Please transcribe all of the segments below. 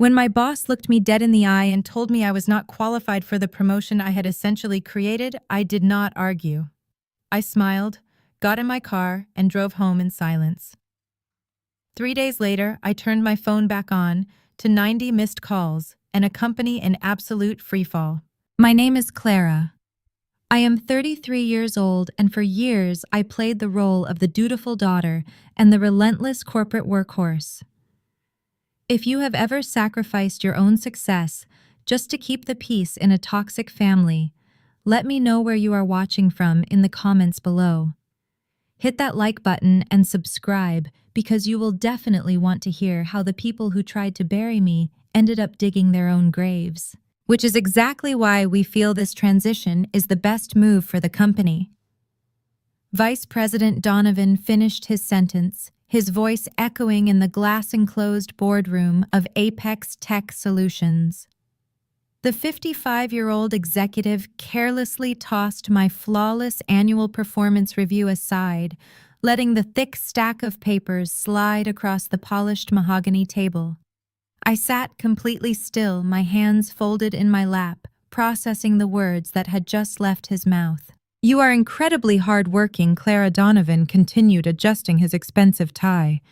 When my boss looked me dead in the eye and told me I was not qualified for the promotion I had essentially created, I did not argue. I smiled, got in my car, and drove home in silence. 3 days later, I turned my phone back on to 90 missed calls and a company in absolute freefall. My name is Clara. I am 33 years old, and for years I played the role of the dutiful daughter and the relentless corporate workhorse. If you have ever sacrificed your own success just to keep the peace in a toxic family, let me know where you are watching from in the comments below. Hit that like button and subscribe because you will definitely want to hear how the people who tried to bury me ended up digging their own graves, which is exactly why we feel this transition is the best move for the company. Vice President Donovan finished his sentence, his voice echoing in the glass-enclosed boardroom of Apex Tech Solutions. The 55-year-old executive carelessly tossed my flawless annual performance review aside, letting the thick stack of papers slide across the polished mahogany table. I sat completely still, my hands folded in my lap, processing the words that had just left his mouth. "You are incredibly hard-working," Clara Donovan continued, adjusting his expensive tie.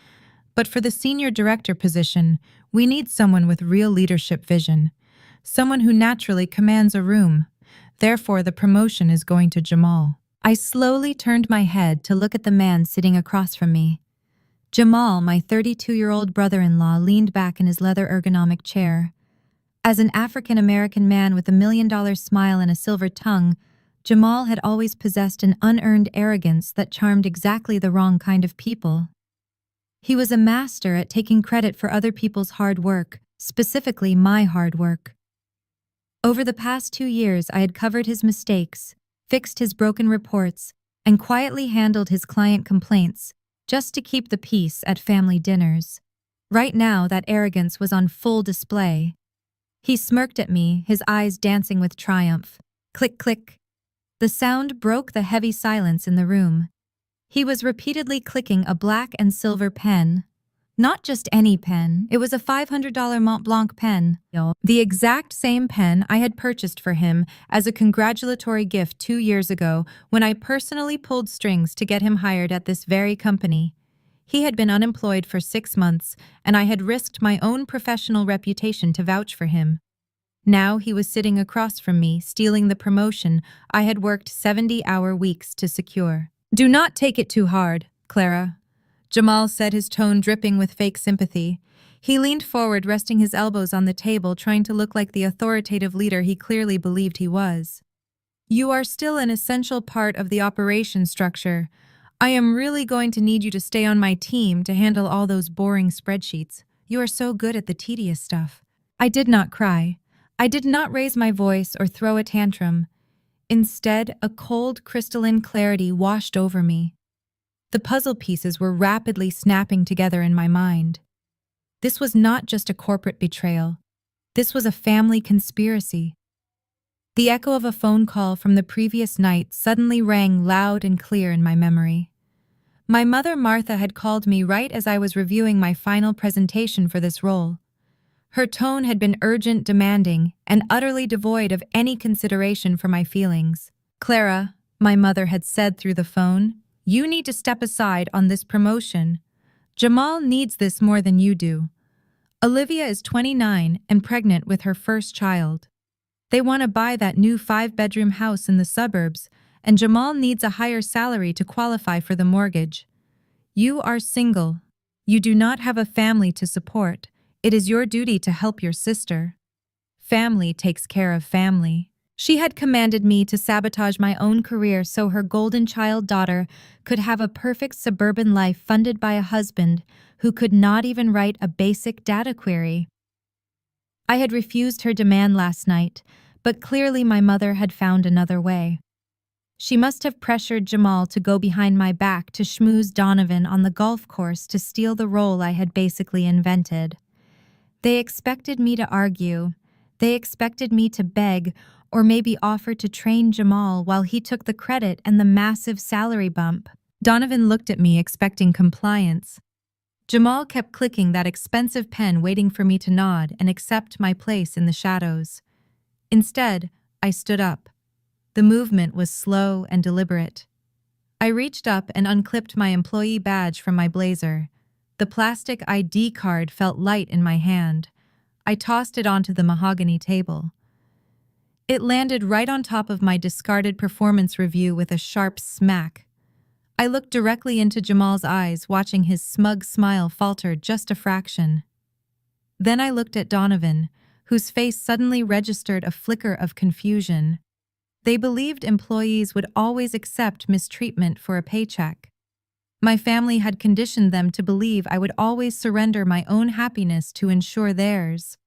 "But for the senior director position, we need someone with real leadership vision. Someone who naturally commands a room. Therefore, the promotion is going to Jamal." I slowly turned my head to look at the man sitting across from me. Jamal, my 32-year-old brother-in-law, leaned back in his leather ergonomic chair. As an African-American man with a $1 million smile and a silver tongue, Jamal had always possessed an unearned arrogance that charmed exactly the wrong kind of people. He was a master at taking credit for other people's hard work, specifically my hard work. Over the past 2 years, I had covered his mistakes, fixed his broken reports, and quietly handled his client complaints, just to keep the peace at family dinners. Right now, that arrogance was on full display. He smirked at me, his eyes dancing with triumph. Click, click. The sound broke the heavy silence in the room. He was repeatedly clicking a black and silver pen. Not just any pen, it was a $500 Mont Blanc pen. The exact same pen I had purchased for him as a congratulatory gift 2 years ago when I personally pulled strings to get him hired at this very company. He had been unemployed for 6 months, and I had risked my own professional reputation to vouch for him. Now he was sitting across from me, stealing the promotion I had worked 70-hour weeks to secure. "Do not take it too hard, Clara," Jamal said, his tone dripping with fake sympathy. He leaned forward, resting his elbows on the table, trying to look like the authoritative leader he clearly believed he was. "You are still an essential part of the operation structure. I am really going to need you to stay on my team to handle all those boring spreadsheets. You are so good at the tedious stuff." I did not cry. I did not raise my voice or throw a tantrum. Instead, a cold, crystalline clarity washed over me. The puzzle pieces were rapidly snapping together in my mind. This was not just a corporate betrayal. This was a family conspiracy. The echo of a phone call from the previous night suddenly rang loud and clear in my memory. My mother Martha had called me right as I was reviewing my final presentation for this role. Her tone had been urgent, demanding, and utterly devoid of any consideration for my feelings. "Clara," my mother had said through the phone, "you need to step aside on this promotion. Jamal needs this more than you do. Olivia is 29 and pregnant with her first child. They want to buy that new 5-bedroom house in the suburbs, and Jamal needs a higher salary to qualify for the mortgage. You are single. You do not have a family to support. It is your duty to help your sister. Family takes care of family." She had commanded me to sabotage my own career so her golden child daughter could have a perfect suburban life funded by a husband who could not even write a basic data query. I had refused her demand last night, but clearly my mother had found another way. She must have pressured Jamal to go behind my back to schmooze Donovan on the golf course to steal the role I had basically invented. They expected me to argue. They expected me to beg, or maybe offer to train Jamal while he took the credit and the massive salary bump. Donovan looked at me, expecting compliance. Jamal kept clicking that expensive pen, waiting for me to nod and accept my place in the shadows. Instead, I stood up. The movement was slow and deliberate. I reached up and unclipped my employee badge from my blazer. The plastic ID card felt light in my hand. I tossed it onto the mahogany table. It landed right on top of my discarded performance review with a sharp smack. I looked directly into Jamal's eyes, watching his smug smile falter just a fraction. Then I looked at Donovan, whose face suddenly registered a flicker of confusion. They believed employees would always accept mistreatment for a paycheck. My family had conditioned them to believe I would always surrender my own happiness to ensure theirs.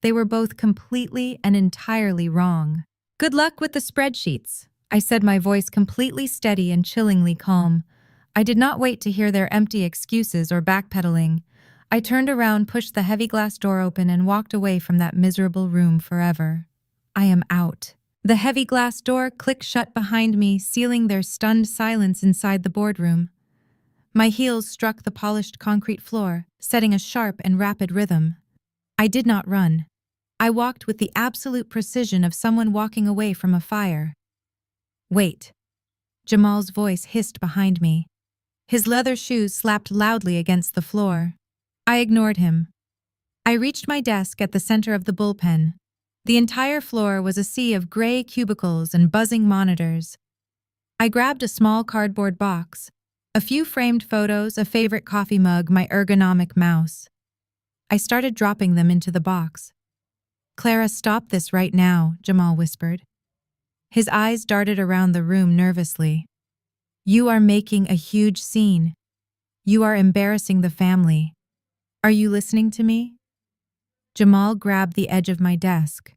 They were both completely and entirely wrong. "Good luck with the spreadsheets," I said, my voice completely steady and chillingly calm. I did not wait to hear their empty excuses or backpedaling. I turned around, pushed the heavy glass door open, and walked away from that miserable room forever. I am out. The heavy glass door clicked shut behind me, sealing their stunned silence inside the boardroom. My heels struck the polished concrete floor, setting a sharp and rapid rhythm. I did not run. I walked with the absolute precision of someone walking away from a fire. "Wait." Jamal's voice hissed behind me. His leather shoes slapped loudly against the floor. I ignored him. I reached my desk at the center of the bullpen. The entire floor was a sea of gray cubicles and buzzing monitors. I grabbed a small cardboard box, a few framed photos, a favorite coffee mug, my ergonomic mouse. I started dropping them into the box. "Clara, stop this right now," Jamal whispered. His eyes darted around the room nervously. "You are making a huge scene. You are embarrassing the family. Are you listening to me?" Jamal grabbed the edge of my desk.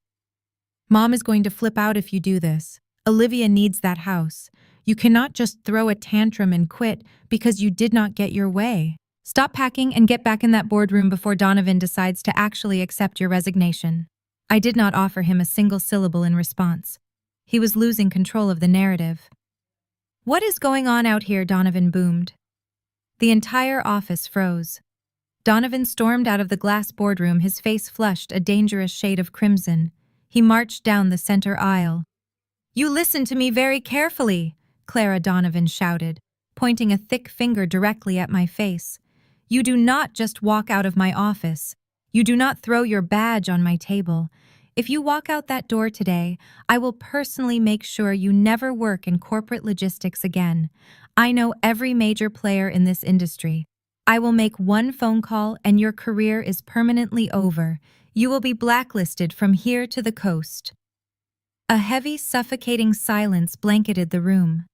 "Mom is going to flip out if you do this. Olivia needs that house. You cannot just throw a tantrum and quit because you did not get your way. Stop packing and get back in that boardroom before Donovan decides to actually accept your resignation." I did not offer him a single syllable in response. He was losing control of the narrative. "What is going on out here?" Donovan boomed. The entire office froze. Donovan stormed out of the glass boardroom, his face flushed a dangerous shade of crimson. He marched down the center aisle. "You listen to me very carefully," Clara, Donovan shouted, pointing a thick finger directly at my face. "You do not just walk out of my office. You do not throw your badge on my table. If you walk out that door today, I will personally make sure you never work in corporate logistics again. I know every major player in this industry. I will make one phone call and your career is permanently over. You will be blacklisted from here to the coast." A heavy, suffocating silence blanketed the room.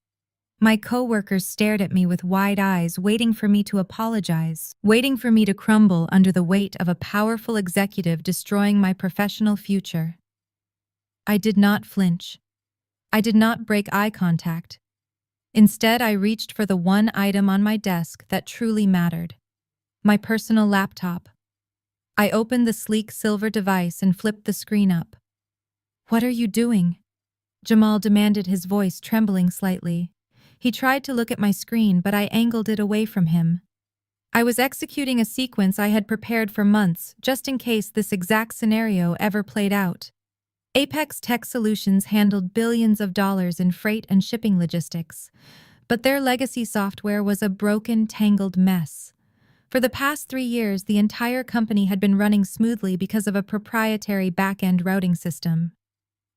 My coworkers stared at me with wide eyes, waiting for me to apologize, waiting for me to crumble under the weight of a powerful executive destroying my professional future. I did not flinch. I did not break eye contact. Instead, I reached for the one item on my desk that truly mattered: my personal laptop. I opened the sleek silver device and flipped the screen up. "What are you doing?" Jamal demanded, his voice trembling slightly. He tried to look at my screen, but I angled it away from him. I was executing a sequence I had prepared for months, just in case this exact scenario ever played out. Apex Tech Solutions handled billions of dollars in freight and shipping logistics, but their legacy software was a broken, tangled mess. For the past 3 years, the entire company had been running smoothly because of a proprietary back-end routing system.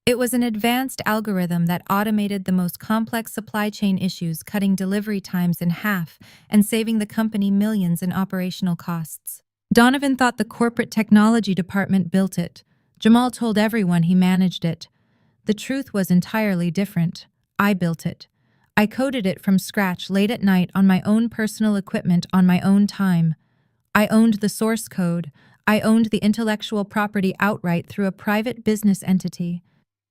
It was an advanced algorithm that automated the most complex supply chain issues, cutting delivery times in half and saving the company millions in operational costs. Donovan thought the corporate technology department built it. Jamal told everyone he managed it. The truth was entirely different. I built it. I coded it from scratch late at night on my own personal equipment on my own time. I owned the source code. I owned the intellectual property outright through a private business entity.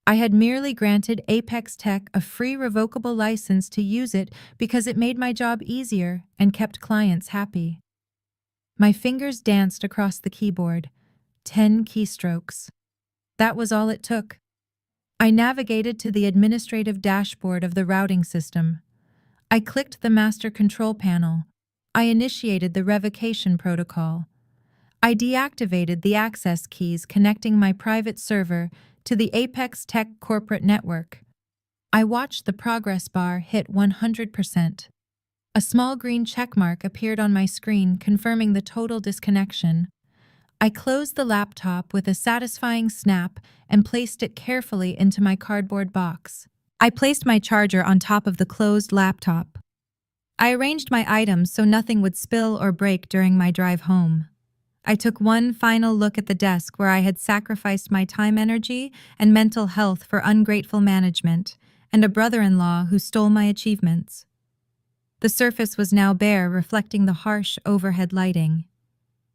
I had merely granted Apex Tech a free revocable license to use it because it made my job easier and kept clients happy. My fingers danced across the keyboard. 10 keystrokes. That was all it took. I navigated to the administrative dashboard of the routing system. I clicked the master control panel. I initiated the revocation protocol. I deactivated the access keys connecting my private server to the Apex Tech corporate network. I watched the progress bar hit 100%. A small green checkmark appeared on my screen confirming the total disconnection. I closed the laptop with a satisfying snap and placed it carefully into my cardboard box. I placed my charger on top of the closed laptop. I arranged my items so nothing would spill or break during my drive home. I took one final look at the desk where I had sacrificed my time, energy, and mental health for ungrateful management and a brother-in-law who stole my achievements. The surface was now bare, reflecting the harsh overhead lighting.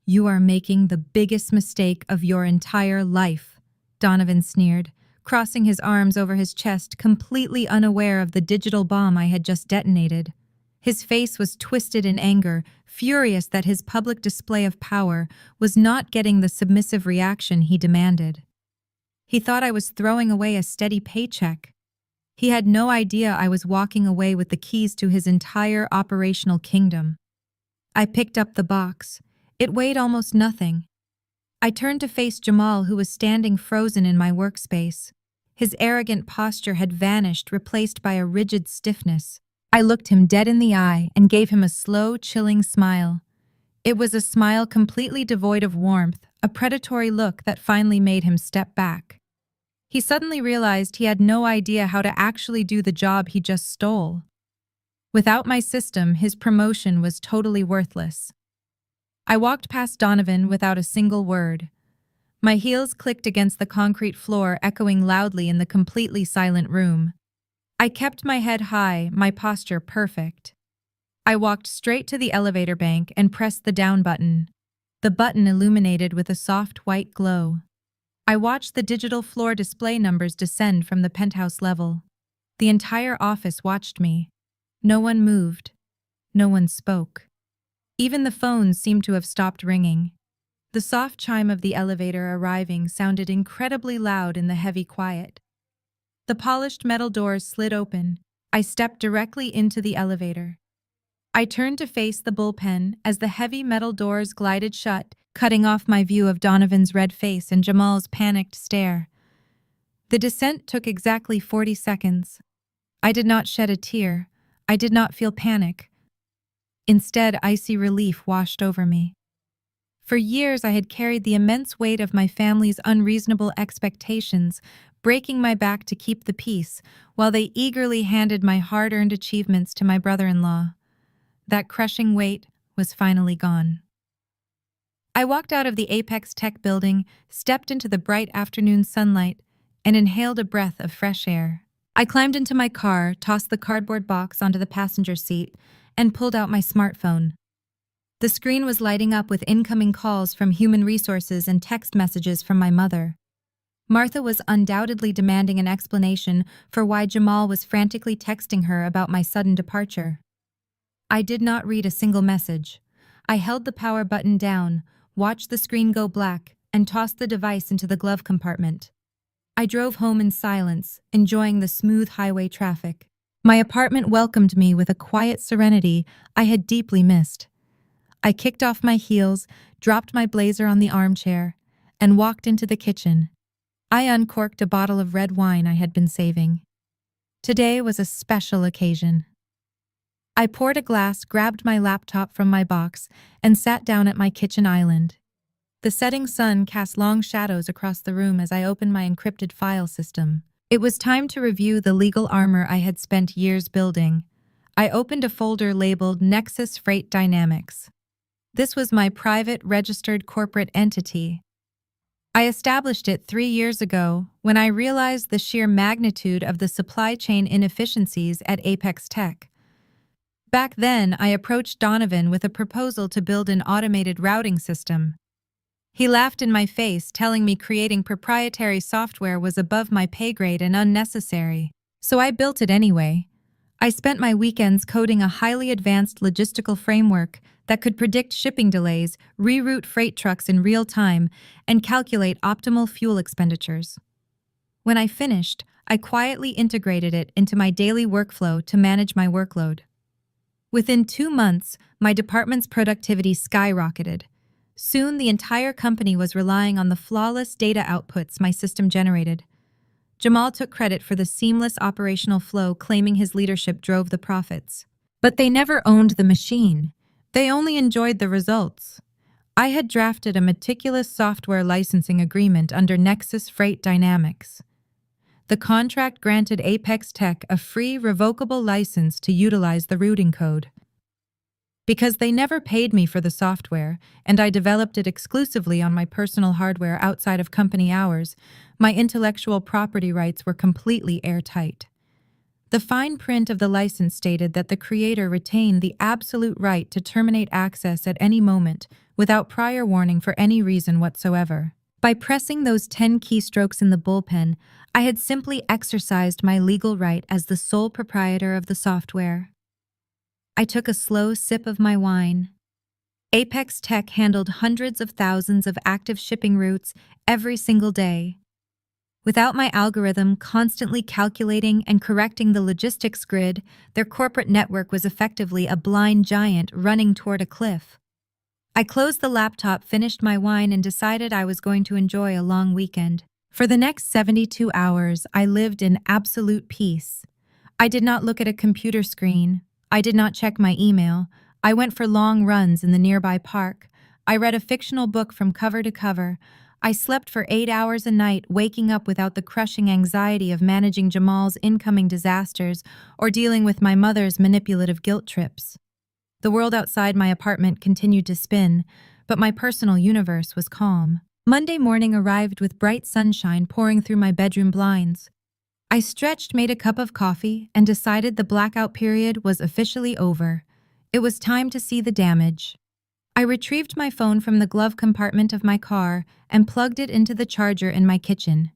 "You are making the biggest mistake of your entire life," Donovan sneered, crossing his arms over his chest, completely unaware of the digital bomb I had just detonated. His face was twisted in anger, furious that his public display of power was not getting the submissive reaction he demanded. He thought I was throwing away a steady paycheck. He had no idea I was walking away with the keys to his entire operational kingdom. I picked up the box. It weighed almost nothing. I turned to face Jamal, who was standing frozen in my workspace. His arrogant posture had vanished, replaced by a rigid stiffness. I looked him dead in the eye and gave him a slow, chilling smile. It was a smile completely devoid of warmth, a predatory look that finally made him step back. He suddenly realized he had no idea how to actually do the job he just stole. Without my system, his promotion was totally worthless. I walked past Donovan without a single word. My heels clicked against the concrete floor, echoing loudly in the completely silent room. I kept my head high, my posture perfect. I walked straight to the elevator bank and pressed the down button. The button illuminated with a soft white glow. I watched the digital floor display numbers descend from the penthouse level. The entire office watched me. No one moved. No one spoke. Even the phones seemed to have stopped ringing. The soft chime of the elevator arriving sounded incredibly loud in the heavy quiet. The polished metal doors slid open. I stepped directly into the elevator. I turned to face the bullpen as the heavy metal doors glided shut, cutting off my view of Donovan's red face and Jamal's panicked stare. The descent took exactly 40 seconds. I did not shed a tear. I did not feel panic. Instead, icy relief washed over me. For years, I had carried the immense weight of my family's unreasonable expectations, breaking my back to keep the peace, while they eagerly handed my hard-earned achievements to my brother-in-law. That crushing weight was finally gone. I walked out of the Apex Tech building, stepped into the bright afternoon sunlight, and inhaled a breath of fresh air. I climbed into my car, tossed the cardboard box onto the passenger seat, and pulled out my smartphone. The screen was lighting up with incoming calls from human resources and text messages from my mother. Martha was undoubtedly demanding an explanation for why Jamal was frantically texting her about my sudden departure. I did not read a single message. I held the power button down, watched the screen go black, and tossed the device into the glove compartment. I drove home in silence, enjoying the smooth highway traffic. My apartment welcomed me with a quiet serenity I had deeply missed. I kicked off my heels, dropped my blazer on the armchair, and walked into the kitchen. I uncorked a bottle of red wine I had been saving. Today was a special occasion. I poured a glass, grabbed my laptop from my box, and sat down at my kitchen island. The setting sun cast long shadows across the room as I opened my encrypted file system. It was time to review the legal armor I had spent years building. I opened a folder labeled Nexus Freight Dynamics. This was my private, registered corporate entity. I established it 3 years ago when I realized the sheer magnitude of the supply chain inefficiencies at Apex Tech. Back then, I approached Donovan with a proposal to build an automated routing system. He laughed in my face, telling me creating proprietary software was above my pay grade and unnecessary. So I built it anyway. I spent my weekends coding a highly advanced logistical framework that could predict shipping delays, reroute freight trucks in real time, and calculate optimal fuel expenditures. When I finished, I quietly integrated it into my daily workflow to manage my workload. Within 2 months, my department's productivity skyrocketed. Soon, the entire company was relying on the flawless data outputs my system generated. Jamal took credit for the seamless operational flow, claiming his leadership drove the profits. But they never owned the machine. They only enjoyed the results. I had drafted a meticulous software licensing agreement under Nexus Freight Dynamics. The contract granted Apex Tech a free, revocable license to utilize the routing code. Because they never paid me for the software, and I developed it exclusively on my personal hardware outside of company hours, my intellectual property rights were completely airtight. The fine print of the license stated that the creator retained the absolute right to terminate access at any moment without prior warning for any reason whatsoever. By pressing those 10 keystrokes in the bullpen, I had simply exercised my legal right as the sole proprietor of the software. I took a slow sip of my wine. Apex Tech handled hundreds of thousands of active shipping routes every single day. Without my algorithm constantly calculating and correcting the logistics grid, their corporate network was effectively a blind giant running toward a cliff. I closed the laptop, finished my wine, and decided I was going to enjoy a long weekend. For the next 72 hours, I lived in absolute peace. I did not look at a computer screen. I did not check my email. I went for long runs in the nearby park. I read a fictional book from cover to cover. I slept for 8 hours a night, waking up without the crushing anxiety of managing Jamal's incoming disasters or dealing with my mother's manipulative guilt trips. The world outside my apartment continued to spin, but my personal universe was calm. Monday morning arrived with bright sunshine pouring through my bedroom blinds. I stretched, made a cup of coffee, and decided the blackout period was officially over. It was time to see the damage. I retrieved my phone from the glove compartment of my car and plugged it into the charger in my kitchen.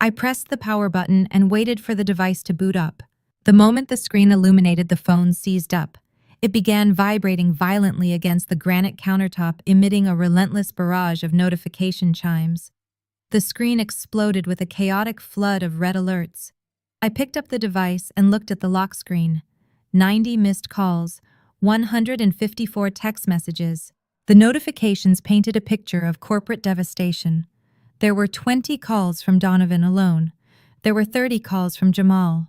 I pressed the power button and waited for the device to boot up. The moment the screen illuminated, the phone seized up. It began vibrating violently against the granite countertop, emitting a relentless barrage of notification chimes. The screen exploded with a chaotic flood of red alerts. I picked up the device and looked at the lock screen. 90 missed calls, 154 text messages. The notifications painted a picture of corporate devastation. There were 20 calls from Donovan alone. There were 30 calls from Jamal.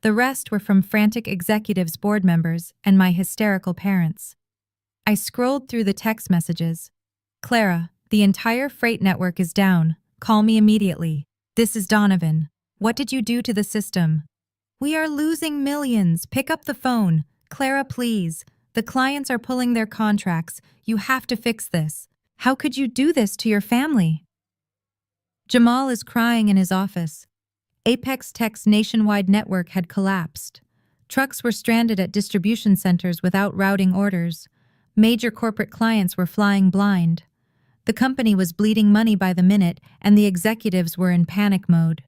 The rest were from frantic executives, board members, and my hysterical parents. I scrolled through the text messages. Clara, the entire freight network is down. Call me immediately. This is Donovan. What did you do to the system? We are losing millions. Pick up the phone. Clara, please. The clients are pulling their contracts. You have to fix this. How could you do this to your family? Jamal is crying in his office. Apex Tech's nationwide network had collapsed. Trucks were stranded at distribution centers without routing orders. Major corporate clients were flying blind. The company was bleeding money by the minute, and the executives were in panic mode.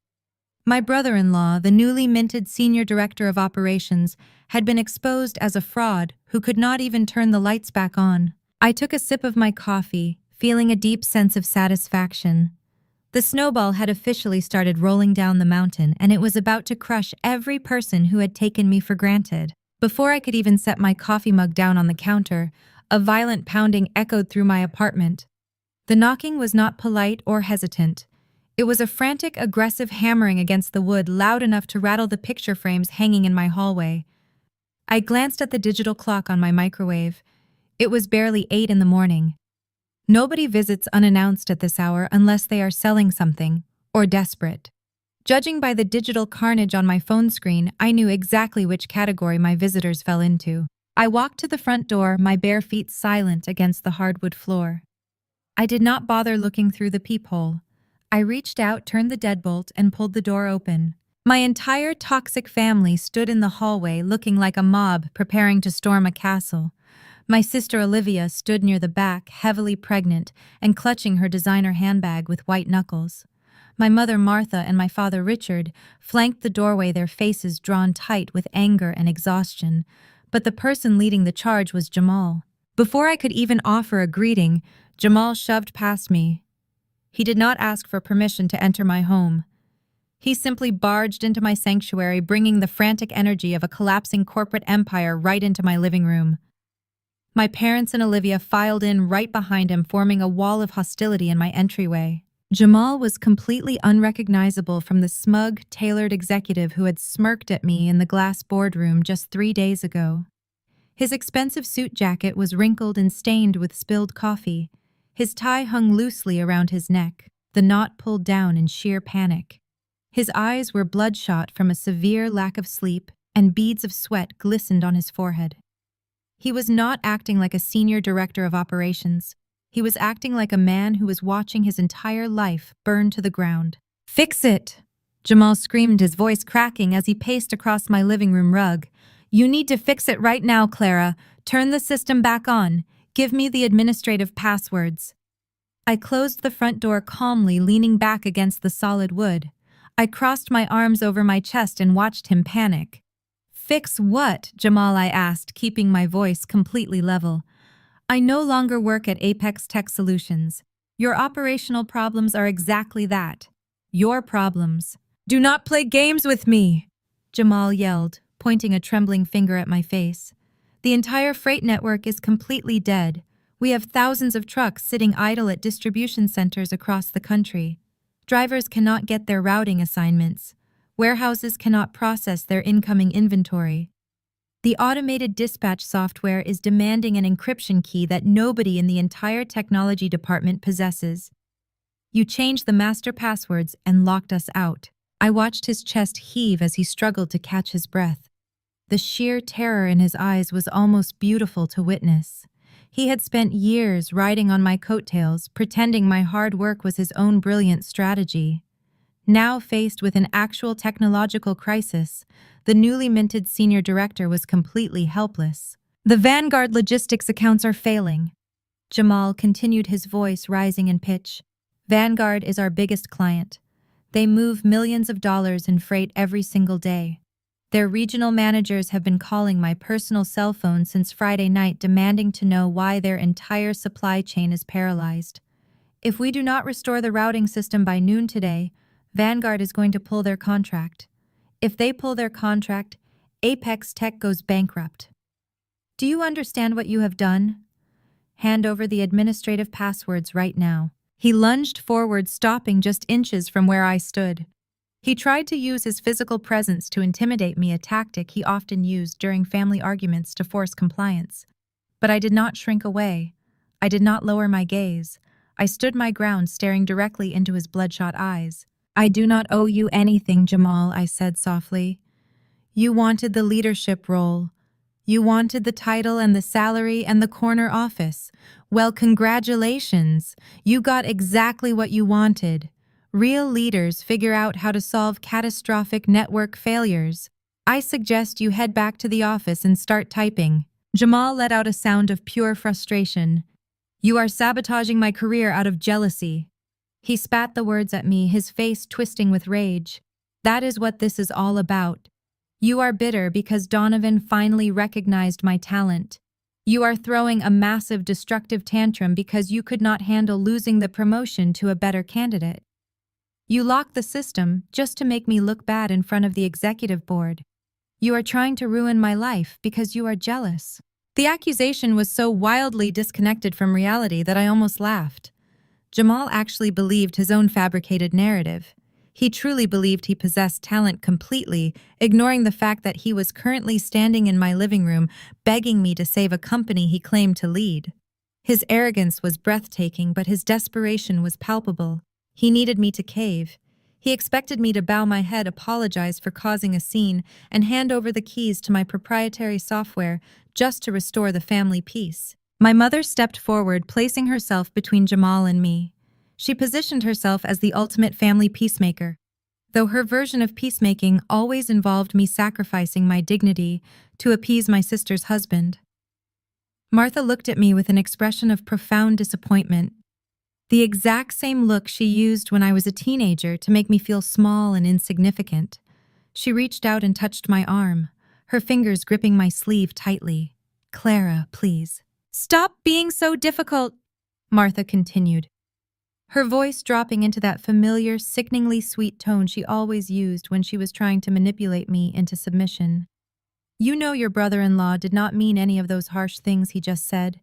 My brother-in-law, the newly minted senior director of operations, had been exposed as a fraud who could not even turn the lights back on. I took a sip of my coffee, feeling a deep sense of satisfaction. The snowball had officially started rolling down the mountain, and it was about to crush every person who had taken me for granted. Before I could even set my coffee mug down on the counter, a violent pounding echoed through my apartment. The knocking was not polite or hesitant. It was a frantic, aggressive hammering against the wood, loud enough to rattle the picture frames hanging in my hallway. I glanced at the digital clock on my microwave. It was barely 8 in the morning. Nobody visits unannounced at this hour unless they are selling something or desperate. Judging by the digital carnage on my phone screen, I knew exactly which category my visitors fell into. I walked to the front door, my bare feet silent against the hardwood floor. I did not bother looking through the peephole. I reached out, turned the deadbolt, and pulled the door open. My entire toxic family stood in the hallway looking like a mob preparing to storm a castle. My sister Olivia stood near the back, heavily pregnant and clutching her designer handbag with white knuckles. My mother Martha and my father Richard flanked the doorway, their faces drawn tight with anger and exhaustion. But the person leading the charge was Jamal. Before I could even offer a greeting, Jamal shoved past me. He did not ask for permission to enter my home. He simply barged into my sanctuary, bringing the frantic energy of a collapsing corporate empire right into my living room. My parents and Olivia filed in right behind him, forming a wall of hostility in my entryway. Jamal was completely unrecognizable from the smug, tailored executive who had smirked at me in the glass boardroom just 3 days ago. His expensive suit jacket was wrinkled and stained with spilled coffee. His tie hung loosely around his neck, the knot pulled down in sheer panic. His eyes were bloodshot from a severe lack of sleep, and beads of sweat glistened on his forehead. He was not acting like a senior director of operations. He was acting like a man who was watching his entire life burn to the ground. "Fix it!" Jamal screamed, his voice cracking as he paced across my living room rug. "You need to fix it right now, Clara. Turn the system back on. Give me the administrative passwords." I closed the front door calmly, leaning back against the solid wood. I crossed my arms over my chest and watched him panic. "Fix what?" Jamal, I asked, keeping my voice completely level. "I no longer work at Apex Tech Solutions. Your operational problems are exactly that. Your problems. Do not play games with me!" Jamal yelled, pointing a trembling finger at my face. "The entire freight network is completely dead. We have thousands of trucks sitting idle at distribution centers across the country. Drivers cannot get their routing assignments. Warehouses cannot process their incoming inventory. The automated dispatch software is demanding an encryption key that nobody in the entire technology department possesses. You changed the master passwords and locked us out." I watched his chest heave as he struggled to catch his breath. The sheer terror in his eyes was almost beautiful to witness. He had spent years riding on my coattails, pretending my hard work was his own brilliant strategy. Now faced with an actual technological crisis, the newly minted senior director was completely helpless. "The Vanguard logistics accounts are failing." Jamal continued, his voice rising in pitch. "Vanguard is our biggest client. They move millions of dollars in freight every single day. Their regional managers have been calling my personal cell phone since Friday night, demanding to know why their entire supply chain is paralyzed. If we do not restore the routing system by noon today, Vanguard is going to pull their contract. If they pull their contract, Apex Tech goes bankrupt. Do you understand what you have done? Hand over the administrative passwords right now." He lunged forward, stopping just inches from where I stood. He tried to use his physical presence to intimidate me, a tactic he often used during family arguments to force compliance. But I did not shrink away. I did not lower my gaze. I stood my ground, staring directly into his bloodshot eyes. "I do not owe you anything, Jamal," I said softly. "You wanted the leadership role. You wanted the title and the salary and the corner office. Well, congratulations. You got exactly what you wanted. Real leaders figure out how to solve catastrophic network failures. I suggest you head back to the office and start typing." Jamal let out a sound of pure frustration. "You are sabotaging my career out of jealousy." He spat the words at me, his face twisting with rage. "That is what this is all about. You are bitter because Donovan finally recognized my talent. You are throwing a massive destructive tantrum because you could not handle losing the promotion to a better candidate. You locked the system just to make me look bad in front of the executive board. You are trying to ruin my life because you are jealous." The accusation was so wildly disconnected from reality that I almost laughed. Jamal actually believed his own fabricated narrative. He truly believed he possessed talent completely, ignoring the fact that he was currently standing in my living room begging me to save a company he claimed to lead. His arrogance was breathtaking, but his desperation was palpable. He needed me to cave. He expected me to bow my head, apologize for causing a scene, and hand over the keys to my proprietary software just to restore the family peace. My mother stepped forward, placing herself between Jamal and me. She positioned herself as the ultimate family peacemaker, though her version of peacemaking always involved me sacrificing my dignity to appease my sister's husband. Martha looked at me with an expression of profound disappointment, the exact same look she used when I was a teenager to make me feel small and insignificant. She reached out and touched my arm, her fingers gripping my sleeve tightly. "Clara, please. Stop being so difficult," Martha continued. her voice dropping into that familiar, sickeningly sweet tone she always used when she was trying to manipulate me into submission. You know your brother-in-law did not mean any of those harsh things he just said.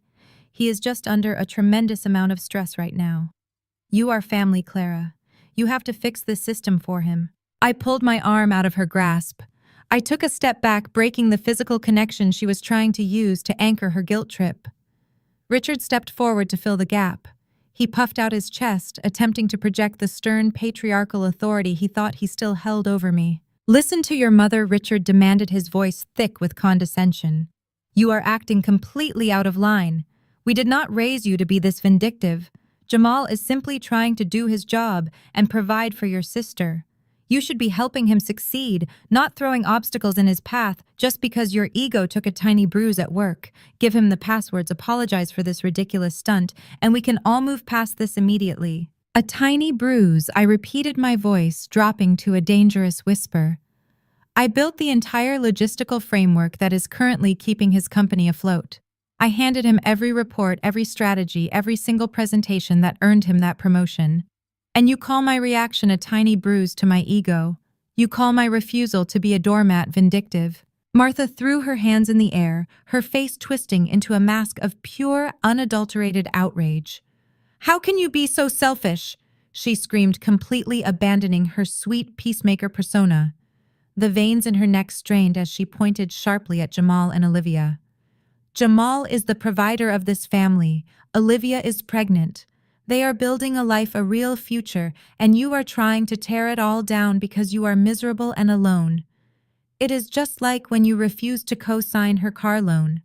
He is just under a tremendous amount of stress right now. You are family, Clara. You have to fix this system for him. I pulled my arm out of her grasp. I took a step back, breaking the physical connection she was trying to use to anchor her guilt trip. Richard stepped forward to fill the gap. He puffed out his chest, attempting to project the stern patriarchal authority he thought he still held over me. Listen to your mother, Richard demanded, his voice thick with condescension. You are acting completely out of line. We did not raise you to be this vindictive. Jamal is simply trying to do his job and provide for your sister. You should be helping him succeed, not throwing obstacles in his path just because your ego took a tiny bruise at work. Give him the passwords, apologize for this ridiculous stunt, and we can all move past this immediately. A tiny bruise, I repeated, my voice dropping to a dangerous whisper. I built the entire logistical framework that is currently keeping his company afloat. I handed him every report, every strategy, every single presentation that earned him that promotion. And you call my reaction a tiny bruise to my ego. You call my refusal to be a doormat vindictive. Martha threw her hands in the air, her face twisting into a mask of pure, unadulterated outrage. How can you be so selfish? She screamed, completely abandoning her sweet peacemaker persona. The veins in her neck strained as she pointed sharply at Jamal and Olivia. Jamal is the provider of this family. Olivia is pregnant. They are building a life, a real future, and you are trying to tear it all down because you are miserable and alone. It is just like when you refused to co-sign her car loan.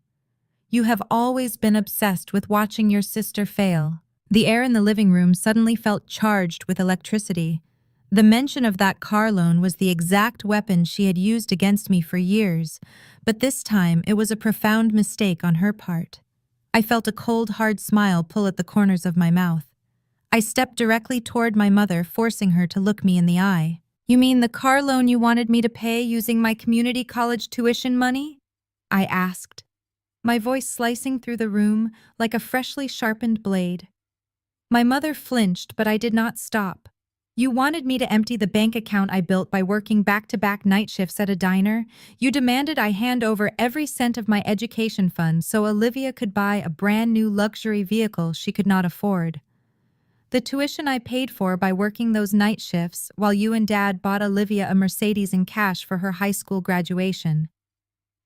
You have always been obsessed with watching your sister fail. The air in the living room suddenly felt charged with electricity. The mention of that car loan was the exact weapon she had used against me for years, but this time it was a profound mistake on her part. I felt a cold, hard smile pull at the corners of my mouth. I stepped directly toward my mother, forcing her to look me in the eye. You mean the car loan you wanted me to pay using my community college tuition money? I asked, my voice slicing through the room like a freshly sharpened blade. My mother flinched, but I did not stop. You wanted me to empty the bank account I built by working back-to-back night shifts at a diner. You demanded I hand over every cent of my education fund so Olivia could buy a brand new luxury vehicle she could not afford. The tuition I paid for by working those night shifts while you and Dad bought Olivia a Mercedes in cash for her high school graduation.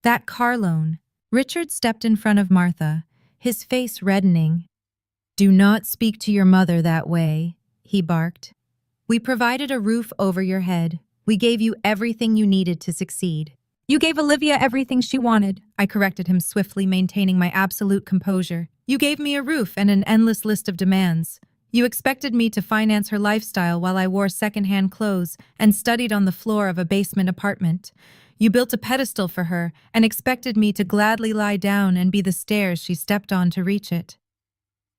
That car loan. Richard stepped in front of Martha, his face reddening. Do not speak to your mother that way, he barked. We provided a roof over your head. We gave you everything you needed to succeed. You gave Olivia everything she wanted, I corrected him swiftly, maintaining my absolute composure. You gave me a roof and an endless list of demands. You expected me to finance her lifestyle while I wore secondhand clothes and studied on the floor of a basement apartment. You built a pedestal for her and expected me to gladly lie down and be the stairs she stepped on to reach it.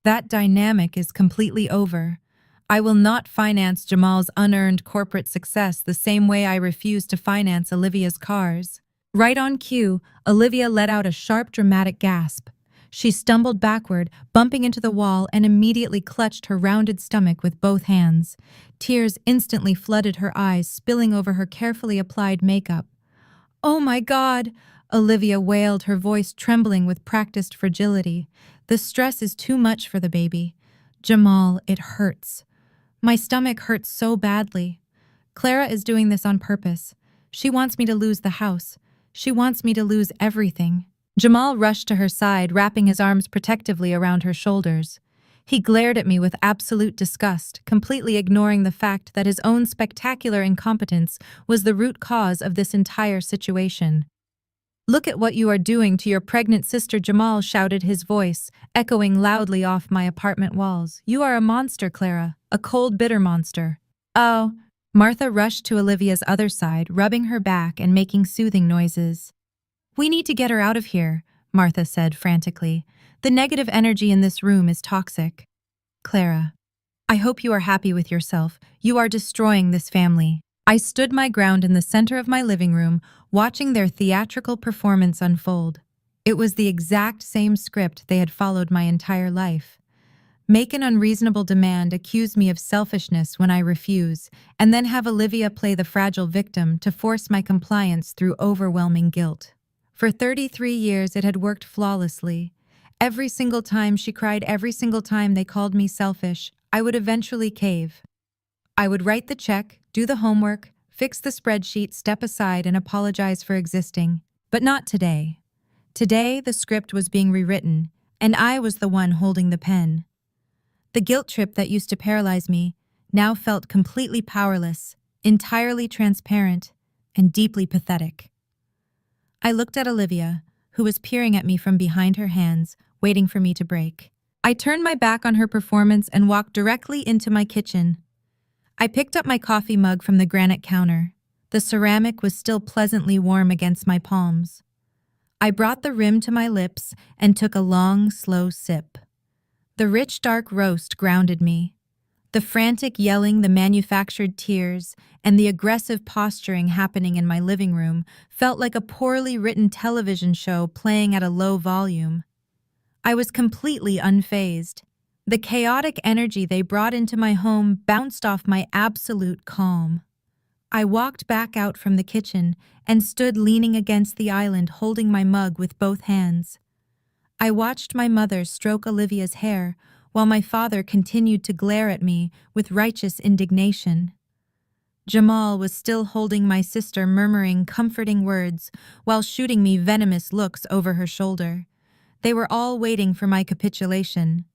That dynamic is completely over. I will not finance Jamal's unearned corporate success the same way I refuse to finance Olivia's cars. Right on cue, Olivia let out a sharp, dramatic gasp. She stumbled backward, bumping into the wall, and immediately clutched her rounded stomach with both hands. Tears instantly flooded her eyes, spilling over her carefully applied makeup. Oh my God! Olivia wailed, her voice trembling with practiced fragility. The stress is too much for the baby. Jamal, it hurts. My stomach hurts so badly. Clara is doing this on purpose. She wants me to lose the house. She wants me to lose everything. Jamal rushed to her side, wrapping his arms protectively around her shoulders. He glared at me with absolute disgust, completely ignoring the fact that his own spectacular incompetence was the root cause of this entire situation. Look at what you are doing to your pregnant sister, Jamal shouted, his voice echoing loudly off my apartment walls. You are a monster, Clara, a cold, bitter monster. Oh. Martha rushed to Olivia's other side, rubbing her back and making soothing noises. We need to get her out of here, Martha said frantically. The negative energy in this room is toxic. Clara, I hope you are happy with yourself. You are destroying this family. I stood my ground in the center of my living room, watching their theatrical performance unfold. It was the exact same script they had followed my entire life. Make an unreasonable demand, accuse me of selfishness when I refuse, and then have Olivia play the fragile victim to force my compliance through overwhelming guilt. For 33 years, it had worked flawlessly. Every single time she cried, every single time they called me selfish, I would eventually cave. I would write the check, do the homework, fix the spreadsheet, step aside, and apologize for existing. But not today. Today, the script was being rewritten, and I was the one holding the pen. The guilt trip that used to paralyze me now felt completely powerless, entirely transparent, and deeply pathetic. I looked at Olivia, who was peering at me from behind her hands, waiting for me to break. I turned my back on her performance and walked directly into my kitchen. I picked up my coffee mug from the granite counter. The ceramic was still pleasantly warm against my palms. I brought the rim to my lips and took a long, slow sip. The rich, dark roast grounded me. The frantic yelling, the manufactured tears, and the aggressive posturing happening in my living room felt like a poorly written television show playing at a low volume. I was completely unfazed. The chaotic energy they brought into my home bounced off my absolute calm. I walked back out from the kitchen and stood leaning against the island, holding my mug with both hands. I watched my mother stroke Olivia's hair, while my father continued to glare at me with righteous indignation. Jamal was still holding my sister, murmuring comforting words while shooting me venomous looks over her shoulder. They were all waiting for my capitulation.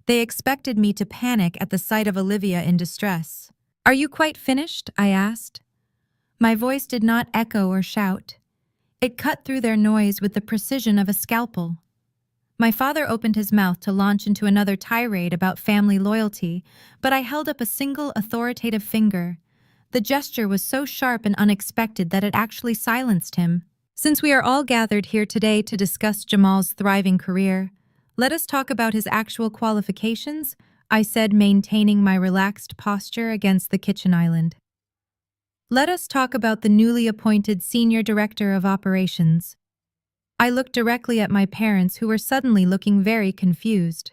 They expected me to panic at the sight of Olivia in distress. "Are you quite finished?" I asked. My voice did not echo or shout. It cut through their noise with the precision of a scalpel. My father opened his mouth to launch into another tirade about family loyalty, but I held up a single authoritative finger. The gesture was so sharp and unexpected that it actually silenced him. "Since we are all gathered here today to discuss Jamal's thriving career, let us talk about his actual qualifications," I said, maintaining my relaxed posture against the kitchen island. "Let us talk about the newly appointed Senior Director of Operations." I looked directly at my parents, who were suddenly looking very confused.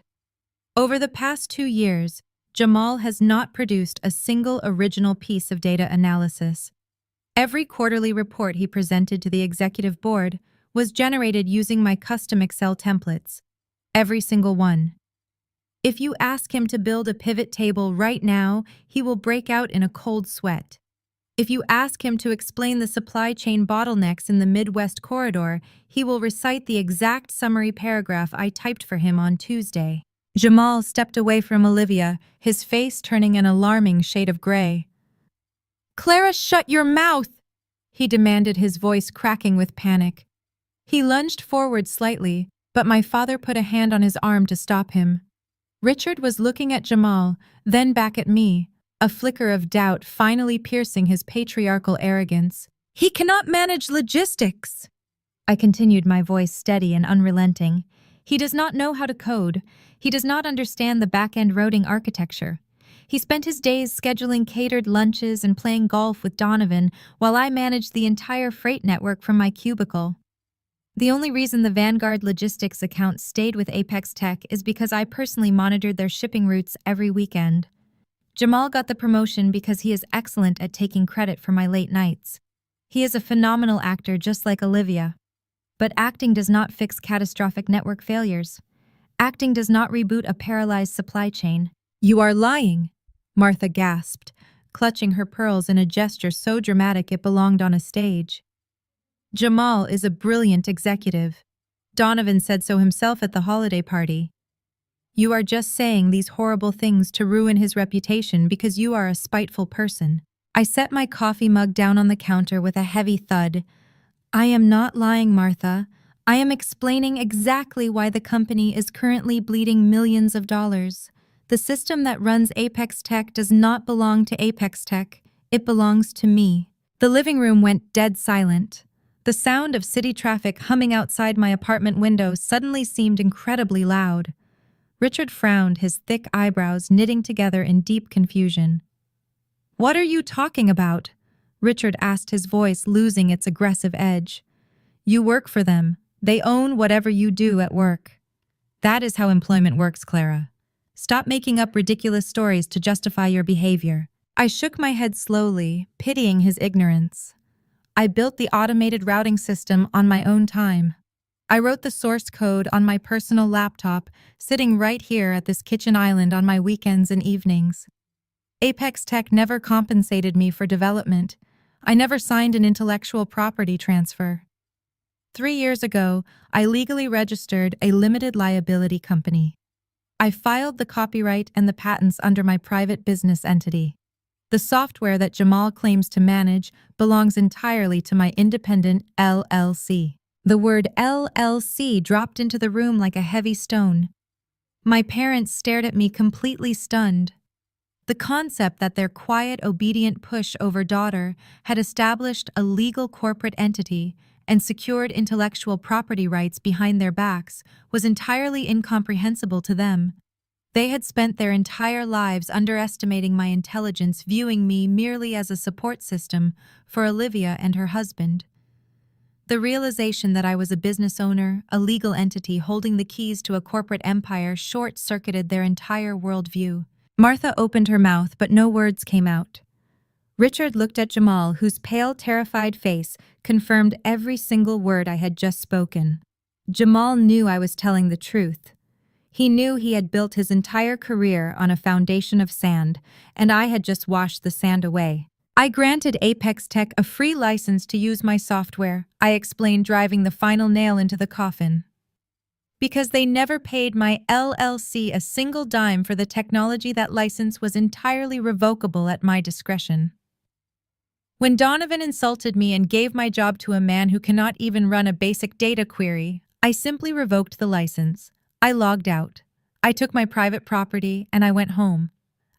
Over the past 2 years, Jamal has not produced a single original piece of data analysis. Every quarterly report he presented to the executive board was generated using my custom Excel templates. Every single one. If you ask him to build a pivot table right now, he will break out in a cold sweat. If you ask him to explain the supply chain bottlenecks in the Midwest corridor, he will recite the exact summary paragraph I typed for him on Tuesday. Jamal stepped away from Olivia, his face turning an alarming shade of gray. "Clara, shut your mouth!" he demanded, his voice cracking with panic. He lunged forward slightly, but my father put a hand on his arm to stop him. Richard was looking at Jamal, then back at me, a flicker of doubt finally piercing his patriarchal arrogance. "He cannot manage logistics," I continued, my voice steady and unrelenting. "He does not know how to code. He does not understand the back-end routing architecture. He spent his days scheduling catered lunches and playing golf with Donovan while I managed the entire freight network from my cubicle. The only reason the Vanguard Logistics account stayed with Apex Tech is because I personally monitored their shipping routes every weekend. Jamal got the promotion because he is excellent at taking credit for my late nights. He is a phenomenal actor, just like Olivia. But acting does not fix catastrophic network failures. Acting does not reboot a paralyzed supply chain." "You are lying," Martha gasped, clutching her pearls in a gesture so dramatic it belonged on a stage. "Jamal is a brilliant executive. Donovan said so himself at the holiday party. You are just saying these horrible things to ruin his reputation because you are a spiteful person." I set my coffee mug down on the counter with a heavy thud. "I am not lying, Martha. I am explaining exactly why the company is currently bleeding millions of dollars. The system that runs Apex Tech does not belong to Apex Tech. It belongs to me." The living room went dead silent. The sound of city traffic humming outside my apartment window suddenly seemed incredibly loud. Richard frowned, his thick eyebrows knitting together in deep confusion. "What are you talking about?" Richard asked, his voice losing its aggressive edge. "You work for them. They own whatever you do at work. That is how employment works, Clara. Stop making up ridiculous stories to justify your behavior. I shook my head slowly, pitying his ignorance. I built the automated routing system on my own time. I wrote the source code on my personal laptop, sitting right here at this kitchen island on my weekends and evenings. Apex Tech never compensated me for development. I never signed an intellectual property transfer. 3 years ago, I legally registered a limited liability company. I filed the copyright and the patents under my private business entity. The software that Jamal claims to manage belongs entirely to my independent LLC. The word LLC dropped into the room like a heavy stone. My parents stared at me completely stunned. The concept that their quiet, obedient push over daughter had established a legal corporate entity and secured intellectual property rights behind their backs was entirely incomprehensible to them. They had spent their entire lives underestimating my intelligence, viewing me merely as a support system for Olivia and her husband. The realization that I was a business owner, a legal entity holding the keys to a corporate empire, short-circuited their entire worldview. Martha opened her mouth, but no words came out. Richard looked at Jamal, whose pale, terrified face confirmed every single word I had just spoken. Jamal knew I was telling the truth. He knew he had built his entire career on a foundation of sand, and I had just washed the sand away. I granted Apex Tech a free license to use my software, I explained, driving the final nail into the coffin. Because they never paid my LLC a single dime for the technology, that license was entirely revocable at my discretion. When Donovan insulted me and gave my job to a man who cannot even run a basic data query, I simply revoked the license. I logged out. I took my private property and I went home.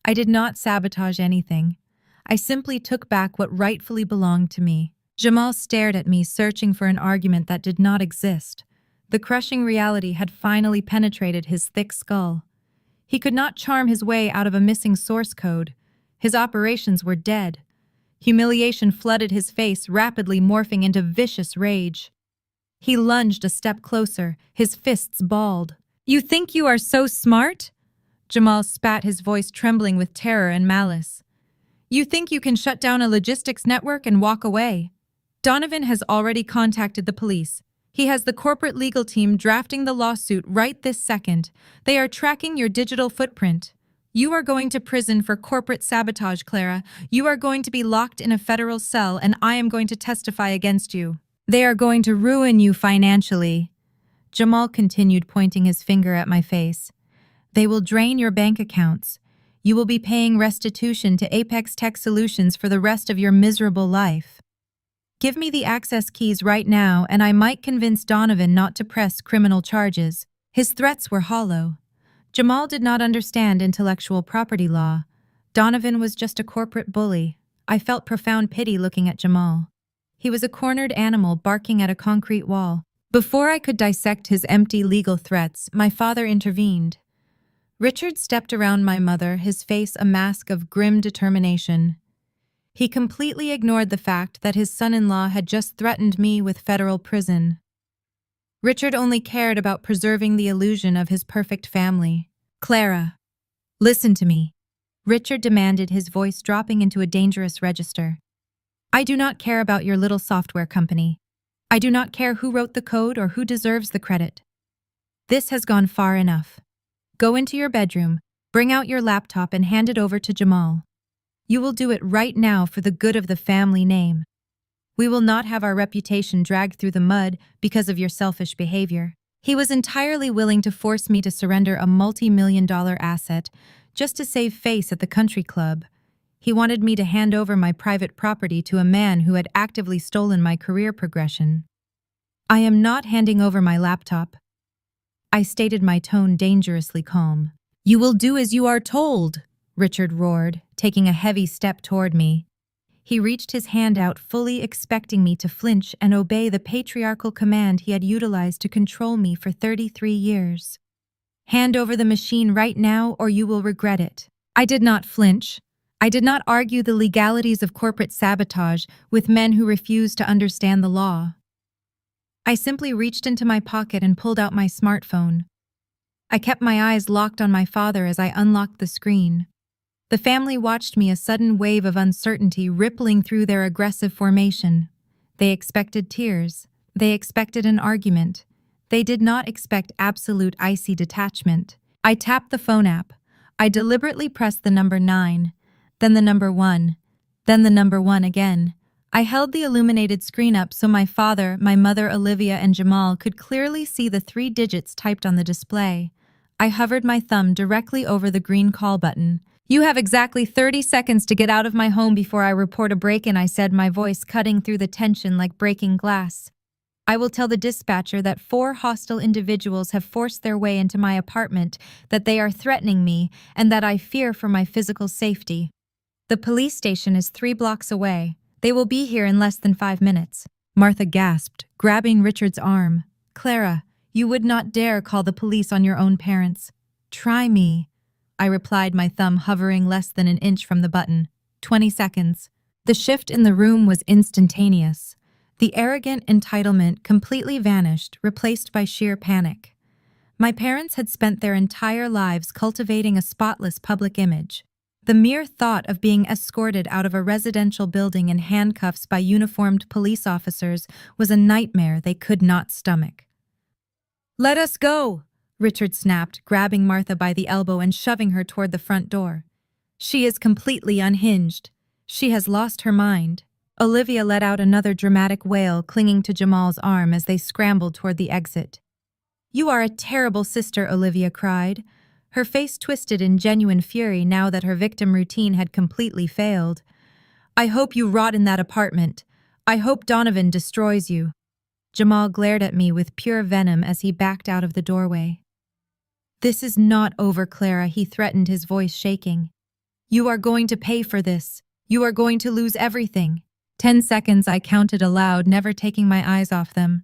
I did not sabotage anything. I simply took back what rightfully belonged to me. Jamal stared at me, searching for an argument that did not exist. The crushing reality had finally penetrated his thick skull. He could not charm his way out of a missing source code. His operations were dead. Humiliation flooded his face, rapidly morphing into vicious rage. He lunged a step closer, his fists balled. "You think you are so smart?" Jamal spat, his voice trembling with terror and malice. "You think you can shut down a logistics network and walk away?" Donovan has already contacted the police. He has the corporate legal team drafting the lawsuit right this second. They are tracking your digital footprint. You are going to prison for corporate sabotage, Clara. You are going to be locked in a federal cell, and I am going to testify against you. They are going to ruin you financially. Jamal continued, pointing his finger at my face. They will drain your bank accounts. You will be paying restitution to Apex Tech Solutions for the rest of your miserable life. Give me the access keys right now, and I might convince Donovan not to press criminal charges. His threats were hollow. Jamal did not understand intellectual property law. Donovan was just a corporate bully. I felt profound pity looking at Jamal. He was a cornered animal barking at a concrete wall. Before I could dissect his empty legal threats, my father intervened. Richard stepped around my mother, his face a mask of grim determination. He completely ignored the fact that his son-in-law had just threatened me with federal prison. Richard only cared about preserving the illusion of his perfect family. "Clara, listen to me," Richard demanded, his voice dropping into a dangerous register. "I do not care about your little software company. I do not care who wrote the code or who deserves the credit. This has gone far enough. Go into your bedroom, bring out your laptop, and hand it over to Jamal. You will do it right now for the good of the family name. We will not have our reputation dragged through the mud because of your selfish behavior." He was entirely willing to force me to surrender a multi-million-dollar asset just to save face at the country club. He wanted me to hand over my private property to a man who had actively stolen my career progression. "I am not handing over my laptop." I stated, my tone dangerously calm. "You will do as you are told," Richard roared, taking a heavy step toward me. He reached his hand out, fully expecting me to flinch and obey the patriarchal command he had utilized to control me for 33 years. "Hand over the machine right now, or you will regret it." I did not flinch. I did not argue the legalities of corporate sabotage with men who refused to understand the law. I simply reached into my pocket and pulled out my smartphone. I kept my eyes locked on my father as I unlocked the screen. The family watched me, a sudden wave of uncertainty rippling through their aggressive formation. They expected tears. They expected an argument. They did not expect absolute icy detachment. I tapped the phone app. I deliberately pressed the number 9, then the number 1, then the number 1 again. I held the illuminated screen up so my father, my mother Olivia, and Jamal could clearly see the 3 digits typed on the display. I hovered my thumb directly over the green call button. "You have exactly 30 seconds to get out of my home before I report a break-in," I said, my voice cutting through the tension like breaking glass. "I will tell the dispatcher that 4 hostile individuals have forced their way into my apartment, that they are threatening me, and that I fear for my physical safety. The police station is 3 blocks away. They will be here in less than 5 minutes." Martha gasped, grabbing Richard's arm. "Clara, you would not dare call the police on your own parents." "Try me," I replied, my thumb hovering less than an inch from the button. 20 seconds. The shift in the room was instantaneous. The arrogant entitlement completely vanished, replaced by sheer panic. My parents had spent their entire lives cultivating a spotless public image. The mere thought of being escorted out of a residential building in handcuffs by uniformed police officers was a nightmare they could not stomach. "Let us go!" Richard snapped, grabbing Martha by the elbow and shoving her toward the front door. "She is completely unhinged. She has lost her mind." Olivia let out another dramatic wail, clinging to Jamal's arm as they scrambled toward the exit. "You are a terrible sister," Olivia cried. Her face twisted in genuine fury now that her victim routine had completely failed. "I hope you rot in that apartment. I hope Donovan destroys you." Jamal glared at me with pure venom as he backed out of the doorway. "This is not over, Clara," he threatened, his voice shaking. "You are going to pay for this. You are going to lose everything." 10 seconds, I counted aloud, never taking my eyes off them.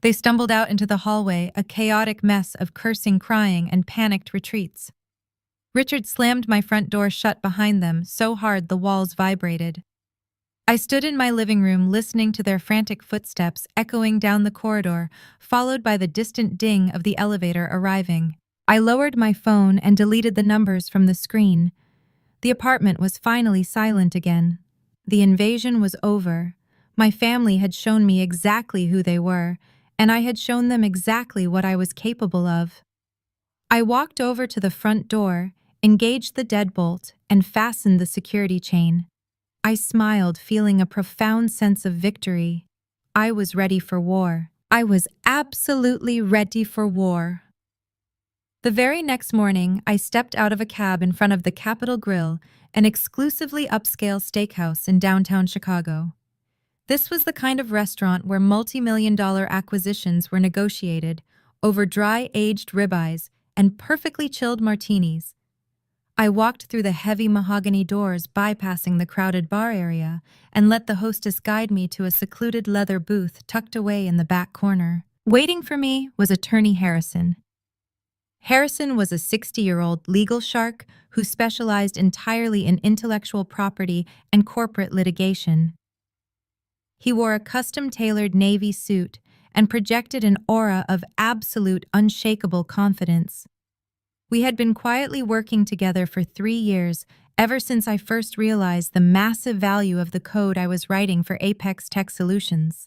They stumbled out into the hallway, a chaotic mess of cursing, crying, and panicked retreats. Richard slammed my front door shut behind them, so hard the walls vibrated. I stood in my living room listening to their frantic footsteps echoing down the corridor, followed by the distant ding of the elevator arriving. I lowered my phone and deleted the numbers from the screen. The apartment was finally silent again. The invasion was over. My family had shown me exactly who they were, and I had shown them exactly what I was capable of. I walked over to the front door, engaged the deadbolt, and fastened the security chain. I smiled, feeling a profound sense of victory. I was ready for war. I was absolutely ready for war. The very next morning, I stepped out of a cab in front of the Capitol Grill, an exclusively upscale steakhouse in downtown Chicago. This was the kind of restaurant where multi-million-dollar acquisitions were negotiated over dry, aged ribeyes and perfectly chilled martinis. I walked through the heavy mahogany doors, bypassing the crowded bar area, and let the hostess guide me to a secluded leather booth tucked away in the back corner. Waiting for me was Attorney Harrison. Harrison was a 60-year-old legal shark who specialized entirely in intellectual property and corporate litigation. He wore a custom-tailored navy suit and projected an aura of absolute, unshakable confidence. We had been quietly working together for 3 years, ever since I first realized the massive value of the code I was writing for Apex Tech Solutions.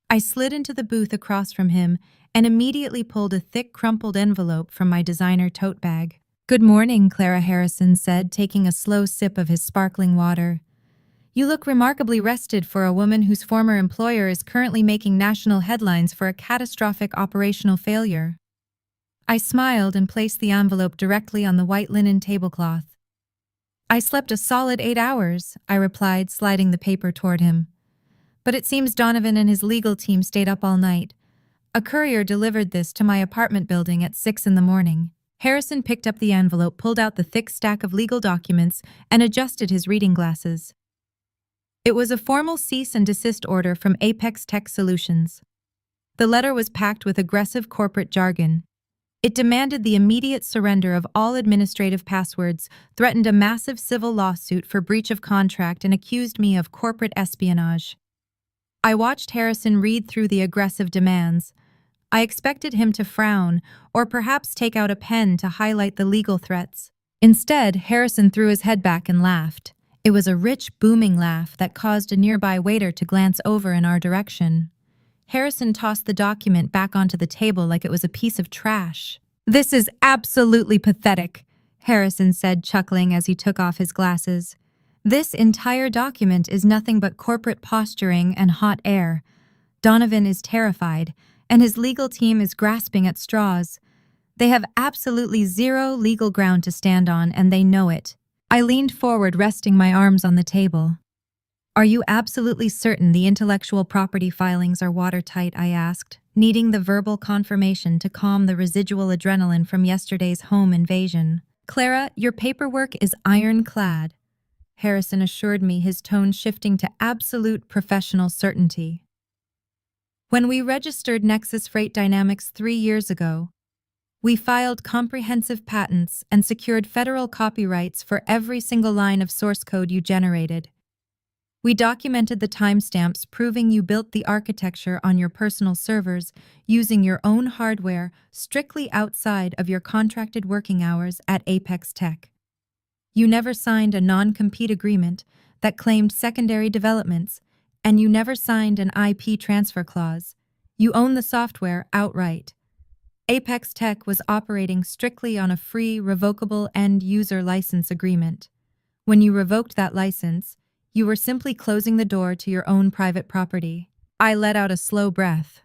I slid into the booth across from him and immediately pulled a thick, crumpled envelope from my designer tote bag. "Good morning," Clara Harrison said, taking a slow sip of his sparkling water. "You look remarkably rested for a woman whose former employer is currently making national headlines for a catastrophic operational failure." I smiled and placed the envelope directly on the white linen tablecloth. "I slept a solid 8 hours," I replied, sliding the paper toward him. "But it seems Donovan and his legal team stayed up all night. A courier delivered this to my apartment building at 6 in the morning." Harrison picked up the envelope, pulled out the thick stack of legal documents, and adjusted his reading glasses. It was a formal cease and desist order from Apex Tech Solutions. The letter was packed with aggressive corporate jargon. It demanded the immediate surrender of all administrative passwords, threatened a massive civil lawsuit for breach of contract, and accused me of corporate espionage. I watched Harrison read through the aggressive demands. I expected him to frown, or perhaps take out a pen to highlight the legal threats. Instead, Harrison threw his head back and laughed. It was a rich, booming laugh that caused a nearby waiter to glance over in our direction. Harrison tossed the document back onto the table like it was a piece of trash. "This is absolutely pathetic," Harrison said, chuckling as he took off his glasses. "This entire document is nothing but corporate posturing and hot air. Donovan is terrified, and his legal team is grasping at straws. They have absolutely zero legal ground to stand on, and they know it." I leaned forward, resting my arms on the table. "Are you absolutely certain the intellectual property filings are watertight?" I asked, needing the verbal confirmation to calm the residual adrenaline from yesterday's home invasion. "Clara, your paperwork is ironclad," Harrison assured me, his tone shifting to absolute professional certainty. "When we registered Nexus Freight Dynamics 3 years ago, we filed comprehensive patents and secured federal copyrights for every single line of source code you generated. We documented the timestamps proving you built the architecture on your personal servers using your own hardware strictly outside of your contracted working hours at Apex Tech. You never signed a non-compete agreement that claimed secondary developments, and you never signed an IP transfer clause. You own the software outright. Apex Tech was operating strictly on a free, revocable end-user license agreement. When you revoked that license, you were simply closing the door to your own private property." I let out a slow breath.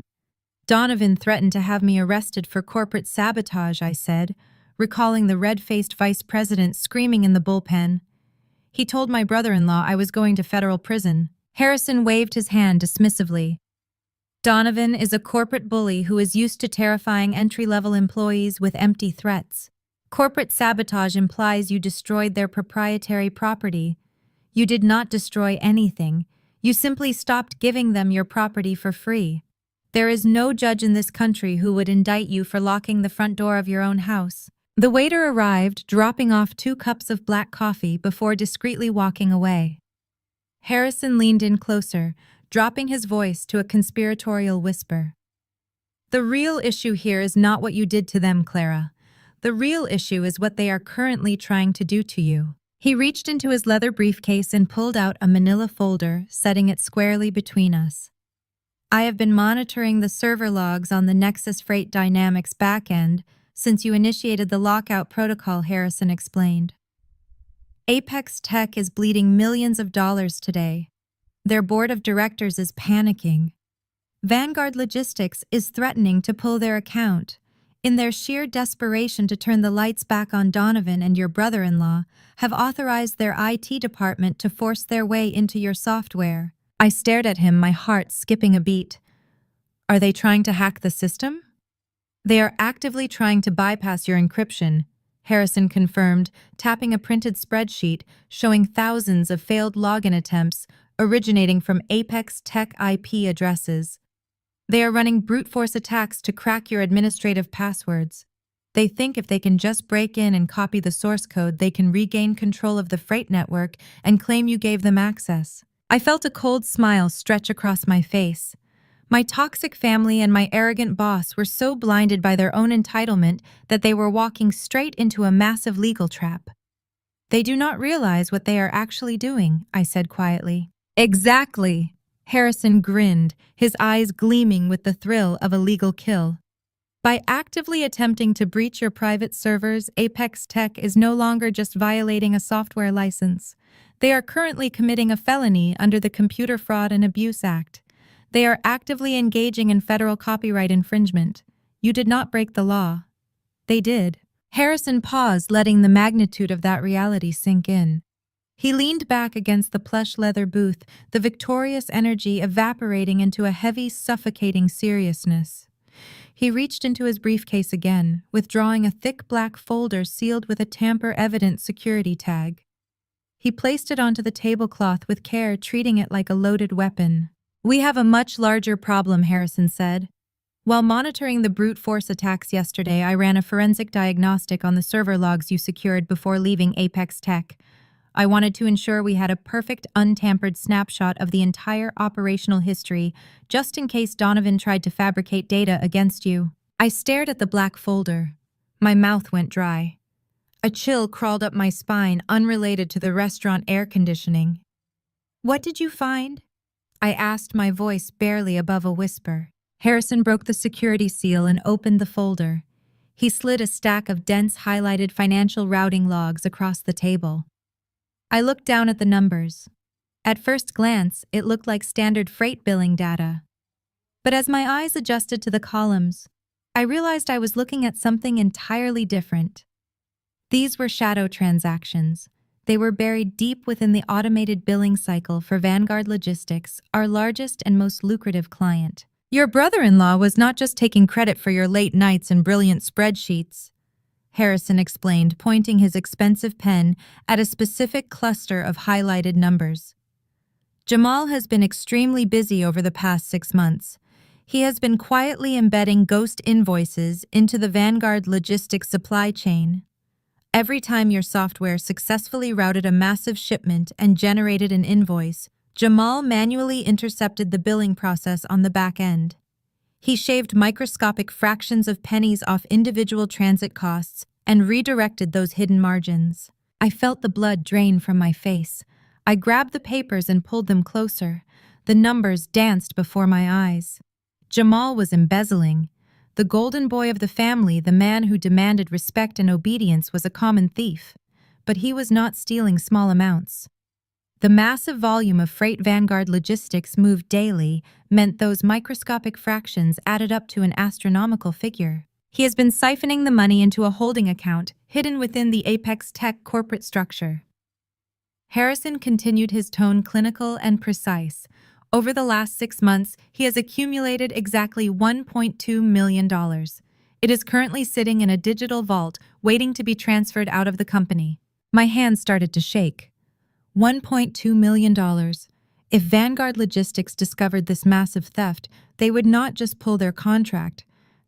"Donovan threatened to have me arrested for corporate sabotage," I said, recalling the red-faced vice president screaming in the bullpen. "He told my brother-in-law I was going to federal prison." Harrison waved his hand dismissively. "Donovan is a corporate bully who is used to terrifying entry-level employees with empty threats. Corporate sabotage implies you destroyed their proprietary property. You did not destroy anything. You simply stopped giving them your property for free. There is no judge in this country who would indict you for locking the front door of your own house." The waiter arrived, dropping off 2 cups of black coffee before discreetly walking away. Harrison leaned in closer, dropping his voice to a conspiratorial whisper. "The real issue here is not what you did to them, Clara. The real issue is what they are currently trying to do to you." He reached into his leather briefcase and pulled out a manila folder, setting it squarely between us. "I have been monitoring the server logs on the Nexus Freight Dynamics backend since you initiated the lockout protocol," Harrison explained. "Apex Tech is bleeding millions of dollars today. Their board of directors is panicking. Vanguard Logistics is threatening to pull their account. In their sheer desperation to turn the lights back on Donovan and your brother-in-law, have authorized their IT department to force their way into your software." I stared at him, my heart skipping a beat. "Are they trying to hack the system?" "They are actively trying to bypass your encryption," Harrison confirmed, tapping a printed spreadsheet showing thousands of failed login attempts originating from Apex Tech IP addresses. "They are running brute force attacks to crack your administrative passwords. They think if they can just break in and copy the source code, they can regain control of the freight network and claim you gave them access." I felt a cold smile stretch across my face. My toxic family and my arrogant boss were so blinded by their own entitlement that they were walking straight into a massive legal trap. "They do not realize what they are actually doing," I said quietly. "Exactly," Harrison grinned, his eyes gleaming with the thrill of a legal kill. "By actively attempting to breach your private servers, Apex Tech is no longer just violating a software license. They are currently committing a felony under the Computer Fraud and Abuse Act. They are actively engaging in federal copyright infringement. You did not break the law. They did." Harrison paused, letting the magnitude of that reality sink in. He leaned back against the plush leather booth, the victorious energy evaporating into a heavy, suffocating seriousness. He reached into his briefcase again, withdrawing a thick black folder sealed with a tamper-evident security tag. He placed it onto the tablecloth with care, treating it like a loaded weapon. "We have a much larger problem," Harrison said. "While monitoring the brute force attacks yesterday, I ran a forensic diagnostic on the server logs you secured before leaving Apex Tech. I wanted to ensure we had a perfect, untampered snapshot of the entire operational history, just in case Donovan tried to fabricate data against you. I stared at the black folder. My mouth went dry. A chill crawled up my spine, unrelated to the restaurant air conditioning. "What did you find?" I asked, my voice barely above a whisper. Harrison broke the security seal and opened the folder. He slid a stack of dense, highlighted financial routing logs across the table. I looked down at the numbers. At first glance, it looked like standard freight billing data. But as my eyes adjusted to the columns, I realized I was looking at something entirely different. These were shadow transactions. They were buried deep within the automated billing cycle for Vanguard Logistics, our largest and most lucrative client. "Your brother-in-law was not just taking credit for your late nights and brilliant spreadsheets," Harrison explained, pointing his expensive pen at a specific cluster of highlighted numbers. "Jamal has been extremely busy over the past 6 months. He has been quietly embedding ghost invoices into the Vanguard Logistics supply chain. Every time your software successfully routed a massive shipment and generated an invoice, Jamal manually intercepted the billing process on the back end. He shaved microscopic fractions of pennies off individual transit costs and redirected those hidden margins." I felt the blood drain from my face. I grabbed the papers and pulled them closer. The numbers danced before my eyes. Jamal was embezzling. The golden boy of the family, the man who demanded respect and obedience, was a common thief. But he was not stealing small amounts. The massive volume of freight Vanguard Logistics moved daily meant those microscopic fractions added up to an astronomical figure. He has been siphoning the money into a holding account hidden within the Apex Tech corporate structure. Harrison continued, his tone clinical and precise. Over the last 6 months, he has accumulated exactly $1.2 million. It is currently sitting in a digital vault, waiting to be transferred out of the company. My hands started to shake. $1.2 million. If Vanguard Logistics discovered this massive theft, they would not just pull their contract.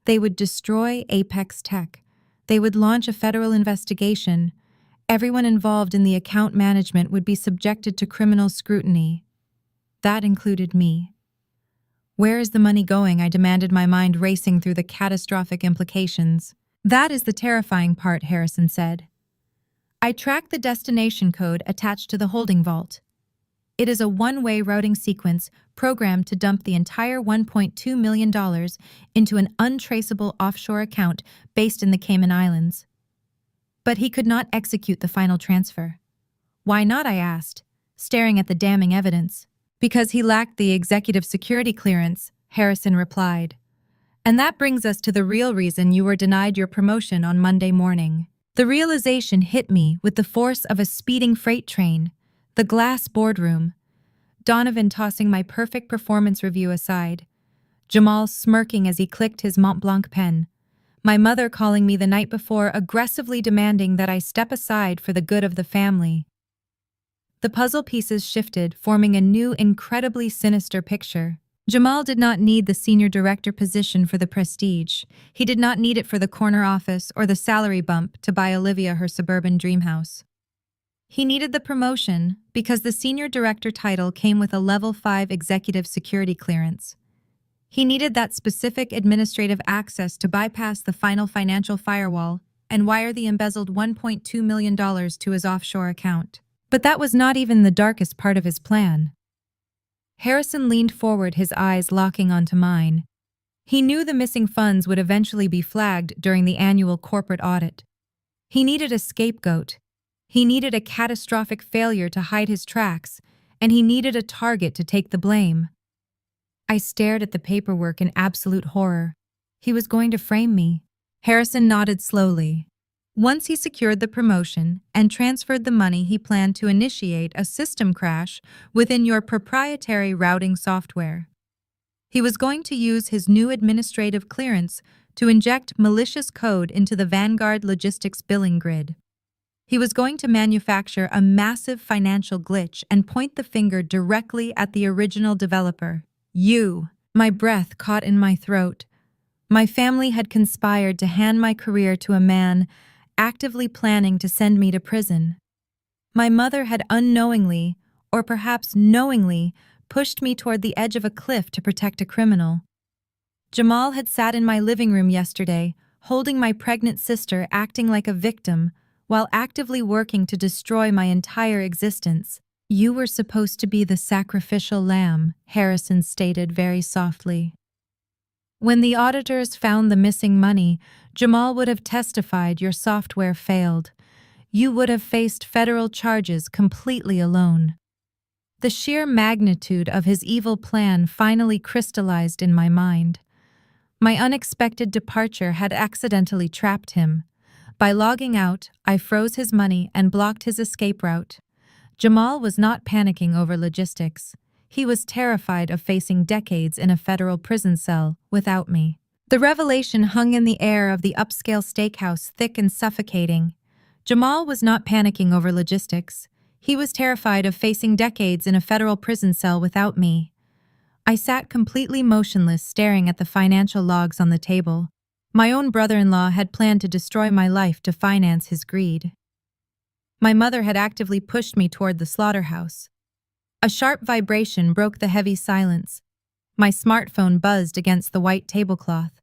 They would destroy Apex Tech. They would launch a federal investigation. Everyone involved in the account management would be subjected to criminal scrutiny. That included me. "Where is the money going?" I demanded, my mind racing through the catastrophic implications. "That is the terrifying part," Harrison said. "I tracked the destination code attached to the holding vault. It is a one-way routing sequence programmed to dump the entire $1.2 million into an untraceable offshore account based in the Cayman Islands." But he could not execute the final transfer. "Why not?" I asked, staring at the damning evidence. "Because he lacked the executive security clearance," Harrison replied. "And that brings us to the real reason you were denied your promotion on Monday morning." The realization hit me with the force of a speeding freight train. The glass boardroom. Donovan tossing my perfect performance review aside. Jamal smirking as he clicked his Mont Blanc pen. My mother calling me the night before, aggressively demanding that I step aside for the good of the family. The puzzle pieces shifted, forming a new, incredibly sinister picture. Jamal did not need the senior director position for the prestige. He did not need it for the corner office or the salary bump to buy Olivia her suburban dream house. He needed the promotion because the senior director title came with a level 5 executive security clearance. He needed that specific administrative access to bypass the final financial firewall and wire the embezzled $1.2 million to his offshore account. But that was not even the darkest part of his plan. Harrison leaned forward, his eyes locking onto mine. He knew the missing funds would eventually be flagged during the annual corporate audit. He needed a scapegoat. He needed a catastrophic failure to hide his tracks, and he needed a target to take the blame. I stared at the paperwork in absolute horror. He was going to frame me. Harrison nodded slowly. Once he secured the promotion and transferred the money, he planned to initiate a system crash within your proprietary routing software. He was going to use his new administrative clearance to inject malicious code into the Vanguard Logistics billing grid. He was going to manufacture a massive financial glitch and point the finger directly at the original developer. You. My breath caught in my throat. My family had conspired to hand my career to a man actively planning to send me to prison. My mother had unknowingly, or perhaps knowingly, pushed me toward the edge of a cliff to protect a criminal. Jamal had sat in my living room yesterday, holding my pregnant sister, acting like a victim, while actively working to destroy my entire existence. "You were supposed to be the sacrificial lamb," Harrison stated very softly. "When the auditors found the missing money, Jamal would have testified your software failed. You would have faced federal charges completely alone." The sheer magnitude of his evil plan finally crystallized in my mind. My unexpected departure had accidentally trapped him. By logging out, I froze his money and blocked his escape route. Jamal was not panicking over logistics. He was terrified of facing decades in a federal prison cell without me. The revelation hung in the air of the upscale steakhouse, thick and suffocating. Jamal was not panicking over logistics. He was terrified of facing decades in a federal prison cell without me. I sat completely motionless, staring at the financial logs on the table. My own brother-in-law had planned to destroy my life to finance his greed. My mother had actively pushed me toward the slaughterhouse. A sharp vibration broke the heavy silence. My smartphone buzzed against the white tablecloth.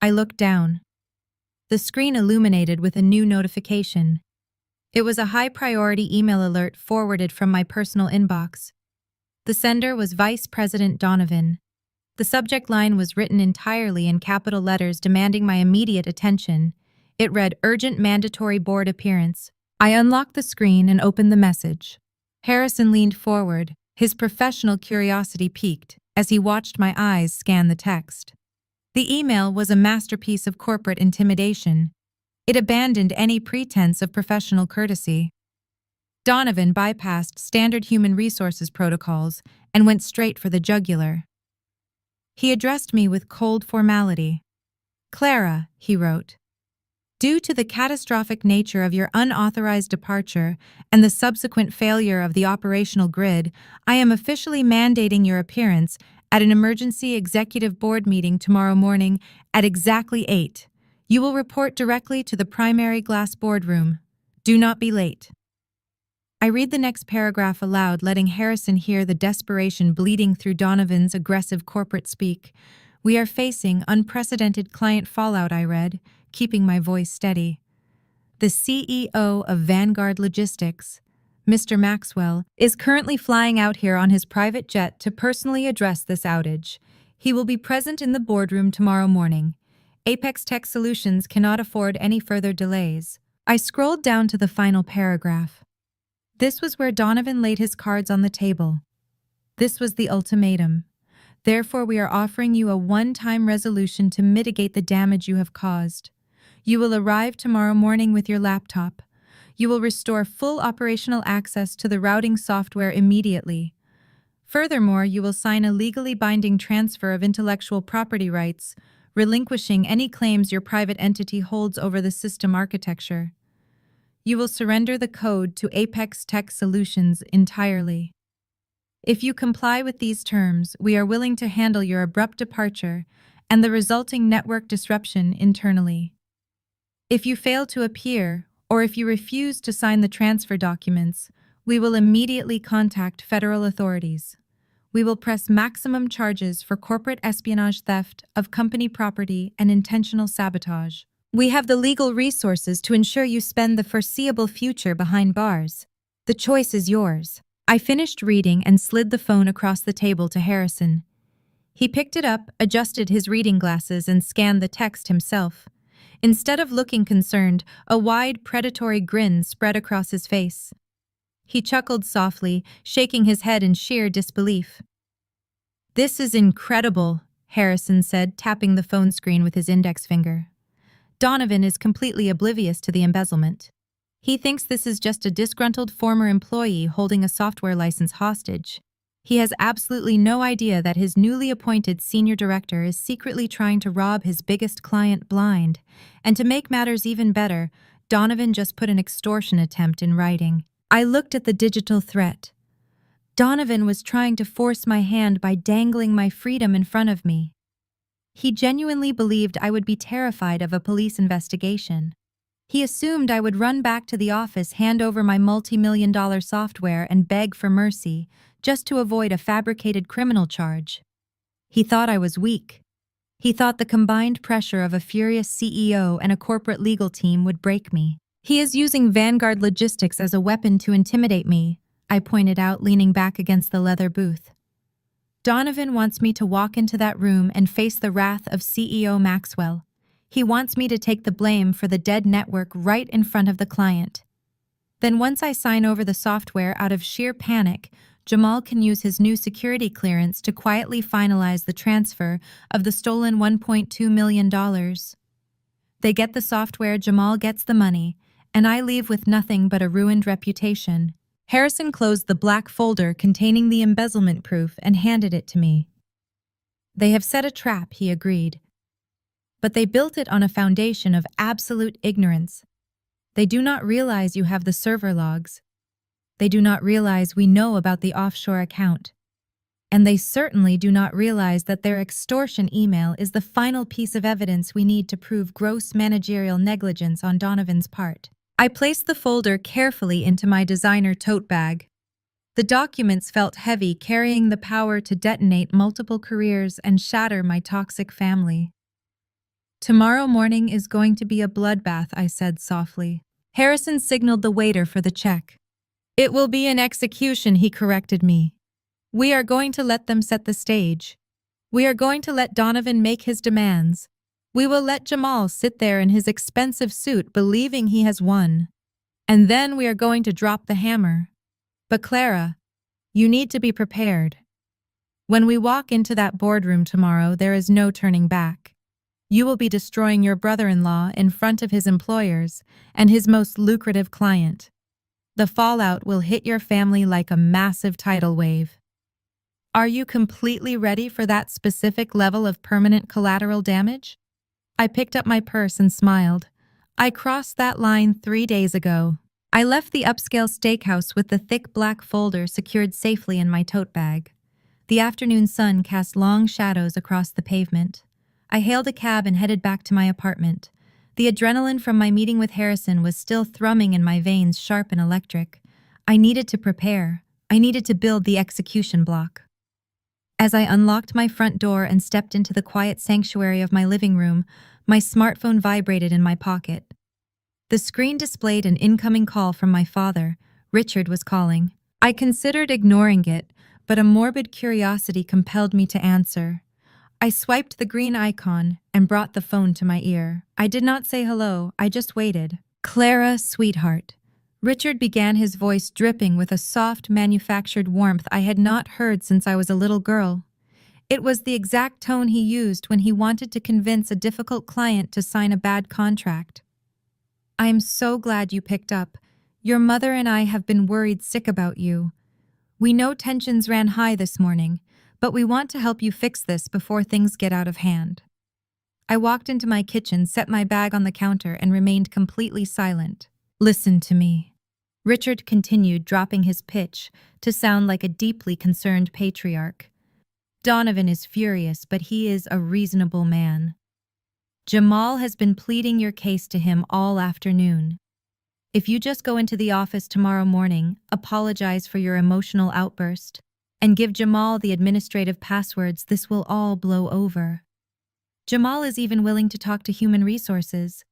I looked down. The screen illuminated with a new notification. It was a high-priority email alert forwarded from my personal inbox. The sender was Vice President Donovan. The subject line was written entirely in capital letters, demanding my immediate attention. It read, "Urgent mandatory board appearance." I unlocked the screen and opened the message. Harrison leaned forward, his professional curiosity piqued, as he watched my eyes scan the text. The email was a masterpiece of corporate intimidation. It abandoned any pretense of professional courtesy. Donovan bypassed standard human resources protocols and went straight for the jugular. He addressed me with cold formality. "Clara," he wrote, "due to the catastrophic nature of your unauthorized departure and the subsequent failure of the operational grid, I am officially mandating your appearance at an emergency executive board meeting tomorrow morning at exactly 8. You will report directly to the primary glass boardroom. Do not be late." I read the next paragraph aloud, letting Harrison hear the desperation bleeding through Donovan's aggressive corporate speak. "We are facing unprecedented client fallout," I read, keeping my voice steady. "The CEO of Vanguard Logistics, Mr. Maxwell, is currently flying out here on his private jet to personally address this outage. He will be present in the boardroom tomorrow morning. Apex Tech Solutions cannot afford any further delays." I scrolled down to the final paragraph. This was where Donovan laid his cards on the table. This was the ultimatum. "Therefore, we are offering you a one-time resolution to mitigate the damage you have caused. You will arrive tomorrow morning with your laptop. You will restore full operational access to the routing software immediately. Furthermore, you will sign a legally binding transfer of intellectual property rights, relinquishing any claims your private entity holds over the system architecture. You will surrender the code to Apex Tech Solutions entirely. If you comply with these terms, we are willing to handle your abrupt departure and the resulting network disruption internally. If you fail to appear, or if you refuse to sign the transfer documents, we will immediately contact federal authorities. We will press maximum charges for corporate espionage, theft of company property, and intentional sabotage. We have the legal resources to ensure you spend the foreseeable future behind bars. The choice is yours." I finished reading and slid the phone across the table to Harrison. He picked it up, adjusted his reading glasses, and scanned the text himself. Instead of looking concerned, a wide, predatory grin spread across his face. He chuckled softly, shaking his head in sheer disbelief. "This is incredible," Harrison said, tapping the phone screen with his index finger. "Donovan is completely oblivious to the embezzlement. He thinks this is just a disgruntled former employee holding a software license hostage. He has absolutely no idea that his newly appointed senior director is secretly trying to rob his biggest client blind. And to make matters even better, Donovan just put an extortion attempt in writing." I looked at the digital threat. Donovan was trying to force my hand by dangling my freedom in front of me. He genuinely believed I would be terrified of a police investigation. He assumed I would run back to the office, hand over my multi-million-dollar software, and beg for mercy, just to avoid a fabricated criminal charge. He thought I was weak. He thought the combined pressure of a furious CEO and a corporate legal team would break me. He is using Vanguard Logistics as a weapon to intimidate me, I pointed out, leaning back against the leather booth. Donovan wants me to walk into that room and face the wrath of CEO Maxwell. He wants me to take the blame for the dead network right in front of the client. Then once I sign over the software out of sheer panic, Jamal can use his new security clearance to quietly finalize the transfer of the stolen $1.2 million. They get the software, Jamal gets the money, and I leave with nothing but a ruined reputation. Harrison closed the black folder containing the embezzlement proof and handed it to me. They have set a trap, he agreed. But they built it on a foundation of absolute ignorance. They do not realize you have the server logs. They do not realize we know about the offshore account. And they certainly do not realize that their extortion email is the final piece of evidence we need to prove gross managerial negligence on Donovan's part. I placed the folder carefully into my designer tote bag. The documents felt heavy, carrying the power to detonate multiple careers and shatter my toxic family. Tomorrow morning is going to be a bloodbath, I said softly. Harrison signaled the waiter for the check. It will be an execution, he corrected me. We are going to let them set the stage. We are going to let Donovan make his demands. We will let Jamal sit there in his expensive suit believing he has won. And then we are going to drop the hammer. But Clara, you need to be prepared. When we walk into that boardroom tomorrow, there is no turning back. You will be destroying your brother-in-law in front of his employers and his most lucrative client. The fallout will hit your family like a massive tidal wave. Are you completely ready for that specific level of permanent collateral damage? I picked up my purse and smiled. I crossed that line 3 days ago. I left the upscale steakhouse with the thick black folder secured safely in my tote bag. The afternoon sun cast long shadows across the pavement. I hailed a cab and headed back to my apartment. The adrenaline from my meeting with Harrison was still thrumming in my veins, sharp and electric. I needed to prepare. I needed to build the execution block. As I unlocked my front door and stepped into the quiet sanctuary of my living room, my smartphone vibrated in my pocket. The screen displayed an incoming call from my father. Richard was calling. I considered ignoring it, but a morbid curiosity compelled me to answer. I swiped the green icon and brought the phone to my ear. I did not say hello, I just waited. Clara, sweetheart. Richard began, his voice dripping with a soft, manufactured warmth I had not heard since I was a little girl. It was the exact tone he used when he wanted to convince a difficult client to sign a bad contract. I am so glad you picked up. Your mother and I have been worried sick about you. We know tensions ran high this morning, but we want to help you fix this before things get out of hand. I walked into my kitchen, set my bag on the counter, and remained completely silent. Listen to me. Richard continued, dropping his pitch to sound like a deeply concerned patriarch. Donovan is furious, but he is a reasonable man. Jamal has been pleading your case to him all afternoon. If you just go into the office tomorrow morning, apologize for your emotional outburst, and give Jamal the administrative passwords, this will all blow over. Jamal is even willing to talk to human resources.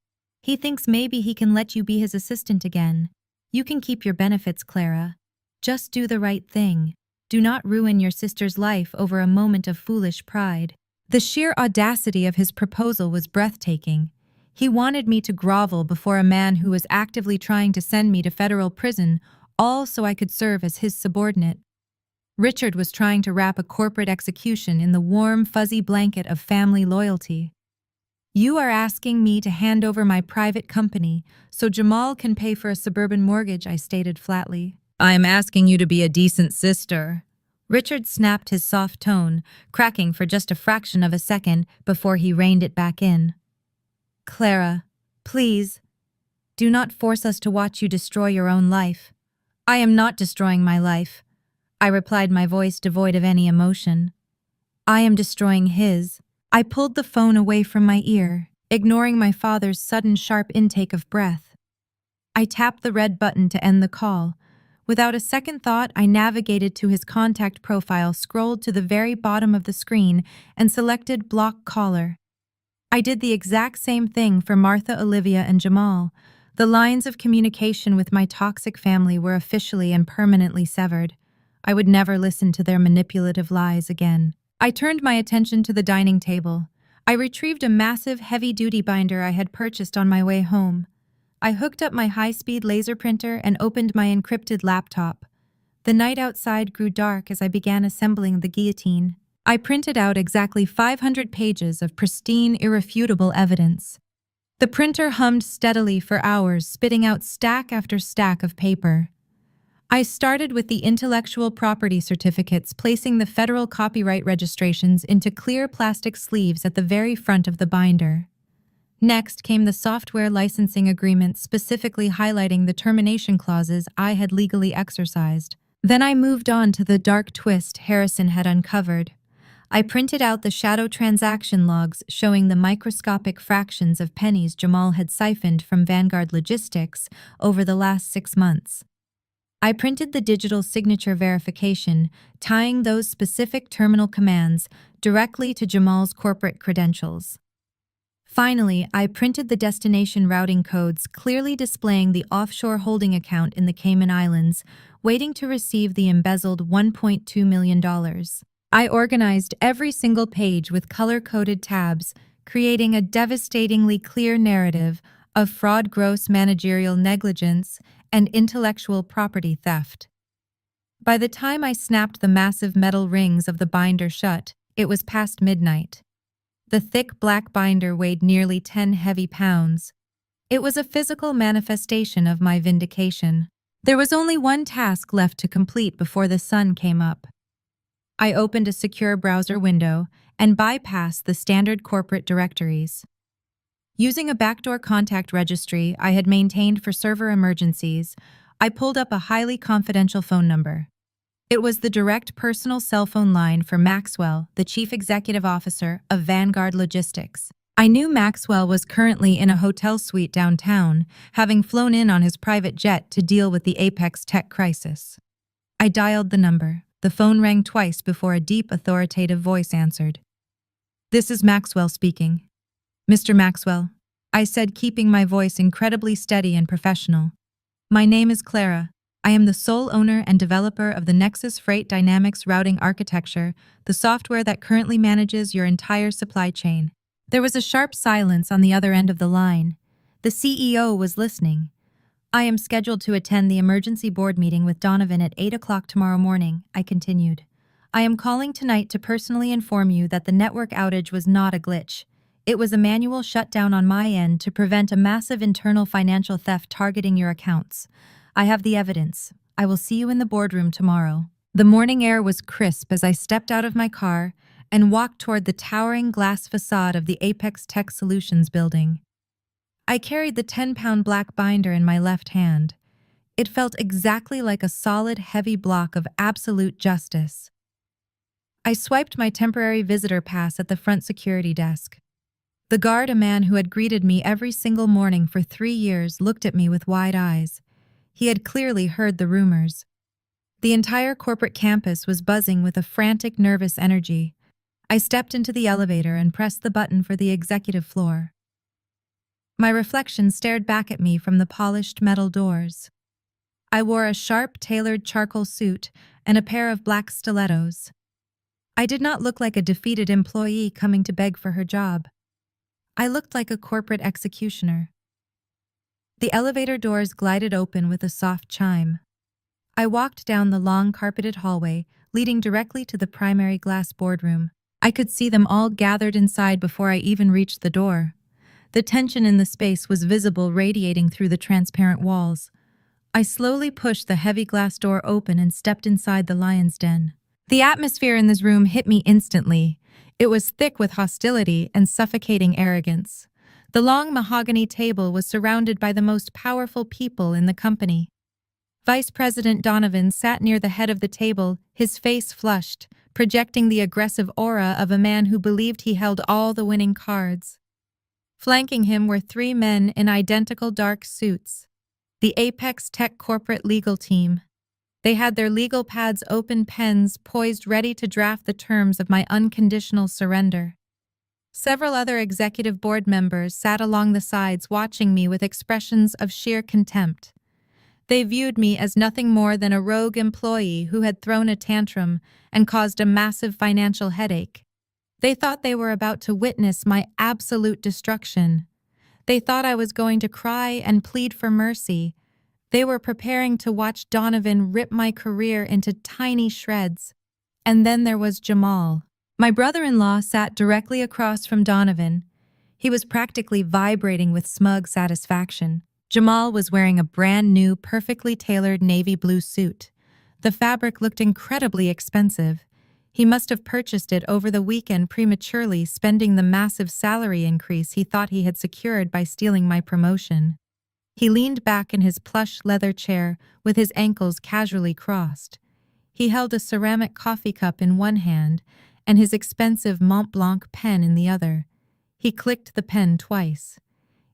He thinks maybe he can let you be his assistant again. You can keep your benefits, Clara. Just do the right thing. Do not ruin your sister's life over a moment of foolish pride. The sheer audacity of his proposal was breathtaking. He wanted me to grovel before a man who was actively trying to send me to federal prison, all so I could serve as his subordinate. Richard was trying to wrap a corporate execution in the warm, fuzzy blanket of family loyalty. You are asking me to hand over my private company so Jamal can pay for a suburban mortgage, I stated flatly. I am asking you to be a decent sister. Richard snapped, his soft tone cracking for just a fraction of a second before he reined it back in. Clara, please, do not force us to watch you destroy your own life. I am not destroying my life, I replied, my voice devoid of any emotion. I am destroying his. I pulled the phone away from my ear. ignoring my father's sudden sharp intake of breath. I tapped the red button to end the call. Without a second thought, I navigated to his contact profile, scrolled to the very bottom of the screen, and selected Block Caller. I did the exact same thing for Martha, Olivia, and Jamal. The lines of communication with my toxic family were officially and permanently severed. I would never listen to their manipulative lies again. I turned my attention to the dining table. I retrieved a massive, heavy-duty binder I had purchased on my way home. I hooked up my high-speed laser printer and opened my encrypted laptop. The night outside grew dark as I began assembling the guillotine. I printed out exactly 500 pages of pristine, irrefutable evidence. The printer hummed steadily for hours, spitting out stack after stack of paper. I started with the intellectual property certificates, placing the federal copyright registrations into clear plastic sleeves at the very front of the binder. Next came the software licensing agreement, specifically highlighting the termination clauses I had legally exercised. Then I moved on to the dark twist Harrison had uncovered. I printed out the shadow transaction logs showing the microscopic fractions of pennies Jamal had siphoned from Vanguard Logistics over the last 6 months. I printed the digital signature verification, tying those specific terminal commands directly to Jamal's corporate credentials. Finally, I printed the destination routing codes, clearly displaying the offshore holding account in the Cayman Islands, waiting to receive the embezzled $1.2 million. I organized every single page with color-coded tabs, creating a devastatingly clear narrative of fraud, gross managerial negligence, and intellectual property theft. By the time I snapped the massive metal rings of the binder shut, it was past midnight. The thick black binder weighed nearly 10 heavy pounds. It was a physical manifestation of my vindication. There was only one task left to complete before the sun came up. I opened a secure browser window and bypassed the standard corporate directories. Using a backdoor contact registry I had maintained for server emergencies, I pulled up a highly confidential phone number. It was the direct personal cell phone line for Maxwell, the chief executive officer of Vanguard Logistics. I knew Maxwell was currently in a hotel suite downtown, having flown in on his private jet to deal with the Apex tech crisis. I dialed the number. The phone rang twice before a deep, authoritative voice answered. "This is Maxwell speaking." "Mr. Maxwell," I said, keeping my voice incredibly steady and professional. "My name is Clara. I am the sole owner and developer of the Nexus Freight Dynamics routing architecture, the software that currently manages your entire supply chain." There was a sharp silence on the other end of the line. The CEO was listening. "I am scheduled to attend the emergency board meeting with Donovan at 8 o'clock tomorrow morning," I continued. "I am calling tonight to personally inform you that the network outage was not a glitch. It was a manual shutdown on my end to prevent a massive internal financial theft targeting your accounts. I have the evidence. I will see you in the boardroom tomorrow." The morning air was crisp as I stepped out of my car and walked toward the towering glass facade of the Apex Tech Solutions building. I carried the 10-pound black binder in my left hand. It felt exactly like a solid, heavy block of absolute justice. I swiped my temporary visitor pass at the front security desk. The guard, a man who had greeted me every single morning for 3 years, looked at me with wide eyes. He had clearly heard the rumors. The entire corporate campus was buzzing with a frantic, nervous energy. I stepped into the elevator and pressed the button for the executive floor. My reflection stared back at me from the polished metal doors. I wore a sharp, tailored charcoal suit and a pair of black stilettos. I did not look like a defeated employee coming to beg for her job. I looked like a corporate executioner. The elevator doors glided open with a soft chime. I walked down the long carpeted hallway, leading directly to the primary glass boardroom. I could see them all gathered inside before I even reached the door. The tension in the space was visible, radiating through the transparent walls. I slowly pushed the heavy glass door open and stepped inside the lion's den. The atmosphere in this room hit me instantly. It was thick with hostility and suffocating arrogance. The long mahogany table was surrounded by the most powerful people in the company. Vice President Donovan sat near the head of the table, his face flushed, projecting the aggressive aura of a man who believed he held all the winning cards. Flanking him were three men in identical dark suits. The Apex Tech corporate legal team. They had their legal pads open, pens poised ready to draft the terms of my unconditional surrender. Several other executive board members sat along the sides watching me with expressions of sheer contempt. They viewed me as nothing more than a rogue employee who had thrown a tantrum and caused a massive financial headache. They thought they were about to witness my absolute destruction. They thought I was going to cry and plead for mercy. They were preparing to watch Donovan rip my career into tiny shreds. And then there was Jamal. My brother-in-law sat directly across from Donovan. He was practically vibrating with smug satisfaction. Jamal was wearing a brand new, perfectly tailored navy blue suit. The fabric looked incredibly expensive. He must have purchased it over the weekend prematurely, spending the massive salary increase he thought he had secured by stealing my promotion. He leaned back in his plush leather chair with his ankles casually crossed. He held a ceramic coffee cup in one hand and his expensive Mont Blanc pen in the other. He clicked the pen twice.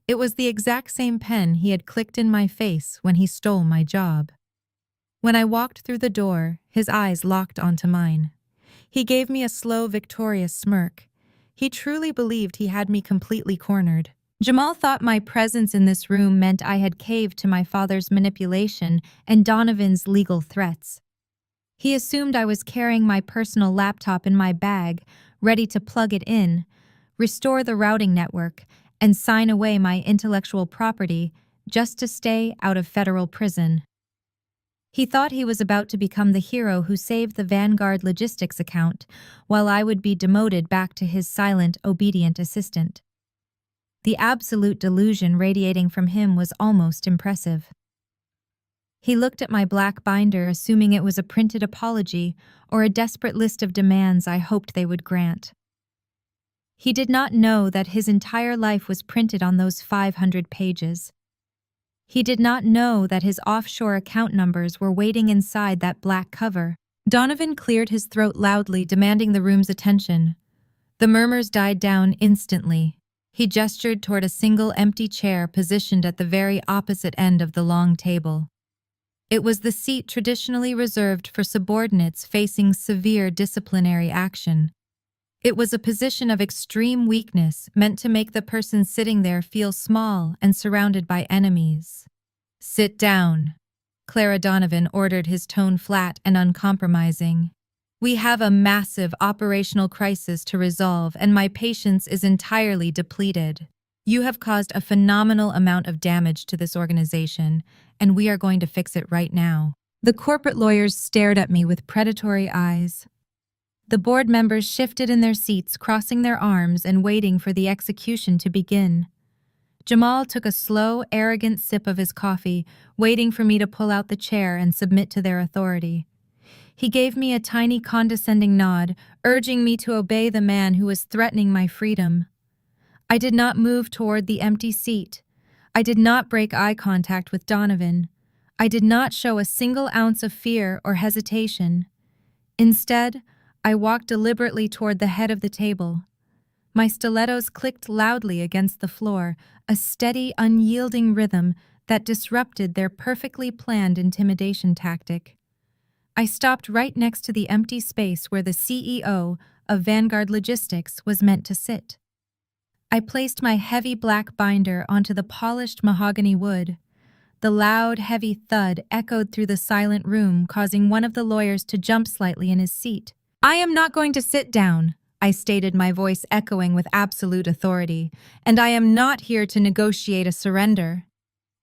It was the exact same pen he had clicked in my face when he stole my job. When I walked through the door, his eyes locked onto mine. He gave me a slow, victorious smirk. He truly believed he had me completely cornered. Jamal thought my presence in this room meant I had caved to my father's manipulation and Donovan's legal threats. He assumed I was carrying my personal laptop in my bag, ready to plug it in, restore the routing network, and sign away my intellectual property just to stay out of federal prison. He thought he was about to become the hero who saved the Vanguard logistics account, while I would be demoted back to his silent, obedient assistant. The absolute delusion radiating from him was almost impressive. He looked at my black binder, assuming it was a printed apology or a desperate list of demands I hoped they would grant. He did not know that his entire life was printed on those 500 pages. He did not know that his offshore account numbers were waiting inside that black cover. Donovan cleared his throat loudly, demanding the room's attention. The murmurs died down instantly. He gestured toward a single empty chair positioned at the very opposite end of the long table. It was the seat traditionally reserved for subordinates facing severe disciplinary action. It was a position of extreme weakness meant to make the person sitting there feel small and surrounded by enemies. "Sit down," Clara Donovan ordered, his tone flat and uncompromising. "We have a massive operational crisis to resolve and my patience is entirely depleted. You have caused a phenomenal amount of damage to this organization, and we are going to fix it right now." The corporate lawyers stared at me with predatory eyes. The board members shifted in their seats, crossing their arms and waiting for the execution to begin. Jamal took a slow, arrogant sip of his coffee, waiting for me to pull out the chair and submit to their authority. He gave me a tiny condescending nod, urging me to obey the man who was threatening my freedom. I did not move toward the empty seat. I did not break eye contact with Donovan. I did not show a single ounce of fear or hesitation. Instead, I walked deliberately toward the head of the table. My stilettos clicked loudly against the floor, a steady, unyielding rhythm that disrupted their perfectly planned intimidation tactic. I stopped right next to the empty space where the CEO of Vanguard Logistics was meant to sit. I placed my heavy black binder onto the polished mahogany wood. The loud, heavy thud echoed through the silent room, causing one of the lawyers to jump slightly in his seat. "I am not going to sit down," I stated, my voice echoing with absolute authority, "and I am not here to negotiate a surrender."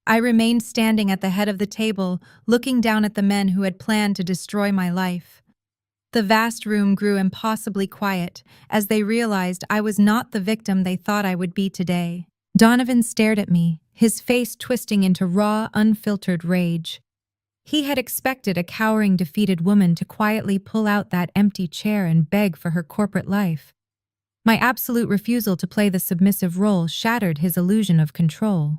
I remained standing at the head of the table, looking down at the men who had planned to destroy my life. The vast room grew impossibly quiet as they realized I was not the victim they thought I would be today. Donovan stared at me, his face twisting into raw, unfiltered rage. He had expected a cowering, defeated woman to quietly pull out that empty chair and beg for her corporate life. My absolute refusal to play the submissive role shattered his illusion of control.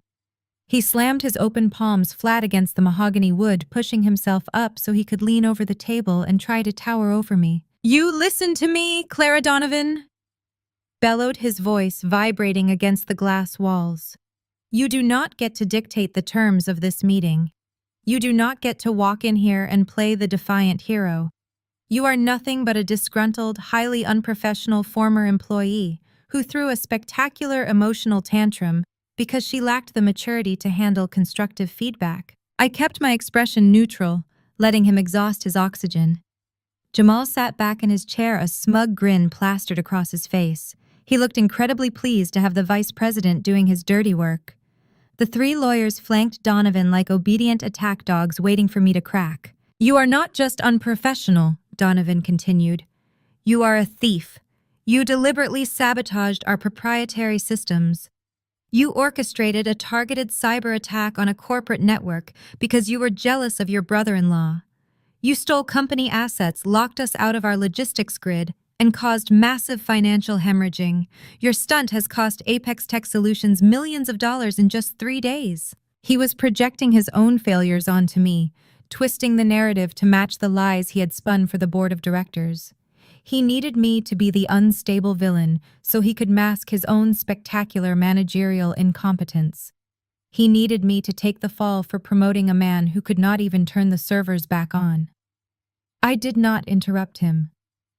He slammed his open palms flat against the mahogany wood, pushing himself up so he could lean over the table and try to tower over me. "You listen to me, Clara Donovan?" bellowed his voice vibrating against the glass walls. You do not get to dictate the terms of this meeting. You do not get to walk in here and play the defiant hero. You are nothing but a disgruntled, highly unprofessional former employee who threw a spectacular emotional tantrum because she lacked the maturity to handle constructive feedback. I kept my expression neutral, letting him exhaust his oxygen. Jamal sat back in his chair, a smug grin plastered across his face. He looked incredibly pleased to have the vice president doing his dirty work. The three lawyers flanked Donovan like obedient attack dogs waiting for me to crack. You are not just unprofessional, Donovan continued. You are a thief. You deliberately sabotaged our proprietary systems. You orchestrated a targeted cyber attack on a corporate network because you were jealous of your brother-in-law. You stole company assets, locked us out of our logistics grid, and caused massive financial hemorrhaging. Your stunt has cost Apex Tech Solutions millions of dollars in just 3 days. He was projecting his own failures onto me, twisting the narrative to match the lies he had spun for the board of directors. He needed me to be the unstable villain so he could mask his own spectacular managerial incompetence. He needed me to take the fall for promoting a man who could not even turn the servers back on. I did not interrupt him.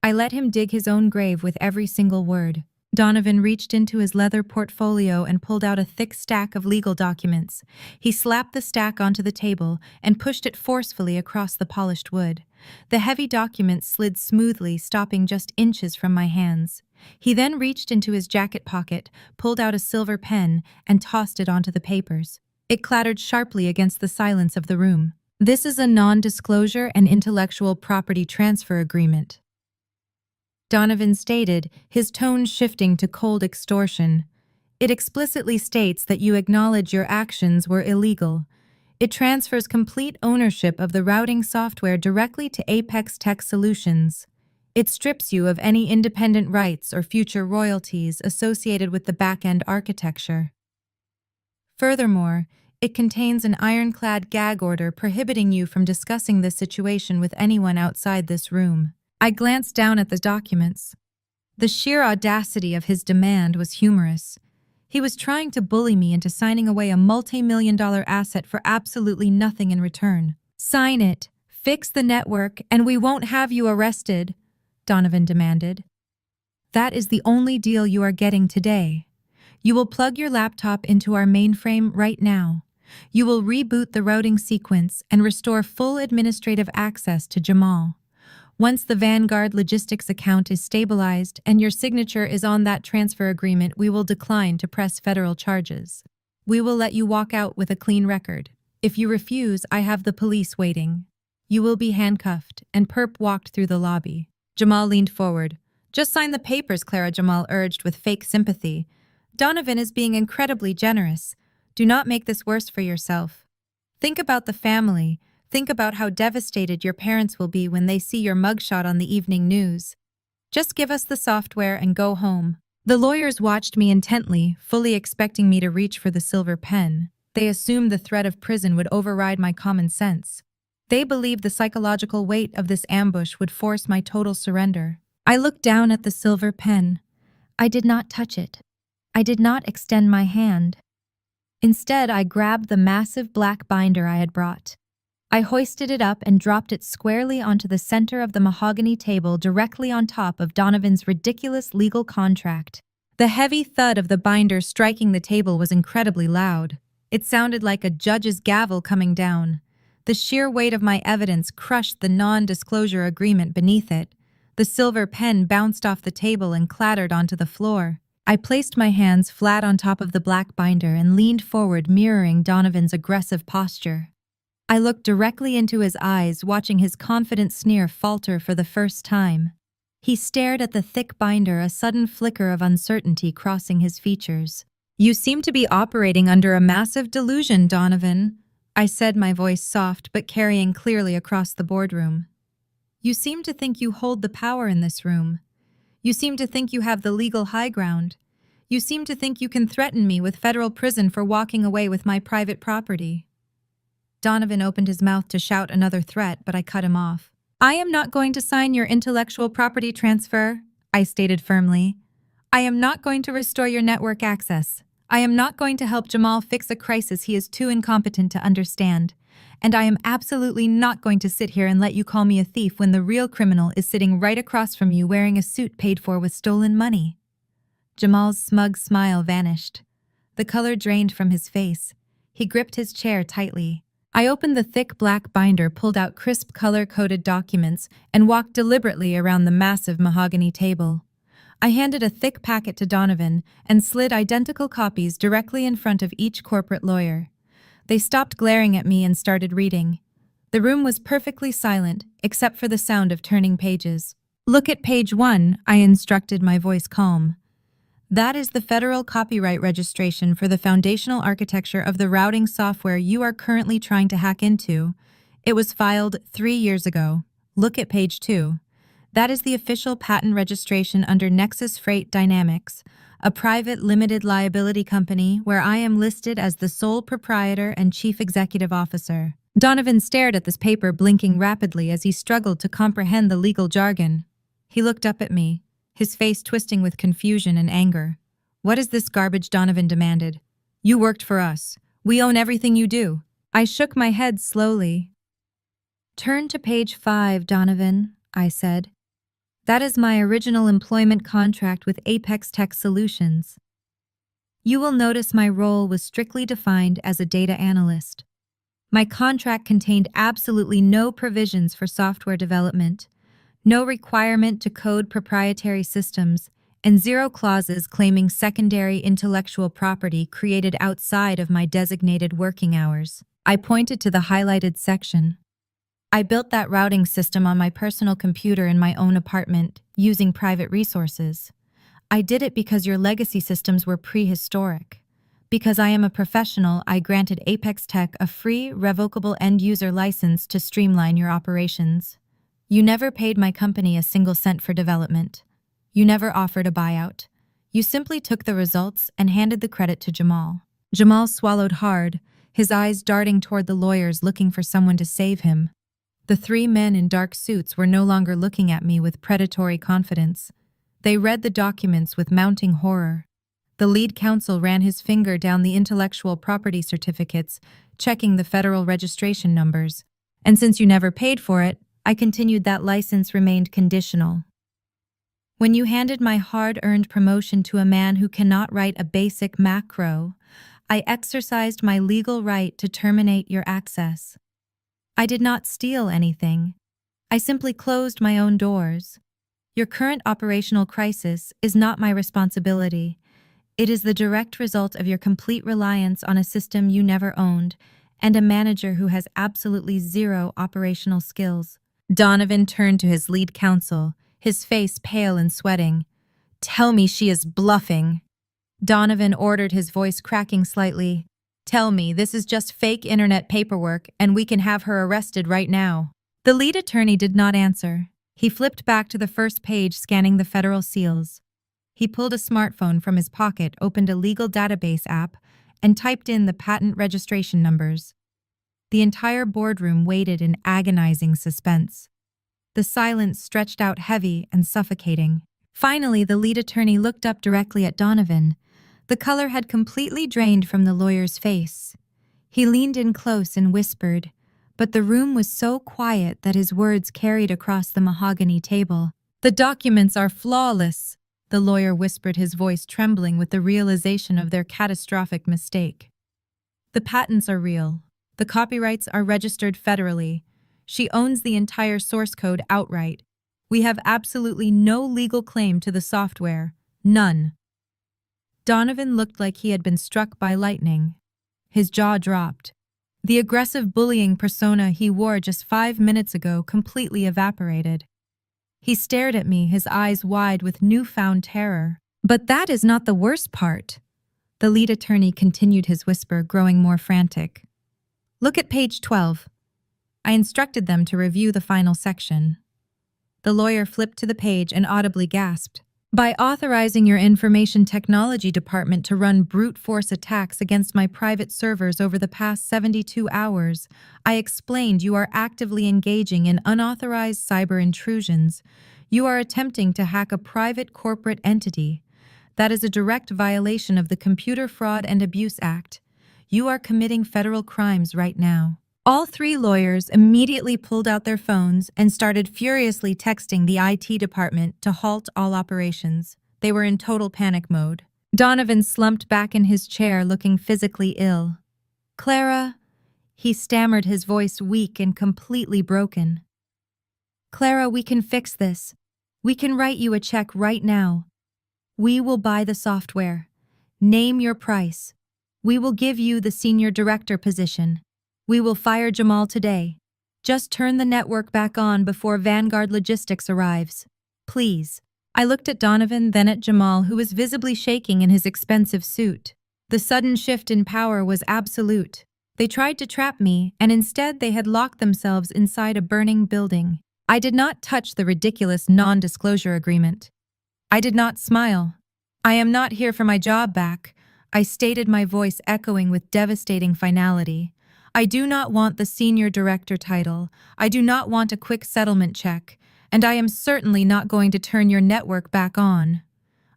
I let him dig his own grave with every single word. Donovan reached into his leather portfolio and pulled out a thick stack of legal documents. He slapped the stack onto the table and pushed it forcefully across the polished wood. The heavy documents slid smoothly, stopping just inches from my hands. He then reached into his jacket pocket, pulled out a silver pen, and tossed it onto the papers. It clattered sharply against the silence of the room. This is a non-disclosure and intellectual property transfer agreement, Donovan stated, his tone shifting to cold extortion. It explicitly states that you acknowledge your actions were illegal. It transfers complete ownership of the routing software directly to Apex Tech Solutions. It strips you of any independent rights or future royalties associated with the back-end architecture. Furthermore, it contains an ironclad gag order prohibiting you from discussing this situation with anyone outside this room. I glanced down at the documents. The sheer audacity of his demand was humorous. He was trying to bully me into signing away a multi-million-dollar asset for absolutely nothing in return. Sign it, fix the network, and we won't have you arrested, Donovan demanded. That is the only deal you are getting today. You will plug your laptop into our mainframe right now. You will reboot the routing sequence and restore full administrative access to Jamal. Once the Vanguard Logistics account is stabilized and your signature is on that transfer agreement, we will decline to press federal charges. We will let you walk out with a clean record. If you refuse, I have the police waiting. You will be handcuffed, and Perp walked through the lobby. Jamal leaned forward. Just sign the papers, Clara, Jamal urged with fake sympathy. Donovan is being incredibly generous. Do not make this worse for yourself. Think about the family. Think about how devastated your parents will be when they see your mugshot on the evening news. Just give us the software and go home. The lawyers watched me intently, fully expecting me to reach for the silver pen. They assumed the threat of prison would override my common sense. They believed the psychological weight of this ambush would force my total surrender. I looked down at the silver pen. I did not touch it. I did not extend my hand. Instead, I grabbed the massive black binder I had brought. I hoisted it up and dropped it squarely onto the center of the mahogany table directly on top of Donovan's ridiculous legal contract. The heavy thud of the binder striking the table was incredibly loud. It sounded like a judge's gavel coming down. The sheer weight of my evidence crushed the non-disclosure agreement beneath it. The silver pen bounced off the table and clattered onto the floor. I placed my hands flat on top of the black binder and leaned forward, mirroring Donovan's aggressive posture. I looked directly into his eyes, watching his confident sneer falter for the first time. He stared at the thick binder, a sudden flicker of uncertainty crossing his features. You seem to be operating under a massive delusion, Donovan, I said, my voice soft but carrying clearly across the boardroom. You seem to think you hold the power in this room. You seem to think you have the legal high ground. You seem to think you can threaten me with federal prison for walking away with my private property. Donovan opened his mouth to shout another threat, but I cut him off. I am not going to sign your intellectual property transfer, I stated firmly. I am not going to restore your network access. I am not going to help Jamal fix a crisis he is too incompetent to understand. And I am absolutely not going to sit here and let you call me a thief when the real criminal is sitting right across from you wearing a suit paid for with stolen money. Jamal's smug smile vanished. The color drained from his face. He gripped his chair tightly. I opened the thick black binder, pulled out crisp color-coded documents, and walked deliberately around the massive mahogany table. I handed a thick packet to Donovan and slid identical copies directly in front of each corporate lawyer. They stopped glaring at me and started reading. The room was perfectly silent, except for the sound of turning pages. "Look at page 1, I instructed, my voice calm. "That is the federal copyright registration for the foundational architecture of the routing software you are currently trying to hack into. It was filed 3 years ago. Look at page 2. That is the official patent registration under Nexus Freight Dynamics, a private limited liability company where I am listed as the sole proprietor and chief executive officer." Donovan stared at this paper, blinking rapidly as he struggled to comprehend the legal jargon. He looked up at me, his face twisting with confusion and anger. "What is this garbage?" Donovan demanded. "You worked for us. We own everything you do." I shook my head slowly. "Turn to page 5, Donovan," I said. "That is my original employment contract with Apex Tech Solutions. You will notice my role was strictly defined as a data analyst. My contract contained absolutely no provisions for software development, no requirement to code proprietary systems, and 0 clauses claiming secondary intellectual property created outside of my designated working hours. I pointed to the highlighted section. "I built that routing system on my personal computer in my own apartment, using private resources. I did it because your legacy systems were prehistoric. Because I am a professional, I granted Apex Tech a free, revocable end-user license to streamline your operations. You never paid my company a single cent for development. You never offered a buyout. You simply took the results and handed the credit to Jamal." Jamal swallowed hard, his eyes darting toward the lawyers looking for someone to save him. The 3 men in dark suits were no longer looking at me with predatory confidence. They read the documents with mounting horror. The lead counsel ran his finger down the intellectual property certificates, checking the federal registration numbers. "And since you never paid for it," I continued, "that license remained conditional. When you handed my hard-earned promotion to a man who cannot write a basic macro, I exercised my legal right to terminate your access. I did not steal anything. I simply closed my own doors. Your current operational crisis is not my responsibility. It is the direct result of your complete reliance on a system you never owned and a manager who has absolutely 0 operational skills." Donovan turned to his lead counsel, his face pale and sweating. "Tell me she is bluffing." Donovan ordered, his voice cracking slightly. "Tell me this is just fake internet paperwork and we can have her arrested right now." The lead attorney did not answer. He flipped back to the first page, scanning the federal seals. He pulled a smartphone from his pocket, opened a legal database app, and typed in the patent registration numbers. The entire boardroom waited in agonizing suspense. The silence stretched out heavy and suffocating. Finally, the lead attorney looked up directly at Donovan. The color had completely drained from the lawyer's face. He leaned in close and whispered, but the room was so quiet that his words carried across the mahogany table. "The documents are flawless," the lawyer whispered, his voice trembling with the realization of their catastrophic mistake. "The patents are real. The copyrights are registered federally. She owns the entire source code outright. We have absolutely no legal claim to the software. None." Donovan looked like he had been struck by lightning. His jaw dropped. The aggressive bullying persona he wore just 5 minutes ago completely evaporated. He stared at me, his eyes wide with newfound terror. "But that is not the worst part," the lead attorney continued, his whisper growing more frantic. "Look at page 12. I instructed them to review the final section." The lawyer flipped to the page and audibly gasped. "By authorizing your information technology department to run brute force attacks against my private servers over the past 72 hours, I explained you are actively engaging in unauthorized cyber intrusions. You are attempting to hack a private corporate entity. That is a direct violation of the Computer Fraud and Abuse Act. You are committing federal crimes right now. All three lawyers immediately pulled out their phones and started furiously texting the IT department to halt all operations. They were in total panic mode. Donovan slumped back in his chair, looking physically ill. "Clara," he stammered, his voice weak and completely broken. "Clara, we can fix this. We can write you a check right now. We will buy the software. Name your price. We will give you the senior director position. We will fire Jamal today. Just turn the network back on before Vanguard Logistics arrives. Please." I looked at Donovan, then at Jamal, who was visibly shaking in his expensive suit. The sudden shift in power was absolute. They tried to trap me, and instead they had locked themselves inside a burning building. I did not touch the ridiculous non-disclosure agreement. I did not smile. "I am not here for my job back," I stated, my voice echoing with devastating finality. "I do not want the senior director title. I do not want a quick settlement check. And I am certainly not going to turn your network back on."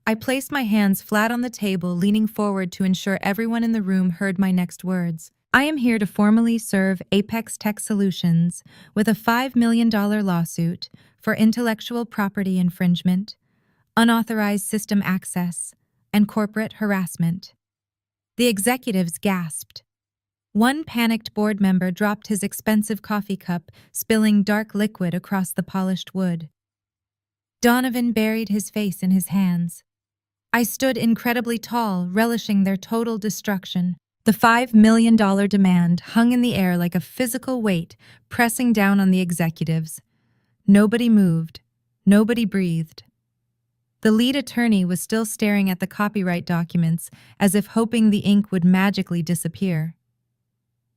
I placed my hands flat on the table, leaning forward to ensure everyone in the room heard my next words. "I am here to formally serve Apex Tech Solutions with a $5 million lawsuit for intellectual property infringement, unauthorized system access, and corporate harassment." The executives gasped. One panicked board member dropped his expensive coffee cup, spilling dark liquid across the polished wood. Donovan buried his face in his hands. I stood incredibly tall, relishing their total destruction. The $5 million demand hung in the air like a physical weight, pressing down on the executives. Nobody moved. Nobody breathed. The lead attorney was still staring at the copyright documents, as if hoping the ink would magically disappear.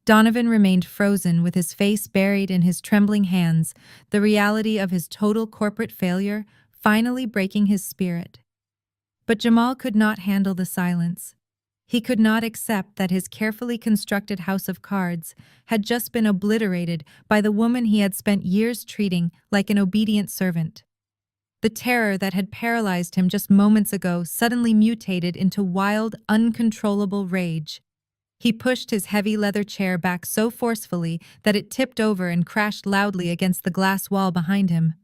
Donovan remained frozen, with his face buried in his trembling hands, the reality of his total corporate failure finally breaking his spirit. But Jamal could not handle the silence. He could not accept that his carefully constructed house of cards had just been obliterated by the woman he had spent years treating like an obedient servant. The terror that had paralyzed him just moments ago suddenly mutated into wild, uncontrollable rage. He pushed his heavy leather chair back so forcefully that it tipped over and crashed loudly against the glass wall behind him.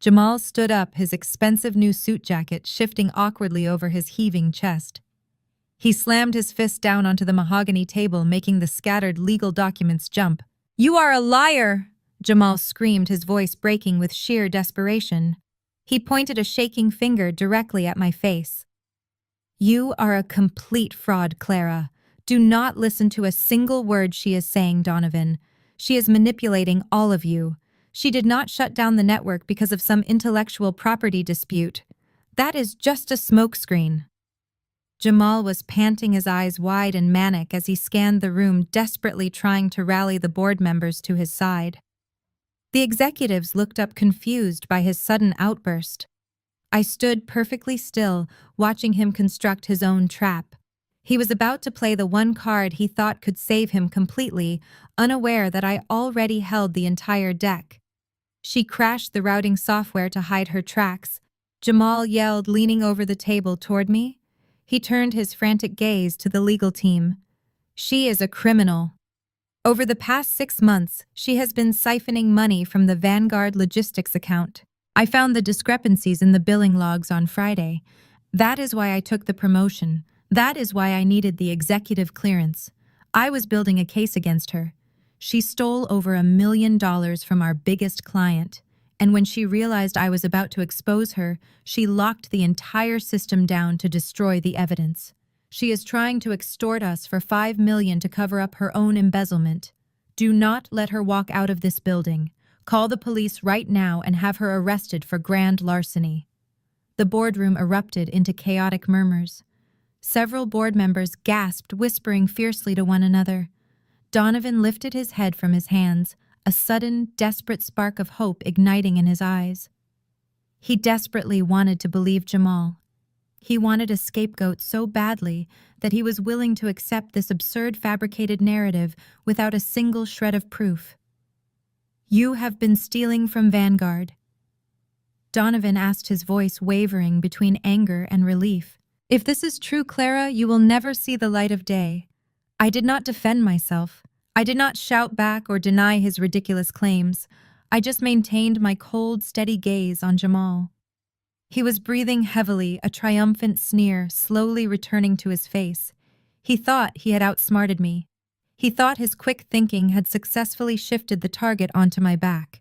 Jamal stood up, his expensive new suit jacket shifting awkwardly over his heaving chest. He slammed his fist down onto the mahogany table, making the scattered legal documents jump. "You are a liar!" Jamal screamed, his voice breaking with sheer desperation. He pointed a shaking finger directly at my face. "You are a complete fraud, Clara. Do not listen to a single word she is saying, Donovan. She is manipulating all of you. She did not shut down the network because of some intellectual property dispute. That is just a smokescreen." Jamal was panting, his eyes wide and manic as he scanned the room, desperately trying to rally the board members to his side. The executives looked up, confused by his sudden outburst. I stood perfectly still, watching him construct his own trap. He was about to play the one card he thought could save him completely, unaware that I already held the entire deck. She crashed the routing software to hide her tracks. Jamal yelled, leaning over the table toward me. He turned his frantic gaze to the legal team. "She is a criminal. Over the past 6 months, she has been siphoning money from the Vanguard Logistics account. I found the discrepancies in the billing logs on Friday. That is why I took the promotion. That is why I needed the executive clearance. I was building a case against her. She stole over $1 million from our biggest client, and when she realized I was about to expose her, she locked the entire system down to destroy the evidence. She is trying to extort us for $5 million to cover up her own embezzlement. Do not let her walk out of this building. Call the police right now and have her arrested for grand larceny." The boardroom erupted into chaotic murmurs. Several board members gasped, whispering fiercely to one another. Donovan lifted his head from his hands, a sudden, desperate spark of hope igniting in his eyes. He desperately wanted to believe Jamal. He wanted a scapegoat so badly that he was willing to accept this absurd fabricated narrative without a single shred of proof. "You have been stealing from Vanguard." Donovan asked, his voice wavering between anger and relief. If this is true, Clara, you will never see the light of day. I did not defend myself. I did not shout back or deny his ridiculous claims. I just maintained my cold, steady gaze on Jamal. He was breathing heavily, a triumphant sneer slowly returning to his face. He thought he had outsmarted me. He thought his quick thinking had successfully shifted the target onto my back.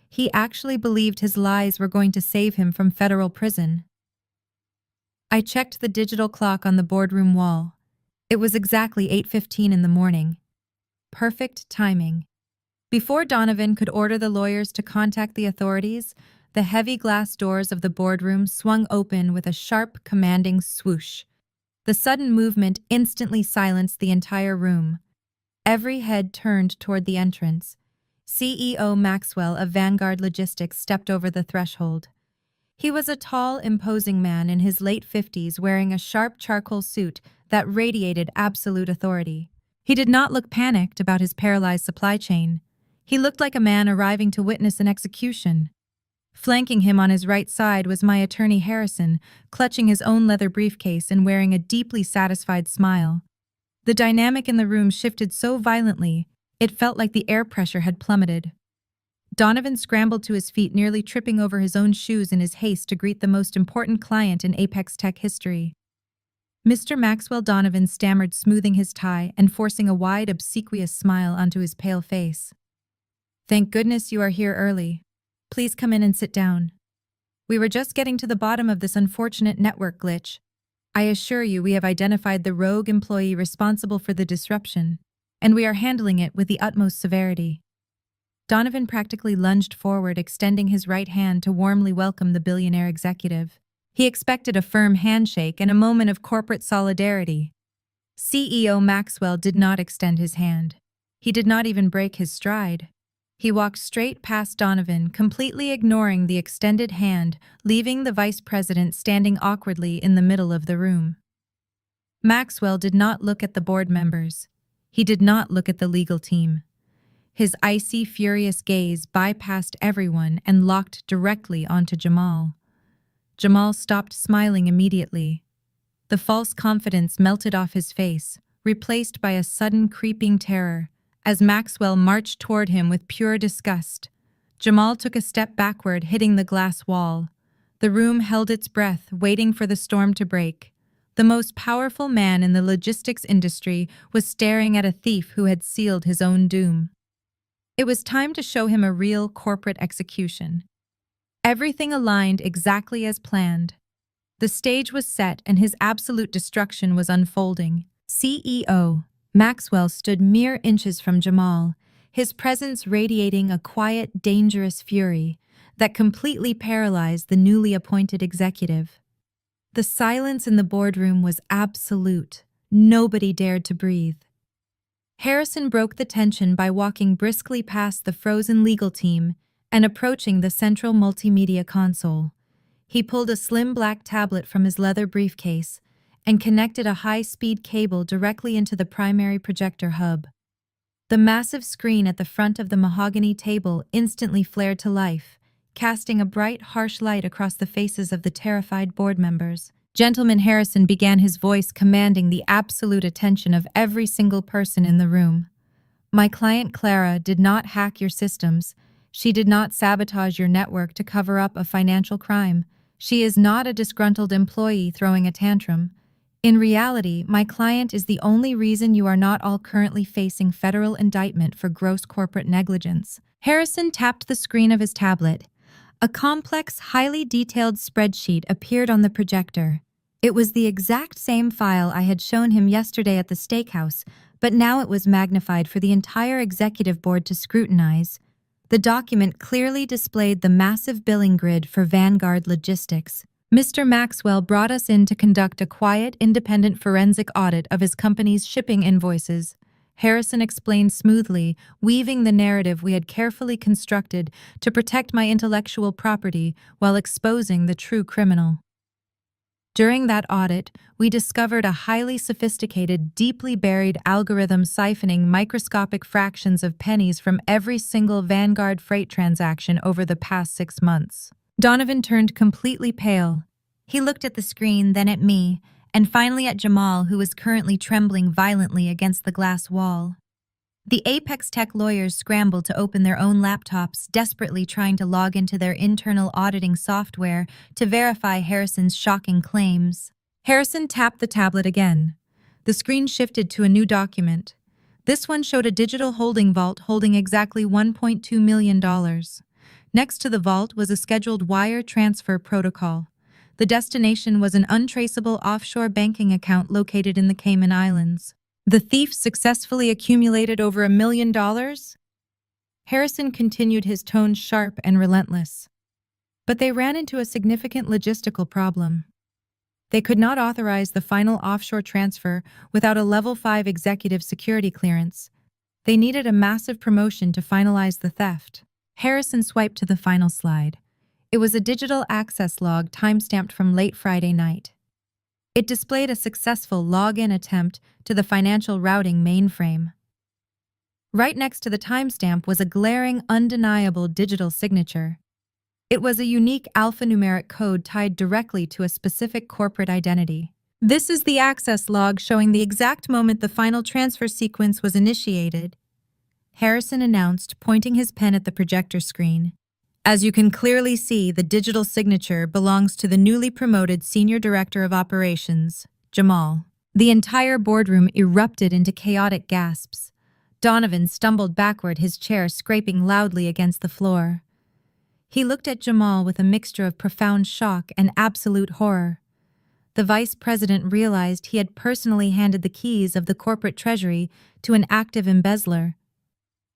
He actually believed his lies were going to save him from federal prison. I checked the digital clock on the boardroom wall. It was exactly 8:15 in the morning. Perfect timing. Before Donovan could order the lawyers to contact the authorities, the heavy glass doors of the boardroom swung open with a sharp, commanding swoosh. The sudden movement instantly silenced the entire room. Every head turned toward the entrance. CEO Maxwell of Vanguard Logistics stepped over the threshold. He was a tall, imposing man in his late 50s wearing a sharp charcoal suit that radiated absolute authority. He did not look panicked about his paralyzed supply chain. He looked like a man arriving to witness an execution. Flanking him on his right side was my attorney Harrison, clutching his own leather briefcase and wearing a deeply satisfied smile. The dynamic in the room shifted so violently, it felt like the air pressure had plummeted. Donovan scrambled to his feet, nearly tripping over his own shoes in his haste to greet the most important client in Apex Tech history. Mr. Maxwell, Donovan stammered, smoothing his tie and forcing a wide, obsequious smile onto his pale face. "Thank goodness you are here early. Please come in and sit down. We were just getting to the bottom of this unfortunate network glitch. I assure you we have identified the rogue employee responsible for the disruption, and we are handling it with the utmost severity." Donovan practically lunged forward, extending his right hand to warmly welcome the billionaire executive. He expected a firm handshake and a moment of corporate solidarity. CEO Maxwell did not extend his hand. He did not even break his stride. He walked straight past Donovan, completely ignoring the extended hand, leaving the vice president standing awkwardly in the middle of the room. Maxwell did not look at the board members. He did not look at the legal team. His icy, furious gaze bypassed everyone and locked directly onto Jamal. Jamal stopped smiling immediately. The false confidence melted off his face, replaced by a sudden creeping terror, as Maxwell marched toward him with pure disgust. Jamal took a step backward, hitting the glass wall. The room held its breath, waiting for the storm to break. The most powerful man in the logistics industry was staring at a thief who had sealed his own doom. It was time to show him a real corporate execution. Everything aligned exactly as planned. The stage was set and his absolute destruction was unfolding. CEO Maxwell stood mere inches from Jamal, his presence radiating a quiet, dangerous fury that completely paralyzed the newly appointed executive. The silence in the boardroom was absolute. Nobody dared to breathe. Harrison broke the tension by walking briskly past the frozen legal team and approaching the central multimedia console. He pulled a slim black tablet from his leather briefcase and connected a high-speed cable directly into the primary projector hub. The massive screen at the front of the mahogany table instantly flared to life, casting a bright, harsh light across the faces of the terrified board members. Gentleman Harrison began, his voice commanding the absolute attention of every single person in the room. "My client Clara did not hack your systems. She did not sabotage your network to cover up a financial crime. She is not a disgruntled employee throwing a tantrum. In reality, my client is the only reason you are not all currently facing federal indictment for gross corporate negligence." Harrison tapped the screen of his tablet. A complex, highly detailed spreadsheet appeared on the projector. It was the exact same file I had shown him yesterday at the steakhouse, but now it was magnified for the entire executive board to scrutinize. The document clearly displayed the massive billing grid for Vanguard Logistics. Mr. Maxwell brought us in to conduct a quiet, independent forensic audit of his company's shipping invoices. Harrison explained smoothly, weaving the narrative we had carefully constructed to protect my intellectual property while exposing the true criminal. During that audit, we discovered a highly sophisticated, deeply buried algorithm siphoning microscopic fractions of pennies from every single Vanguard freight transaction over the past 6 months. Donovan turned completely pale. He looked at the screen, then at me, and finally at Jamal, who was currently trembling violently against the glass wall. The Apex Tech lawyers scrambled to open their own laptops, desperately trying to log into their internal auditing software to verify Harrison's shocking claims. Harrison tapped the tablet again. The screen shifted to a new document. This one showed a digital holding vault holding exactly $1.2 million. Next to the vault was a scheduled wire transfer protocol. The destination was an untraceable offshore banking account located in the Cayman Islands. The thief successfully accumulated over $1 million? Harrison continued, his tone sharp and relentless. But they ran into a significant logistical problem. They could not authorize the final offshore transfer without a Level 5 executive security clearance. They needed a massive promotion to finalize the theft. Harrison swiped to the final slide. It was a digital access log timestamped from late Friday night. It displayed a successful login attempt to the financial routing mainframe. Right next to the timestamp was a glaring, undeniable digital signature. It was a unique alphanumeric code tied directly to a specific corporate identity. This is the access log showing the exact moment the final transfer sequence was initiated, Harrison announced, pointing his pen at the projector screen. As you can clearly see, the digital signature belongs to the newly promoted Senior Director of Operations, Jamal. The entire boardroom erupted into chaotic gasps. Donovan stumbled backward, his chair scraping loudly against the floor. He looked at Jamal with a mixture of profound shock and absolute horror. The vice president realized he had personally handed the keys of the corporate treasury to an active embezzler.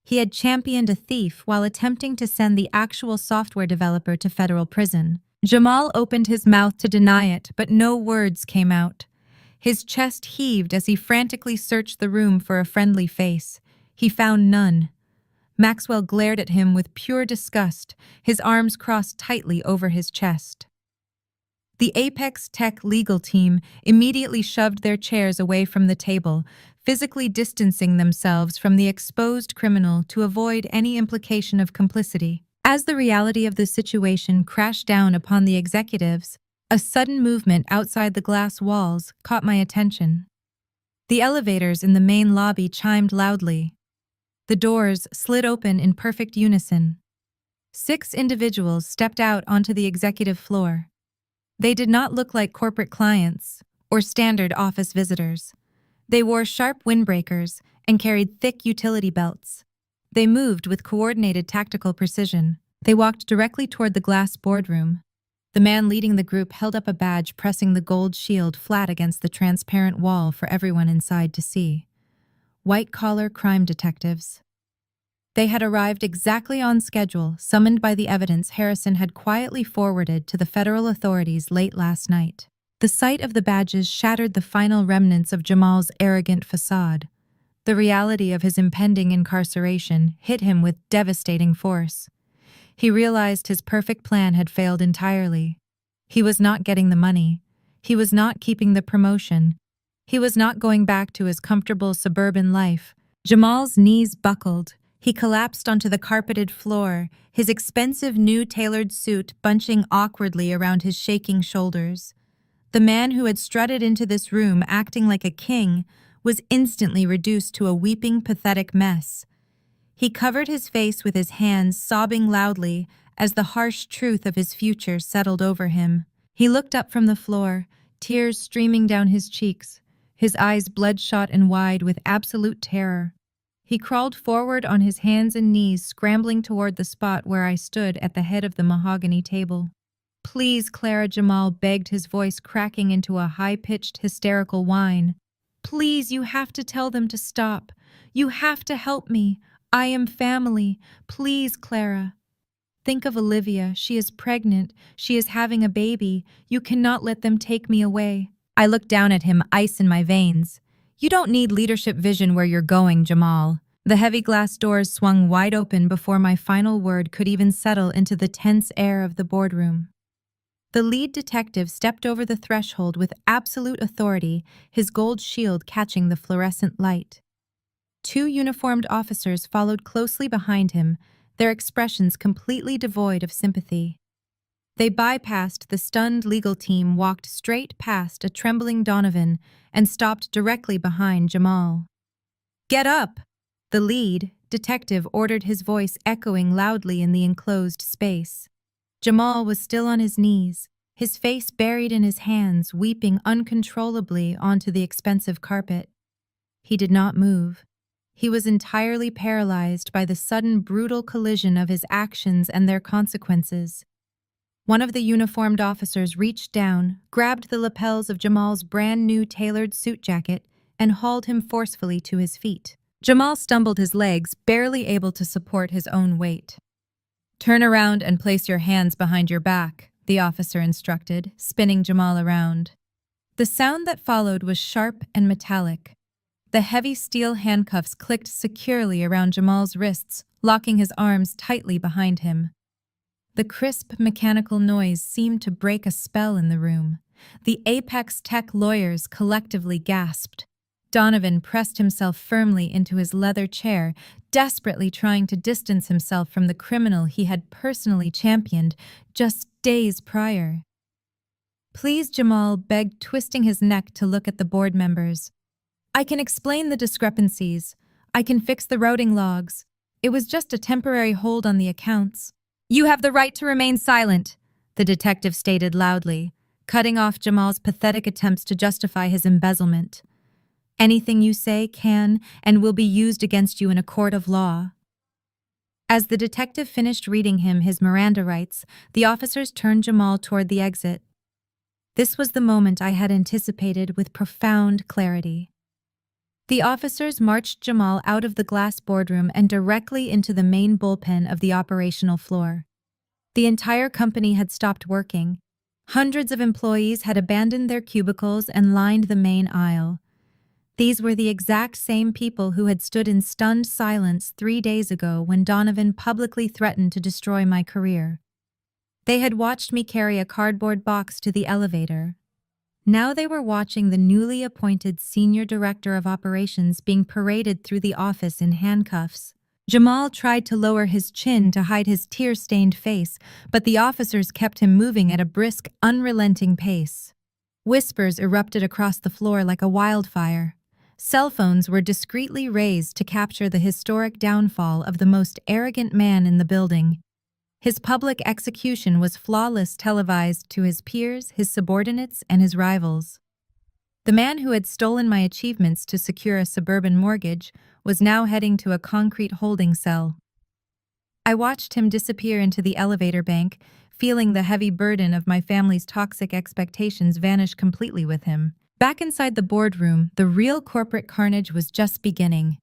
He had championed a thief while attempting to send the actual software developer to federal prison. Jamal opened his mouth to deny it, but no words came out. His chest heaved as he frantically searched the room for a friendly face. He found none. Maxwell glared at him with pure disgust, his arms crossed tightly over his chest. The Apex Tech legal team immediately shoved their chairs away from the table, physically distancing themselves from the exposed criminal to avoid any implication of complicity. As the reality of the situation crashed down upon the executives, a sudden movement outside the glass walls caught my attention. The elevators in the main lobby chimed loudly. The doors slid open in perfect unison. 6 individuals stepped out onto the executive floor. They did not look like corporate clients or standard office visitors. They wore sharp windbreakers and carried thick utility belts. They moved with coordinated tactical precision. They walked directly toward the glass boardroom. The man leading the group held up a badge, pressing the gold shield flat against the transparent wall for everyone inside to see. White-collar crime detectives. They had arrived exactly on schedule, summoned by the evidence Harrison had quietly forwarded to the federal authorities late last night. The sight of the badges shattered the final remnants of Jamal's arrogant facade. The reality of his impending incarceration hit him with devastating force. He realized his perfect plan had failed entirely. He was not getting the money. He was not keeping the promotion. He was not going back to his comfortable suburban life. Jamal's knees buckled. He collapsed onto the carpeted floor, his expensive new tailored suit bunching awkwardly around his shaking shoulders. The man who had strutted into this room acting like a king was instantly reduced to a weeping, pathetic mess. He covered his face with his hands, sobbing loudly as the harsh truth of his future settled over him. He looked up from the floor, tears streaming down his cheeks, his eyes bloodshot and wide with absolute terror. He crawled forward on his hands and knees, scrambling toward the spot where I stood at the head of the mahogany table. "Please, Clara," Jamal begged, his voice cracking into a high-pitched, hysterical whine. "Please, you have to tell them to stop. You have to help me. I am family. Please, Clara. Think of Olivia. She is pregnant. She is having a baby. You cannot let them take me away." I looked down at him, ice in my veins. "You don't need leadership vision where you're going, Jamal." The heavy glass doors swung wide open before my final word could even settle into the tense air of the boardroom. The lead detective stepped over the threshold with absolute authority, his gold shield catching the fluorescent light. 2 uniformed officers followed closely behind him, their expressions completely devoid of sympathy. They bypassed the stunned legal team, walked straight past a trembling Donovan, and stopped directly behind Jamal. "Get up!" The lead detective ordered, his voice echoing loudly in the enclosed space. Jamal was still on his knees, his face buried in his hands, weeping uncontrollably onto the expensive carpet. He did not move. He was entirely paralyzed by the sudden brutal collision of his actions and their consequences. One of the uniformed officers reached down, grabbed the lapels of Jamal's brand new tailored suit jacket, and hauled him forcefully to his feet. Jamal stumbled his legs, barely able to support his own weight. "Turn around and place your hands behind your back," the officer instructed, spinning Jamal around. The sound that followed was sharp and metallic. The heavy steel handcuffs clicked securely around Jamal's wrists, locking his arms tightly behind him. The crisp, mechanical noise seemed to break a spell in the room. The Apex Tech lawyers collectively gasped. Donovan pressed himself firmly into his leather chair, desperately trying to distance himself from the criminal he had personally championed just days prior. "Please," Jamal begged, twisting his neck to look at the board members. "I can explain the discrepancies. I can fix the routing logs. It was just a temporary hold on the accounts." "You have the right to remain silent," the detective stated loudly, cutting off Jamal's pathetic attempts to justify his embezzlement. "Anything you say can and will be used against you in a court of law." As the detective finished reading him his Miranda rights, the officers turned Jamal toward the exit. This was the moment I had anticipated with profound clarity. The officers marched Jamal out of the glass boardroom and directly into the main bullpen of the operational floor. The entire company had stopped working. Hundreds of employees had abandoned their cubicles and lined the main aisle. These were the exact same people who had stood in stunned silence 3 days ago when Donovan publicly threatened to destroy my career. They had watched me carry a cardboard box to the elevator. Now they were watching the newly appointed senior director of operations being paraded through the office in handcuffs. Jamal tried to lower his chin to hide his tear-stained face, but the officers kept him moving at a brisk, unrelenting pace. Whispers erupted across the floor like a wildfire. Cell phones were discreetly raised to capture the historic downfall of the most arrogant man in the building. His public execution was flawless, televised to his peers, his subordinates, and his rivals. The man who had stolen my achievements to secure a suburban mortgage was now heading to a concrete holding cell. I watched him disappear into the elevator bank, feeling the heavy burden of my family's toxic expectations vanish completely with him. Back inside the boardroom, the real corporate carnage was just beginning.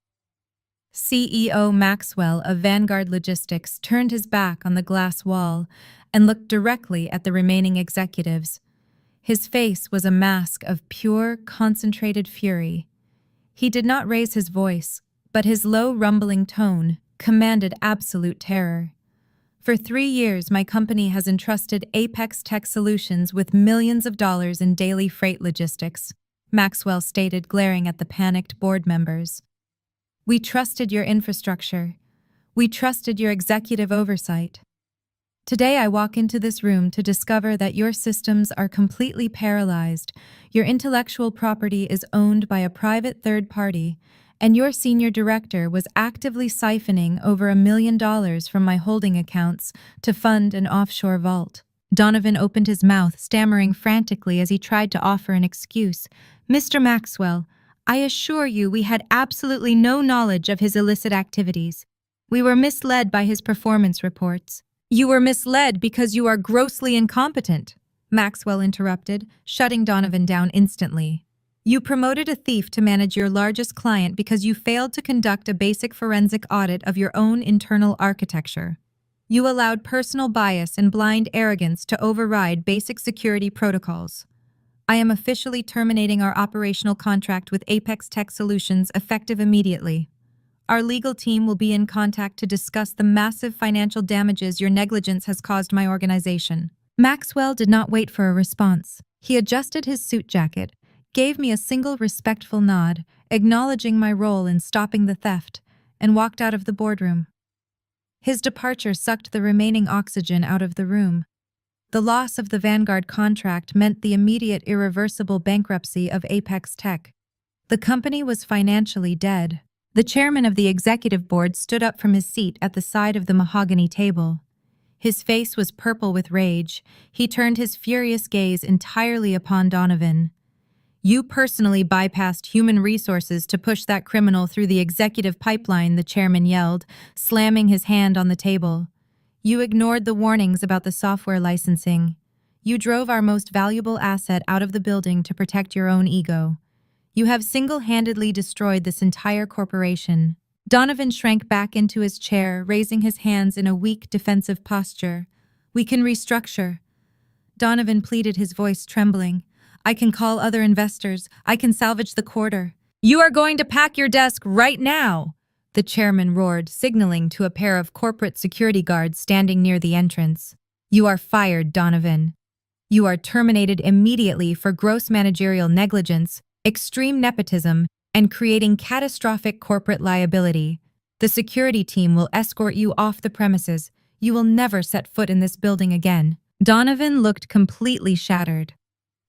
CEO Maxwell of Vanguard Logistics turned his back on the glass wall and looked directly at the remaining executives. His face was a mask of pure, concentrated fury. He did not raise his voice, but his low, rumbling tone commanded absolute terror. "For 3 years, my company has entrusted Apex Tech Solutions with millions of dollars in daily freight logistics," Maxwell stated, glaring at the panicked board members. "We trusted your infrastructure. We trusted your executive oversight. Today I walk into this room to discover that your systems are completely paralyzed, your intellectual property is owned by a private third party, and your senior director was actively siphoning over $1 million from my holding accounts to fund an offshore vault." Donovan opened his mouth, stammering frantically as he tried to offer an excuse. "Mr. Maxwell, I assure you we had absolutely no knowledge of his illicit activities. We were misled by his performance reports." "You were misled because you are grossly incompetent," Maxwell interrupted, shutting Donovan down instantly. "You promoted a thief to manage your largest client because you failed to conduct a basic forensic audit of your own internal architecture. You allowed personal bias and blind arrogance to override basic security protocols. I am officially terminating our operational contract with Apex Tech Solutions effective immediately. Our legal team will be in contact to discuss the massive financial damages your negligence has caused my organization." Maxwell did not wait for a response. He adjusted his suit jacket, gave me a single respectful nod, acknowledging my role in stopping the theft, and walked out of the boardroom. His departure sucked the remaining oxygen out of the room. The loss of the Vanguard contract meant the immediate irreversible bankruptcy of Apex Tech. The company was financially dead. The chairman of the executive board stood up from his seat at the side of the mahogany table. His face was purple with rage. He turned his furious gaze entirely upon Donovan. "You personally bypassed human resources to push that criminal through the executive pipeline," the chairman yelled, slamming his hand on the table. "You ignored the warnings about the software licensing. You drove our most valuable asset out of the building to protect your own ego. You have single-handedly destroyed this entire corporation." Donovan shrank back into his chair, raising his hands in a weak, defensive posture. "We can restructure." Donovan pleaded, his voice trembling. "I can call other investors. I can salvage the quarter." "You are going to pack your desk right now!" the chairman roared, signaling to a pair of corporate security guards standing near the entrance. "You are fired, Donovan. You are terminated immediately for gross managerial negligence, extreme nepotism, and creating catastrophic corporate liability. The security team will escort you off the premises. You will never set foot in this building again." Donovan looked completely shattered.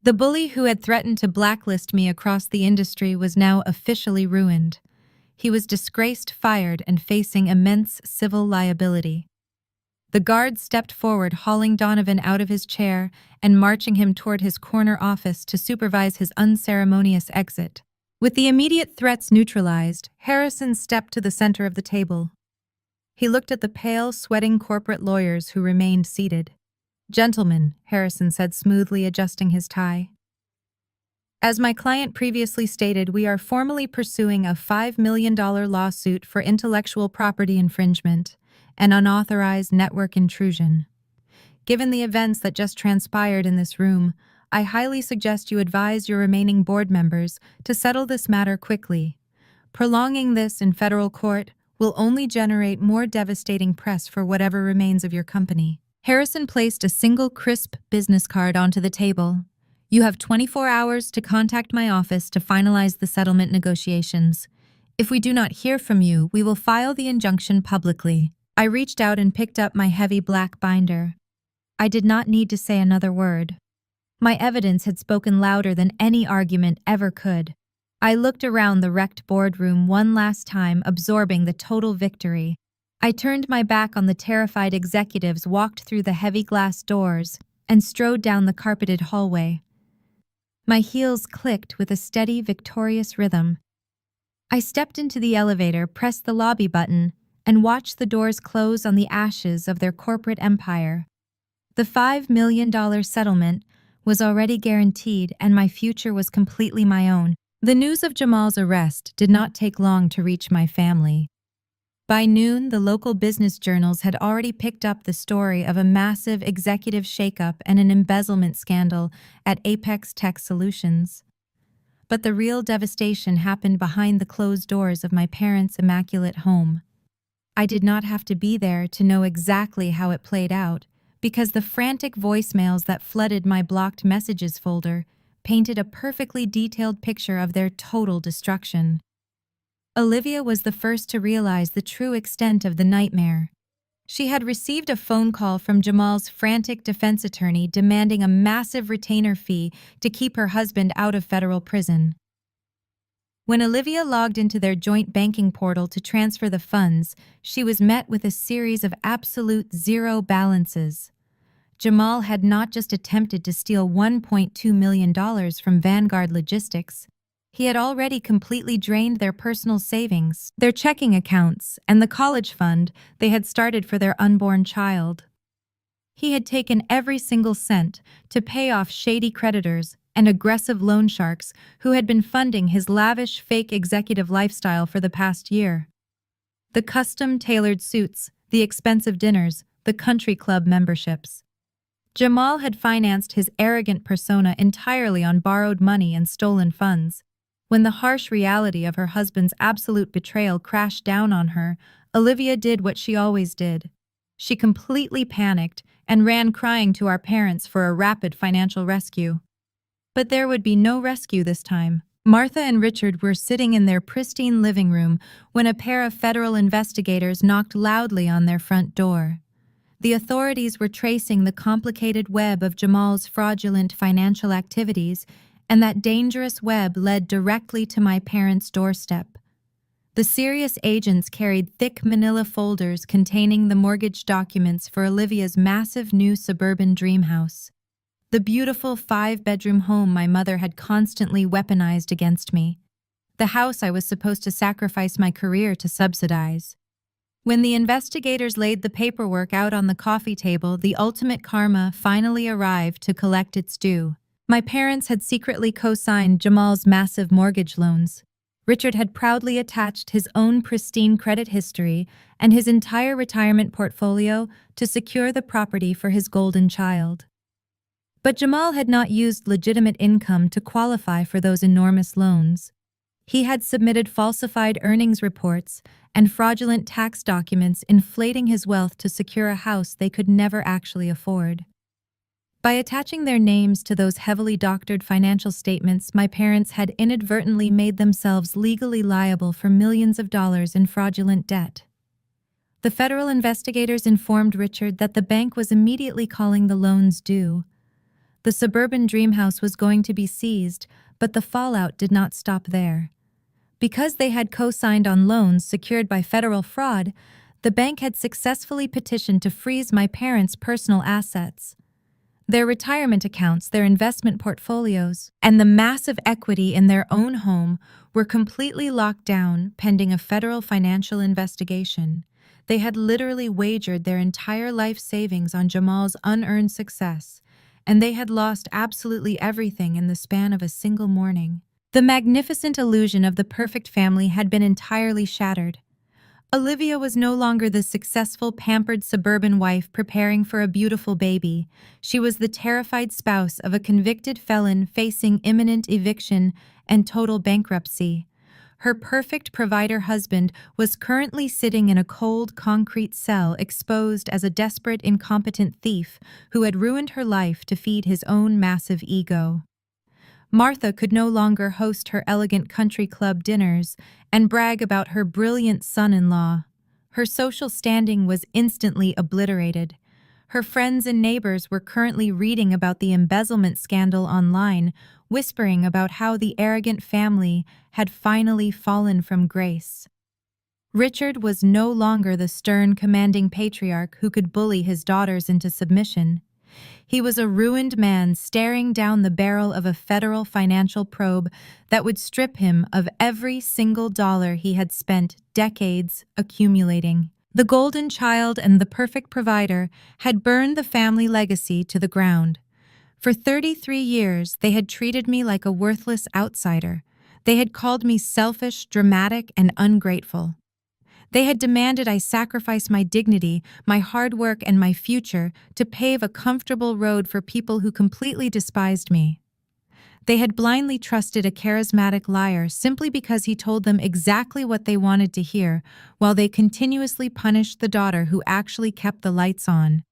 The bully who had threatened to blacklist me across the industry was now officially ruined. He was disgraced, fired, and facing immense civil liability. The guard stepped forward, hauling Donovan out of his chair and marching him toward his corner office to supervise his unceremonious exit. With the immediate threats neutralized, Harrison stepped to the center of the table. He looked at the pale, sweating corporate lawyers who remained seated. "Gentlemen," Harrison said smoothly, adjusting his tie. "As my client previously stated, we are formally pursuing a $5 million lawsuit for intellectual property infringement and unauthorized network intrusion. Given the events that just transpired in this room, I highly suggest you advise your remaining board members to settle this matter quickly. Prolonging this in federal court will only generate more devastating press for whatever remains of your company." Harrison placed a single crisp business card onto the table. "You have 24 hours to contact my office to finalize the settlement negotiations. If we do not hear from you, we will file the injunction publicly." I reached out and picked up my heavy black binder. I did not need to say another word. My evidence had spoken louder than any argument ever could. I looked around the wrecked boardroom one last time, absorbing the total victory. I turned my back on the terrified executives, walked through the heavy glass doors, and strode down the carpeted hallway. My heels clicked with a steady, victorious rhythm. I stepped into the elevator, pressed the lobby button, and watched the doors close on the ashes of their corporate empire. The $5 million settlement was already guaranteed, and my future was completely my own. The news of Jamal's arrest did not take long to reach my family. By noon, the local business journals had already picked up the story of a massive executive shakeup and an embezzlement scandal at Apex Tech Solutions. But the real devastation happened behind the closed doors of my parents' immaculate home. I did not have to be there to know exactly how it played out, because the frantic voicemails that flooded my blocked messages folder painted a perfectly detailed picture of their total destruction. Olivia was the first to realize the true extent of the nightmare. She had received a phone call from Jamal's frantic defense attorney demanding a massive retainer fee to keep her husband out of federal prison. When Olivia logged into their joint banking portal to transfer the funds, she was met with a series of absolute zero balances. Jamal had not just attempted to steal $1.2 million from Vanguard Logistics. He had already completely drained their personal savings, their checking accounts, and the college fund they had started for their unborn child. He had taken every single cent to pay off shady creditors and aggressive loan sharks who had been funding his lavish, fake executive lifestyle for the past year. The custom-tailored suits, the expensive dinners, the country club memberships. Jamal had financed his arrogant persona entirely on borrowed money and stolen funds. When the harsh reality of her husband's absolute betrayal crashed down on her, Olivia did what she always did. She completely panicked and ran crying to our parents for a rapid financial rescue. But there would be no rescue this time. Martha and Richard were sitting in their pristine living room when a pair of federal investigators knocked loudly on their front door. The authorities were tracing the complicated web of Jamal's fraudulent financial activities, and that dangerous web led directly to my parents' doorstep. The serious agents carried thick manila folders containing the mortgage documents for Olivia's massive new suburban dream house. The beautiful 5-bedroom home my mother had constantly weaponized against me. The house I was supposed to sacrifice my career to subsidize. When the investigators laid the paperwork out on the coffee table, the ultimate karma finally arrived to collect its due. My parents had secretly co-signed Jamal's massive mortgage loans. Richard had proudly attached his own pristine credit history and his entire retirement portfolio to secure the property for his golden child. But Jamal had not used legitimate income to qualify for those enormous loans. He had submitted falsified earnings reports and fraudulent tax documents, inflating his wealth to secure a house they could never actually afford. By attaching their names to those heavily doctored financial statements, my parents had inadvertently made themselves legally liable for millions of dollars in fraudulent debt. The federal investigators informed Richard that the bank was immediately calling the loans due. The suburban dream house was going to be seized, but the fallout did not stop there. Because they had co-signed on loans secured by federal fraud, the bank had successfully petitioned to freeze my parents' personal assets. Their retirement accounts, their investment portfolios, and the massive equity in their own home were completely locked down pending a federal financial investigation. They had literally wagered their entire life savings on Jamal's unearned success, and they had lost absolutely everything in the span of a single morning. The magnificent illusion of the perfect family had been entirely shattered. Olivia was no longer the successful, pampered suburban wife preparing for a beautiful baby. She was the terrified spouse of a convicted felon facing imminent eviction and total bankruptcy. Her perfect provider husband was currently sitting in a cold, concrete cell, exposed as a desperate, incompetent thief who had ruined her life to feed his own massive ego. Martha could no longer host her elegant country club dinners and brag about her brilliant son-in-law. Her social standing was instantly obliterated. Her friends and neighbors were currently reading about the embezzlement scandal online, whispering about how the arrogant family had finally fallen from grace. Richard was no longer the stern, commanding patriarch who could bully his daughters into submission. He was a ruined man staring down the barrel of a federal financial probe that would strip him of every single dollar he had spent decades accumulating. The golden child and the perfect provider had burned the family legacy to the ground. For 33 years, they had treated me like a worthless outsider. They had called me selfish, dramatic, and ungrateful. They had demanded I sacrifice my dignity, my hard work, and my future to pave a comfortable road for people who completely despised me. They had blindly trusted a charismatic liar simply because he told them exactly what they wanted to hear, while they continuously punished the daughter who actually kept the lights on.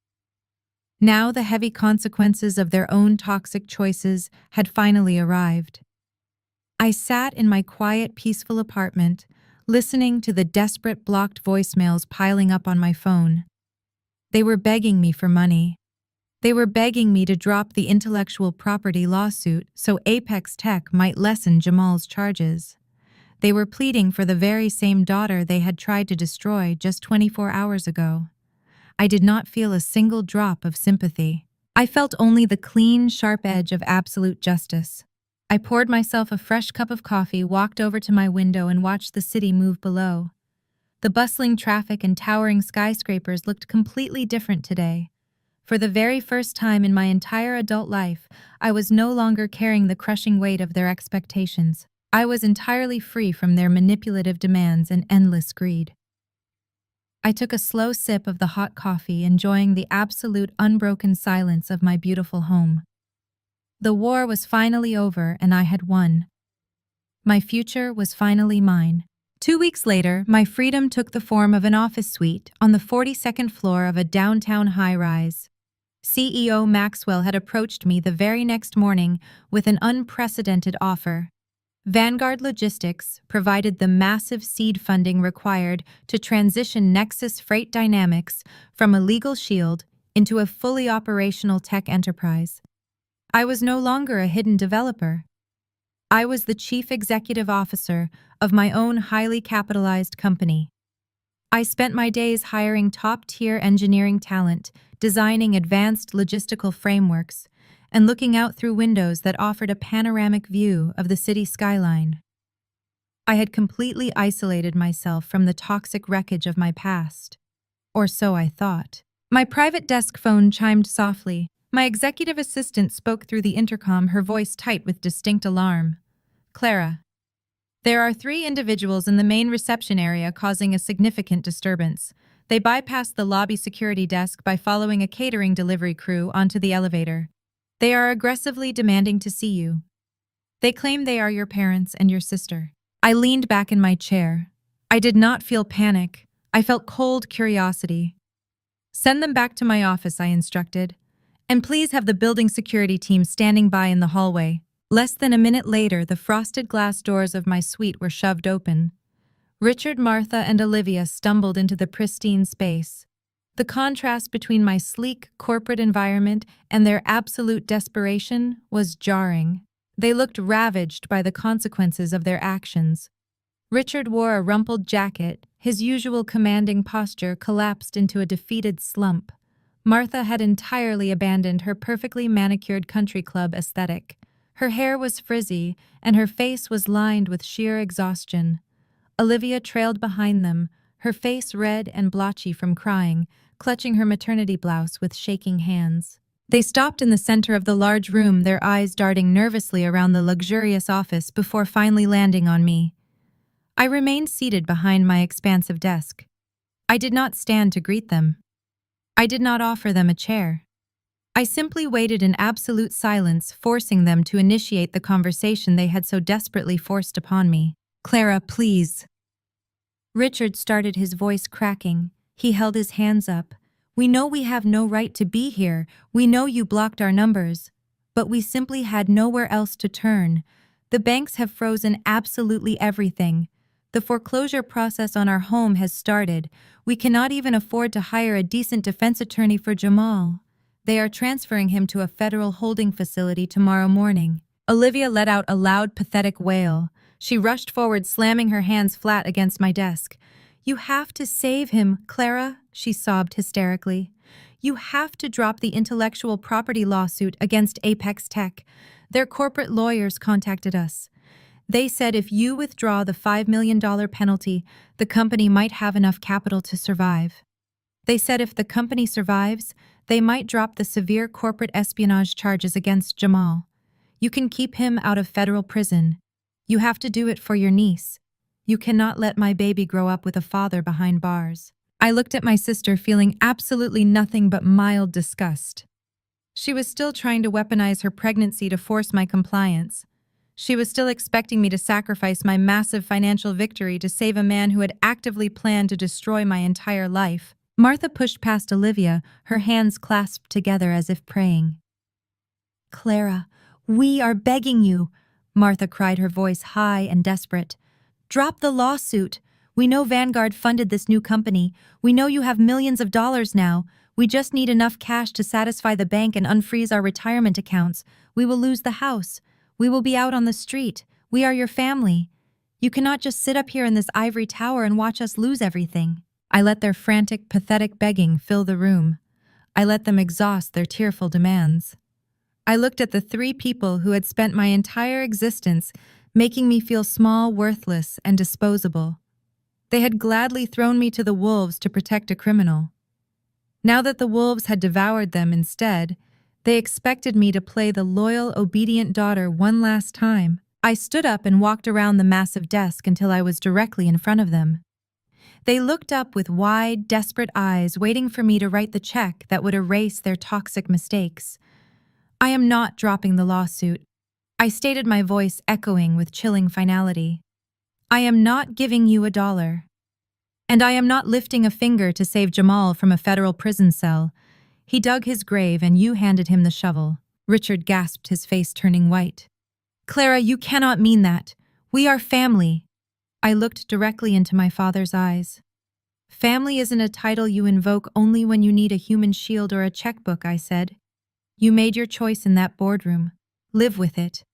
Now the heavy consequences of their own toxic choices had finally arrived. I sat in my quiet, peaceful apartment, listening to the desperate blocked voicemails piling up on my phone. They were begging me for money. They were begging me to drop the intellectual property lawsuit so Apex Tech might lessen Jamal's charges. They were pleading for the very same daughter they had tried to destroy just 24 hours ago. I did not feel a single drop of sympathy. I felt only the clean, sharp edge of absolute justice. I poured myself a fresh cup of coffee, walked over to my window, and watched the city move below. The bustling traffic and towering skyscrapers looked completely different today. For the very first time in my entire adult life, I was no longer carrying the crushing weight of their expectations. I was entirely free from their manipulative demands and endless greed. I took a slow sip of the hot coffee, enjoying the absolute unbroken silence of my beautiful home. The war was finally over and I had won. My future was finally mine. 2 weeks later, my freedom took the form of an office suite on the 42nd floor of a downtown high-rise. CEO Maxwell had approached me the very next morning with an unprecedented offer. Vanguard Logistics provided the massive seed funding required to transition Nexus Freight Dynamics from a legal shield into a fully operational tech enterprise. I was no longer a hidden developer. I was the chief executive officer of my own highly capitalized company. I spent my days hiring top-tier engineering talent, designing advanced logistical frameworks, and looking out through windows that offered a panoramic view of the city skyline. I had completely isolated myself from the toxic wreckage of my past. Or so I thought. My private desk phone chimed softly. My executive assistant spoke through the intercom, her voice tight with distinct alarm. Clara. There are 3 individuals in the main reception area causing a significant disturbance. They bypassed the lobby security desk by following a catering delivery crew onto the elevator. They are aggressively demanding to see you. They claim they are your parents and your sister. I leaned back in my chair. I did not feel panic. I felt cold curiosity. Send them back to my office, I instructed. And please have the building security team standing by in the hallway. Less than a minute later, the frosted glass doors of my suite were shoved open. Richard, Martha, and Olivia stumbled into the pristine space. The contrast between my sleek corporate environment and their absolute desperation was jarring. They looked ravaged by the consequences of their actions. Richard wore a rumpled jacket, his usual commanding posture collapsed into a defeated slump. Martha had entirely abandoned her perfectly manicured country club aesthetic. Her hair was frizzy, and her face was lined with sheer exhaustion. Olivia trailed behind them, her face red and blotchy from crying, clutching her maternity blouse with shaking hands. They stopped in the center of the large room, their eyes darting nervously around the luxurious office before finally landing on me. I remained seated behind my expansive desk. I did not stand to greet them. I did not offer them a chair. I simply waited in absolute silence, forcing them to initiate the conversation they had so desperately forced upon me. Clara, please. Richard started, his voice cracking. He held his hands up. We know we have no right to be here. We know you blocked our numbers. But we simply had nowhere else to turn. The banks have frozen absolutely everything. The foreclosure process on our home has started. We cannot even afford to hire a decent defense attorney for Jamal. They are transferring him to a federal holding facility tomorrow morning. Olivia let out a loud, pathetic wail. She rushed forward, slamming her hands flat against my desk. You have to save him, Clara, she sobbed hysterically. You have to drop the intellectual property lawsuit against Apex Tech. Their corporate lawyers contacted us. They said if you withdraw the $5 million penalty, the company might have enough capital to survive. They said if the company survives, they might drop the severe corporate espionage charges against Jamal. You can keep him out of federal prison. You have to do it for your niece. You cannot let my baby grow up with a father behind bars. I looked at my sister, feeling absolutely nothing but mild disgust. She was still trying to weaponize her pregnancy to force my compliance. She was still expecting me to sacrifice my massive financial victory to save a man who had actively planned to destroy my entire life. Martha pushed past Olivia, her hands clasped together as if praying. Clara, we are begging you, Martha cried, her voice high and desperate. Drop the lawsuit. We know Vanguard funded this new company. We know you have millions of dollars now. We just need enough cash to satisfy the bank and unfreeze our retirement accounts. We will lose the house. We will be out on the street. We are your family. You cannot just sit up here in this ivory tower and watch us lose everything. I let their frantic, pathetic begging fill the room. I let them exhaust their tearful demands. I looked at the 3 people who had spent my entire existence making me feel small, worthless, and disposable. They had gladly thrown me to the wolves to protect a criminal. Now that the wolves had devoured them instead, they expected me to play the loyal, obedient daughter one last time. I stood up and walked around the massive desk until I was directly in front of them. They looked up with wide, desperate eyes, waiting for me to write the check that would erase their toxic mistakes. I am not dropping the lawsuit. I stated, my voice echoing with chilling finality. I am not giving you $1. And I am not lifting a finger to save Jamal from a federal prison cell. He dug his grave and you handed him the shovel. Richard gasped, his face turning white. Clara, you cannot mean that. We are family. I looked directly into my father's eyes. Family isn't a title you invoke only when you need a human shield or a checkbook, I said. You made your choice in that boardroom. Live with it.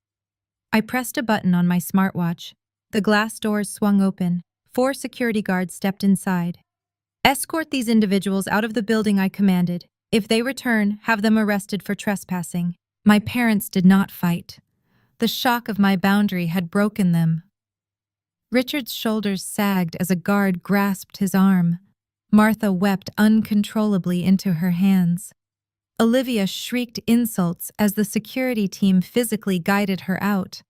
I pressed a button on my smartwatch. The glass doors swung open. 4 security guards stepped inside. Escort these individuals out of the building, I commanded. If they return, have them arrested for trespassing. My parents did not fight. The shock of my boundary had broken them. Richard's shoulders sagged as a guard grasped his arm. Martha wept uncontrollably into her hands. Olivia shrieked insults as the security team physically guided her out.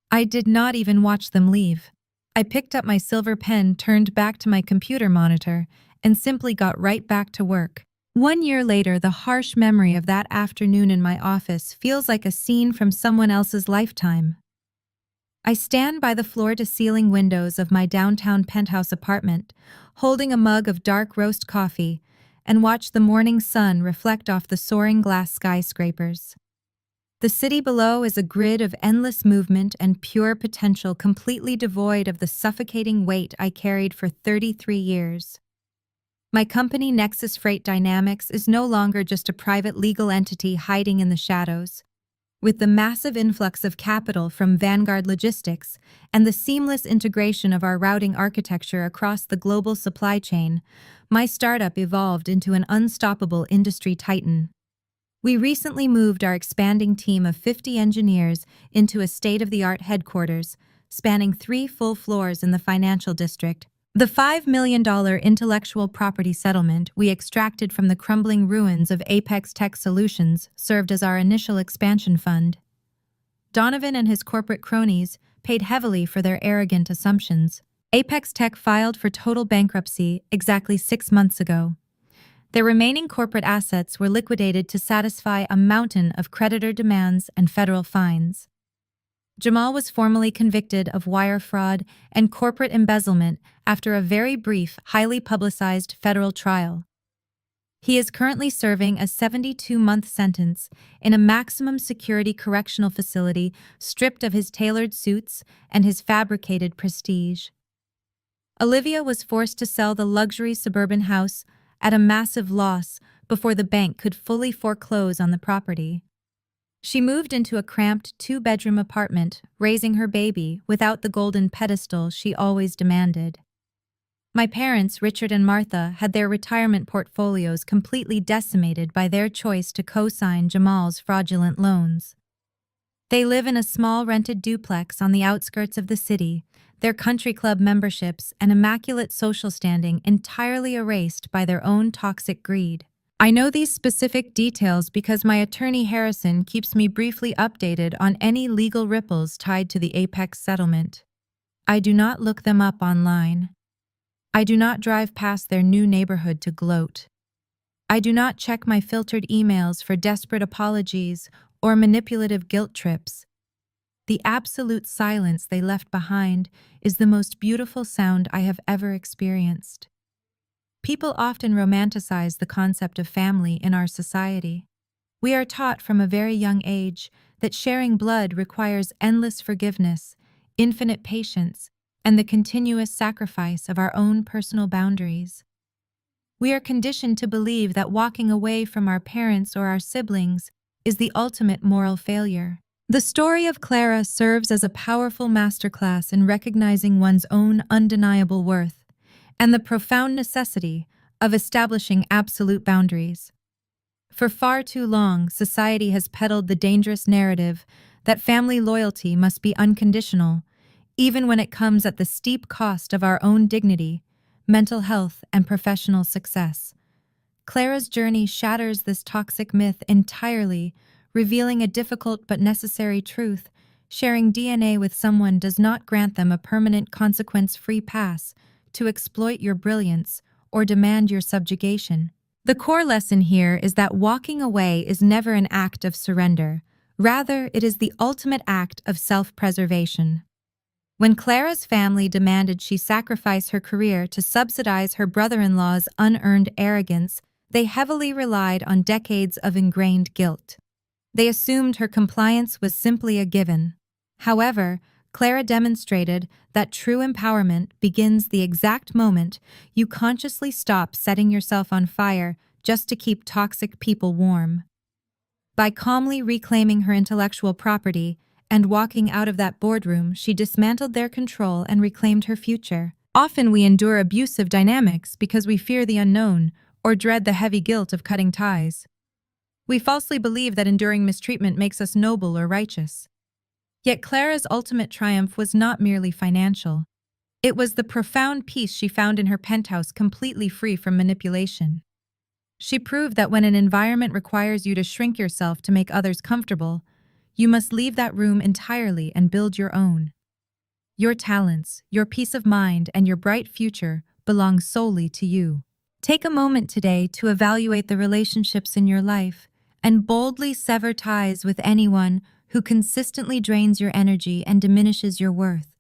I did not even watch them leave. I picked up my silver pen, turned back to my computer monitor, and simply got right back to work. 1 year later, the harsh memory of that afternoon in my office feels like a scene from someone else's lifetime. I stand by the floor-to-ceiling windows of my downtown penthouse apartment, holding a mug of dark roast coffee, and watch the morning sun reflect off the soaring glass skyscrapers. The city below is a grid of endless movement and pure potential, completely devoid of the suffocating weight I carried for 33 years. My company, Nexus Freight Dynamics, is no longer just a private legal entity hiding in the shadows. With the massive influx of capital from Vanguard Logistics and the seamless integration of our routing architecture across the global supply chain, my startup evolved into an unstoppable industry titan. We recently moved our expanding team of 50 engineers into a state-of-the-art headquarters, spanning 3 full floors in the financial district. The $5 million intellectual property settlement we extracted from the crumbling ruins of Apex Tech Solutions served as our initial expansion fund. Donovan and his corporate cronies paid heavily for their arrogant assumptions. Apex Tech filed for total bankruptcy exactly 6 months ago. Their remaining corporate assets were liquidated to satisfy a mountain of creditor demands and federal fines. Jamal was formally convicted of wire fraud and corporate embezzlement after a very brief, highly publicized federal trial. He is currently serving a 72-month sentence in a maximum security correctional facility, stripped of his tailored suits and his fabricated prestige. Olivia was forced to sell the luxury suburban house at a massive loss before the bank could fully foreclose on the property. She moved into a cramped 2-bedroom apartment, raising her baby without the golden pedestal she always demanded. My parents, Richard and Martha, had their retirement portfolios completely decimated by their choice to co-sign Jamal's fraudulent loans. They live in a small rented duplex on the outskirts of the city, their country club memberships and immaculate social standing entirely erased by their own toxic greed. I know these specific details because my attorney Harrison keeps me briefly updated on any legal ripples tied to the Apex settlement. I do not look them up online. I do not drive past their new neighborhood to gloat. I do not check my filtered emails for desperate apologies or manipulative guilt trips. The absolute silence they left behind is the most beautiful sound I have ever experienced. People often romanticize the concept of family in our society. We are taught from a very young age that sharing blood requires endless forgiveness, infinite patience, and the continuous sacrifice of our own personal boundaries. We are conditioned to believe that walking away from our parents or our siblings is the ultimate moral failure. The story of Clara serves as a powerful masterclass in recognizing one's own undeniable worth and the profound necessity of establishing absolute boundaries. For far too long, society has peddled the dangerous narrative that family loyalty must be unconditional, even when it comes at the steep cost of our own dignity, mental health, and professional success. Clara's journey shatters this toxic myth entirely, revealing a difficult but necessary truth. Sharing DNA with someone does not grant them a permanent consequence-free pass to exploit your brilliance or demand your subjugation. The core lesson here is that walking away is never an act of surrender. Rather, it is the ultimate act of self-preservation. When Clara's family demanded she sacrifice her career to subsidize her brother-in-law's unearned arrogance, they heavily relied on decades of ingrained guilt. They assumed her compliance was simply a given. However, Clara demonstrated that true empowerment begins the exact moment you consciously stop setting yourself on fire just to keep toxic people warm. By calmly reclaiming her intellectual property and walking out of that boardroom, she dismantled their control and reclaimed her future. Often we endure abusive dynamics because we fear the unknown or dread the heavy guilt of cutting ties. We falsely believe that enduring mistreatment makes us noble or righteous. Yet Clara's ultimate triumph was not merely financial. It was the profound peace she found in her penthouse, completely free from manipulation. She proved that when an environment requires you to shrink yourself to make others comfortable, you must leave that room entirely and build your own. Your talents, your peace of mind, and your bright future belong solely to you. Take a moment today to evaluate the relationships in your life and boldly sever ties with anyone who consistently drains your energy and diminishes your worth.